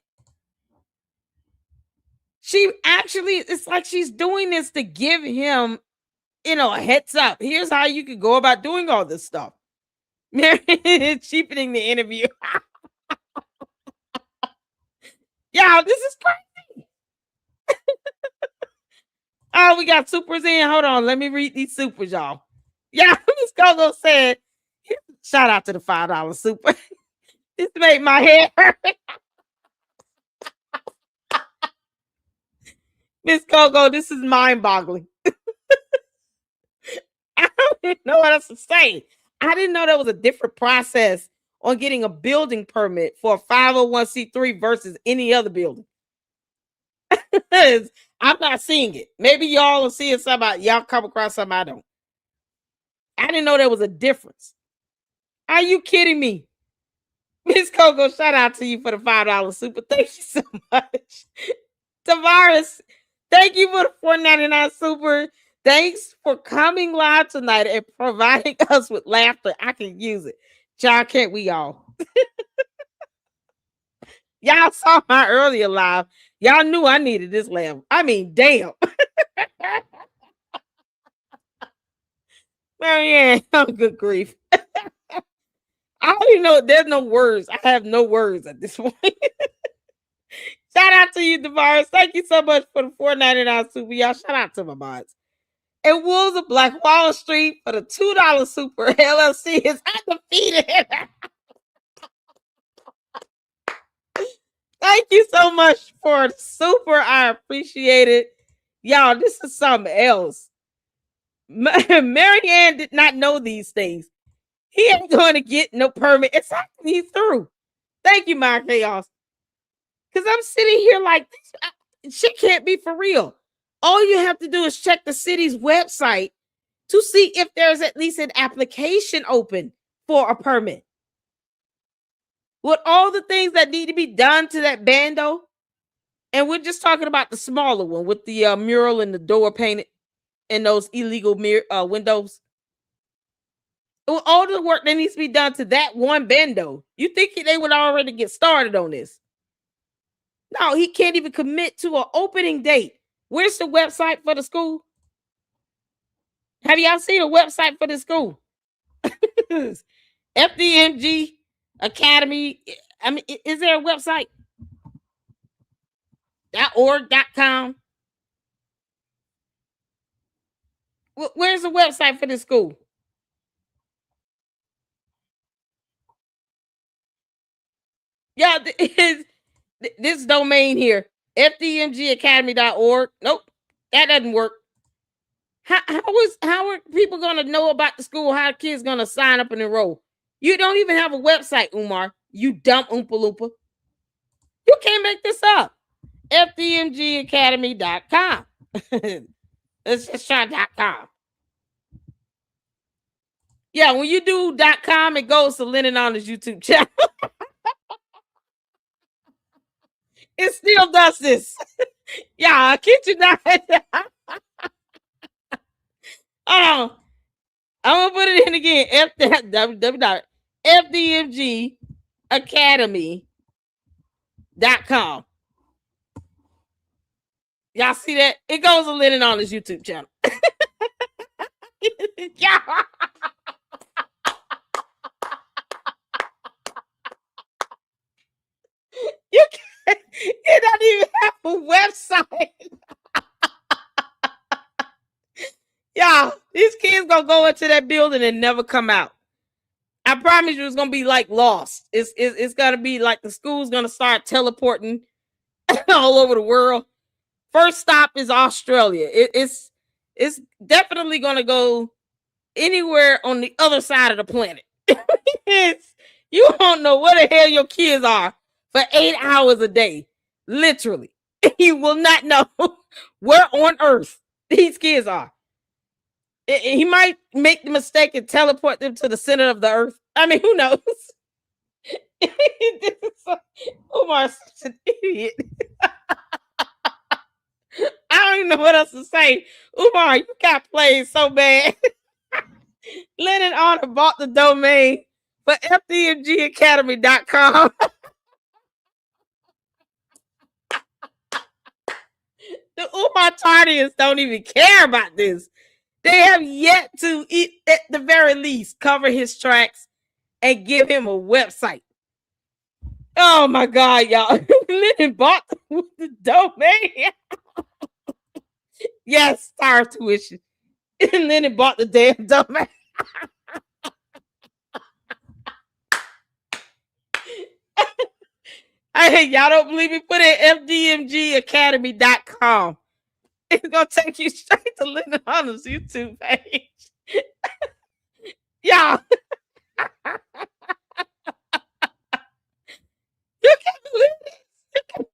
She actually, it's like she's doing this to give him, a heads up. Here's how you could go about doing all this stuff. Cheapening the interview. Y'all, this is crazy. Oh, we got supers in. Hold on. Let me read these supers, y'all. Yeah, Miss Coco said, shout out to the $5 super. This made my head hurt. Miss Coco, this is mind-boggling. I don't even know what else to say. I didn't know there was a different process on getting a building permit for a 501c3 versus any other building. I'm not seeing it. Maybe y'all are seeing somebody. Y'all come across something I don't. I didn't know there was a difference. Are you kidding me? Miss Coco, shout out to you for the $5 super. Thank you so much. Tavares, thank you for the $4.99 super. Thanks for coming live tonight and providing us with laughter. I can use it. Y'all, can't we all? Y'all saw my earlier live. Y'all knew I needed this laugh. I mean, damn. Marianne, oh, good grief. I don't even know. There's no words. I have no words at this point. Shout out to you, Tavares. Thank you so much for the $4.99 super. Y'all, shout out to my mods. And Wolves of Black Wall Street for the $2 super. LLC is undefeated. Thank you so much for the super. I appreciate it. Y'all, this is something else. Marianne did not know these things. He ain't going to get no permit. It's actually through. Thank you, my chaos. Because I'm sitting here like, shit can't be for real. All you have to do is check the city's website to see if there's at least an application open for a permit. With all the things that need to be done to that bando, and we're just talking about the smaller one with the mural and the door painted and those illegal windows. With all the work that needs to be done to that one bando, you think they would already get started on this? No, he can't even commit to an opening date. Where's the website for the school? Have y'all seen a website for the school? FDMG Academy. I mean, is there a website? .org.com. Where's the website for this school? Yeah, this domain here, fdmgacademy.org. Nope, that doesn't work. How are people going to know about the school? How are kids going to sign up and enroll? You don't even have a website, Umar. You dumb Oompa Loompa. You can't make this up. fdmgacademy.com. Let's just try .com. Yeah, when you do .com, it goes to Lennon on his YouTube channel. It still does this. Yeah, I kid you not. I'm gonna put it in again. www.fdmgacademy.com. Y'all see that? It goes to Lennon on his YouTube channel. Yeah. You don't even have a website. Y'all, these kids gonna go into that building and never come out. I promise you, it's gonna be like Lost. It's gonna be like the school's gonna start teleporting all over the world. First stop is Australia. It's definitely gonna go anywhere on the other side of the planet. You don't know where the hell your kids are for 8 hours a day. Literally. You will not know where on earth these kids are. He might make the mistake and teleport them to the center of the earth. I mean, who knows? Omar's such an idiot. I don't even know what else to say. Umar, you got played so bad. Lennon Honor bought the domain for fdmgacademy.com. The Umar Tardians don't even care about this. They have yet to, at the very least, cover his tracks and give him a website. Oh my God, y'all. Lennon bought the domain. Yes, star tuition. And then it bought the damn domain. Hey, y'all don't believe me? Put in fdmgacademy.com. It's gonna take you straight to Linda Hunter's YouTube page. Y'all. You can't believe this. You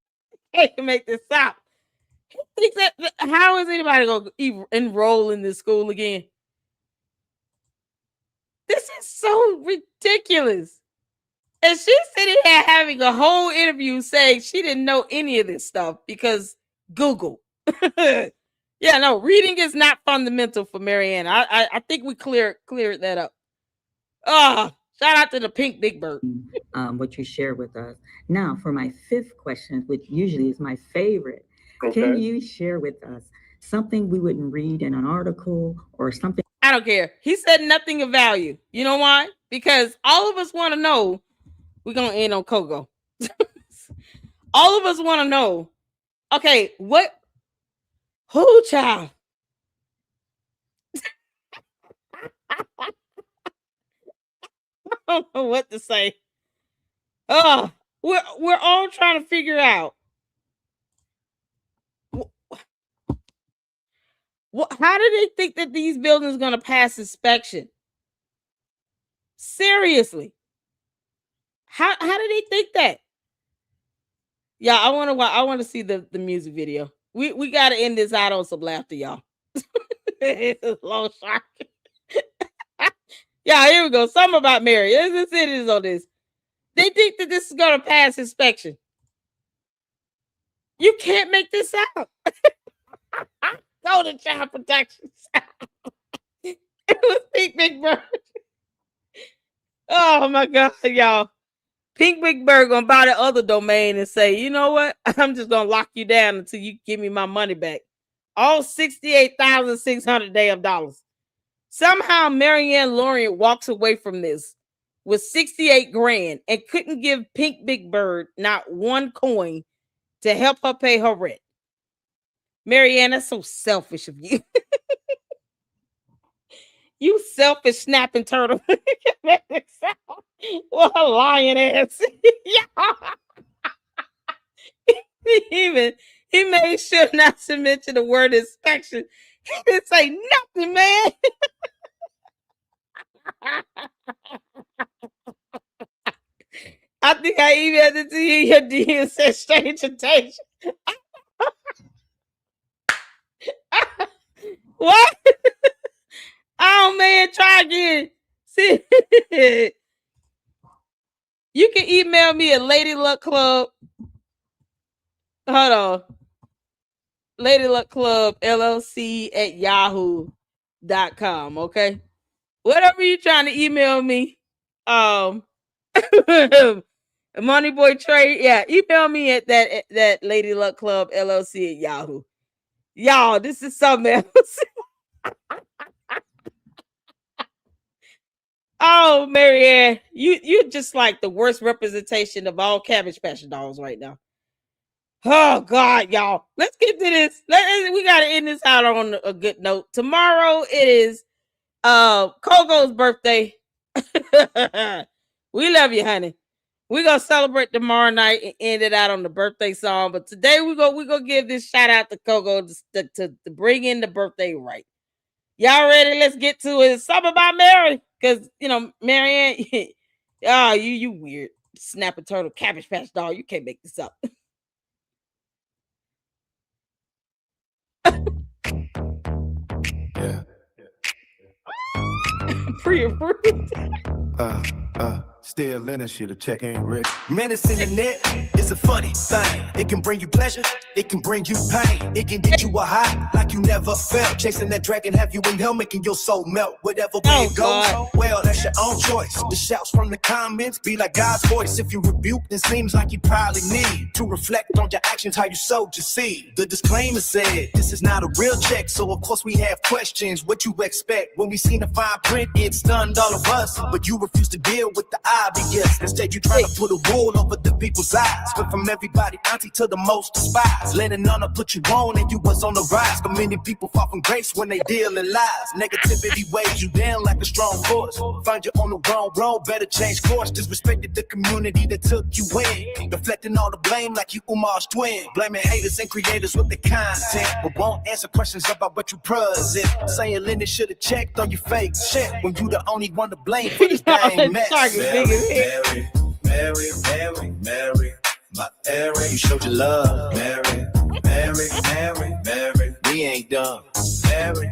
can't make this up. How is anybody gonna enroll in this school again? This is so ridiculous. And she's sitting here having a whole interview saying she didn't know any of this stuff because Google. Yeah, no, reading is not fundamental for Marianne. I think we cleared that up. Shout out to the pink big bird. What you shared with us. Now, for my fifth question, which usually is my favorite, okay. Can you share with us something we wouldn't read in an article or something? I don't care. He said nothing of value. You know why? Because all of us want to know. We're going to end on Kogo. All of us want to know, okay, who child? I don't know what to say. We're all trying to figure out how do they think that these buildings are going to pass inspection? Seriously. How do they think that? Yeah, I want to see the music video. We got to end this out on some laughter, y'all. It's a long shot. Yeah, here we go. Something about Mary. This is on this. They think that this is gonna pass inspection. You can't make this out. Go to child protection. It was Pink Big Bird. Oh my god, y'all. Pink Big Bird gonna buy the other domain and say, you know what? I'm just gonna lock you down until you give me my money back. All $68,600 damn dollars. Somehow Marianne Lorient walks away from this with 68 grand and couldn't give Pink Big Bird not one coin to help her pay her rent. Marianne, that's so selfish of you. You selfish snapping turtle. What a lying ass. He made sure not to mention the word inspection. He didn't say nothing, man. I think I emailed it to you. Your DM said strange attention. What? Oh man, try again. See, you can email me at Lady Luck Club. Hold on. Lady Luck Club LLC at yahoo.com. Okay. Whatever you're trying to email me. Money Boy Trade. Yeah, email me at that Lady Luck Club LLC at Yahoo. Y'all, this is something else. Oh, Marianne, you're just like the worst representation of all Cabbage Patch dolls right now. Oh God, y'all. Let's get to this. We gotta end this out on a good note. Tomorrow it is Kogo's birthday. We love you, honey. We're gonna celebrate tomorrow night and end it out on the birthday song. But today we're gonna give this shout out to Kogo to bring in the birthday right. Y'all ready? Let's get to it. It's something about Mary. Because Marianne, you weird. Snapping turtle, Cabbage Patch doll. You can't make this up. Yeah. Pre-approved. Still in this shit, a check ain't rich. Menace in the net is a funny thing. It can bring you pleasure, it can bring you pain. It can get you a high like you never felt. Chasing that dragon, have you in hell, making your soul melt. Whatever way it goes, well, that's your own choice. The shouts from the comments be like God's voice. If you rebuke, then seems like you probably need to reflect on your actions, how you sowed your seed. The disclaimer said, this is not a real check, so of course we have questions. What you expect? When we seen the fine print, it stunned all of us. But you refuse to deal with the obvious. Instead, you try to put a wool over the people's eyes. But from everybody, auntie to the most despised, letting none of put you on and you was on the rise. But many people fall from grace when they deal in lies. Negativity weighs you down like a strong force. Find you on the wrong road, better change course. Disrespected the community that took you in. Deflecting all the blame like you Umar's twin. Blaming haters and creators with the content, but won't answer questions about what you present. Saying Lenny should have checked on your fake shit when you the only one to blame for this dang mess. Mary, my Mary, you showed your love, Mary, we ain't done. Mary,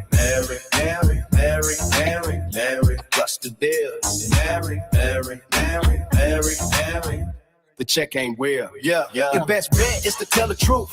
what's the deal? Mary. The check ain't real. Yeah. Your best bet is to tell the truth.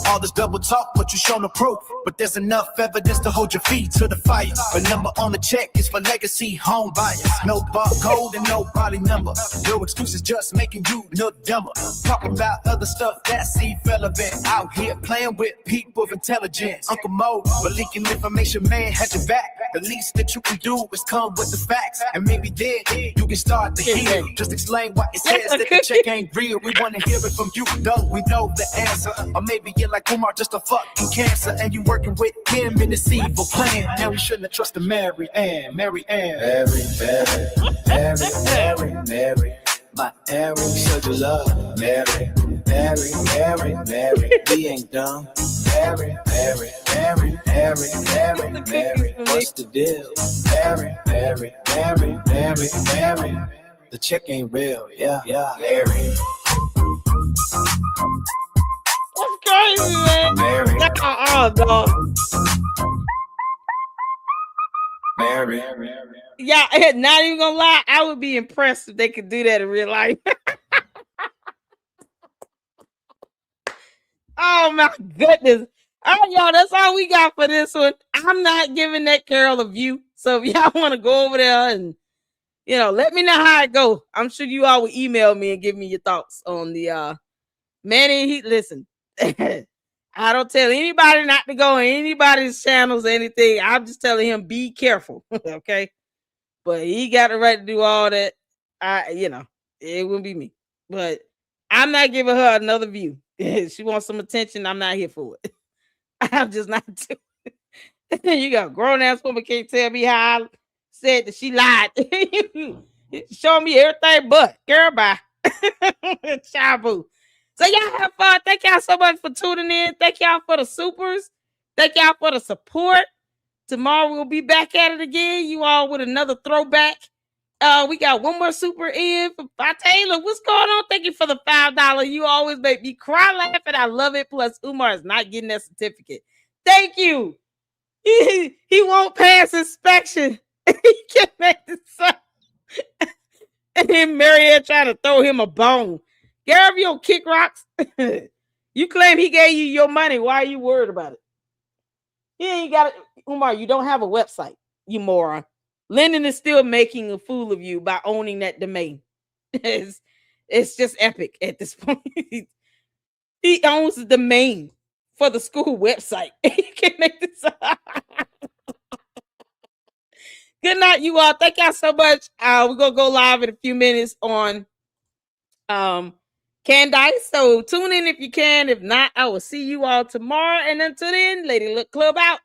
All this double talk, but you show no proof. But there's enough evidence to hold your feet to the fire. The number on the check is for legacy home buyers. No barcode and no body number. No excuses, just making you look dumber. Talking about other stuff that's irrelevant. Out here playing with people of intelligence. Uncle Mo, but leaking information, man, had your back. The least that you can do is come with the facts. And maybe then you can start to heal. Just explain why it says that the check ain't real. We want to hear it from you, though we know the answer. Or maybe you're like Umar, just a fucking cancer, and you working with him in this evil plan. Now we shouldn't have trusted Mary Ann. Mary, my Mary, such a love. Mary, we ain't dumb. Mary, what's the deal? Mary, the check ain't real. Yeah, Mary. No. Mary. Yeah, not even gonna lie, I would be impressed if they could do that in real life. Oh my goodness. All right, y'all, that's all we got for this one. I'm not giving that Carol a view. So if y'all want to go over there and let me know how it go. I'm sure you all will email me and give me your thoughts on the Manni. Listen. I don't tell anybody not to go on anybody's channels or anything. I'm just telling him be careful. Okay. But he got the right to do all that. It wouldn't be me. But I'm not giving her another view. She wants some attention. I'm not here for it. I'm just not doing it. You got a grown ass woman can't tell me how I said that she lied. Show me everything but girl bye. Chabu. So y'all have fun. Thank y'all so much for tuning in. Thank y'all for the supers. Thank y'all for the support. Tomorrow we'll be back at it again. You all with another throwback. We got one more super in for Taylor. What's going on? Thank you for the $5. You always make me cry laughing. I love it. Plus, Umar is not getting that certificate. Thank you. He won't pass inspection. He can't make this up. And then Marianne trying to throw him a bone. Gary, if you don't kick rocks, you claim he gave you your money. Why are you worried about it? He ain't got it. Umar, you don't have a website, you moron. Lyndon is still making a fool of you by owning that domain. It's just epic at this point. He owns the domain for the school website. He can make this up. Good night, you all. Thank y'all so much. We're gonna go live in a few minutes on Candice. So tune in if you can. If not, I will see you all tomorrow. And until then, Lady Luck Club out.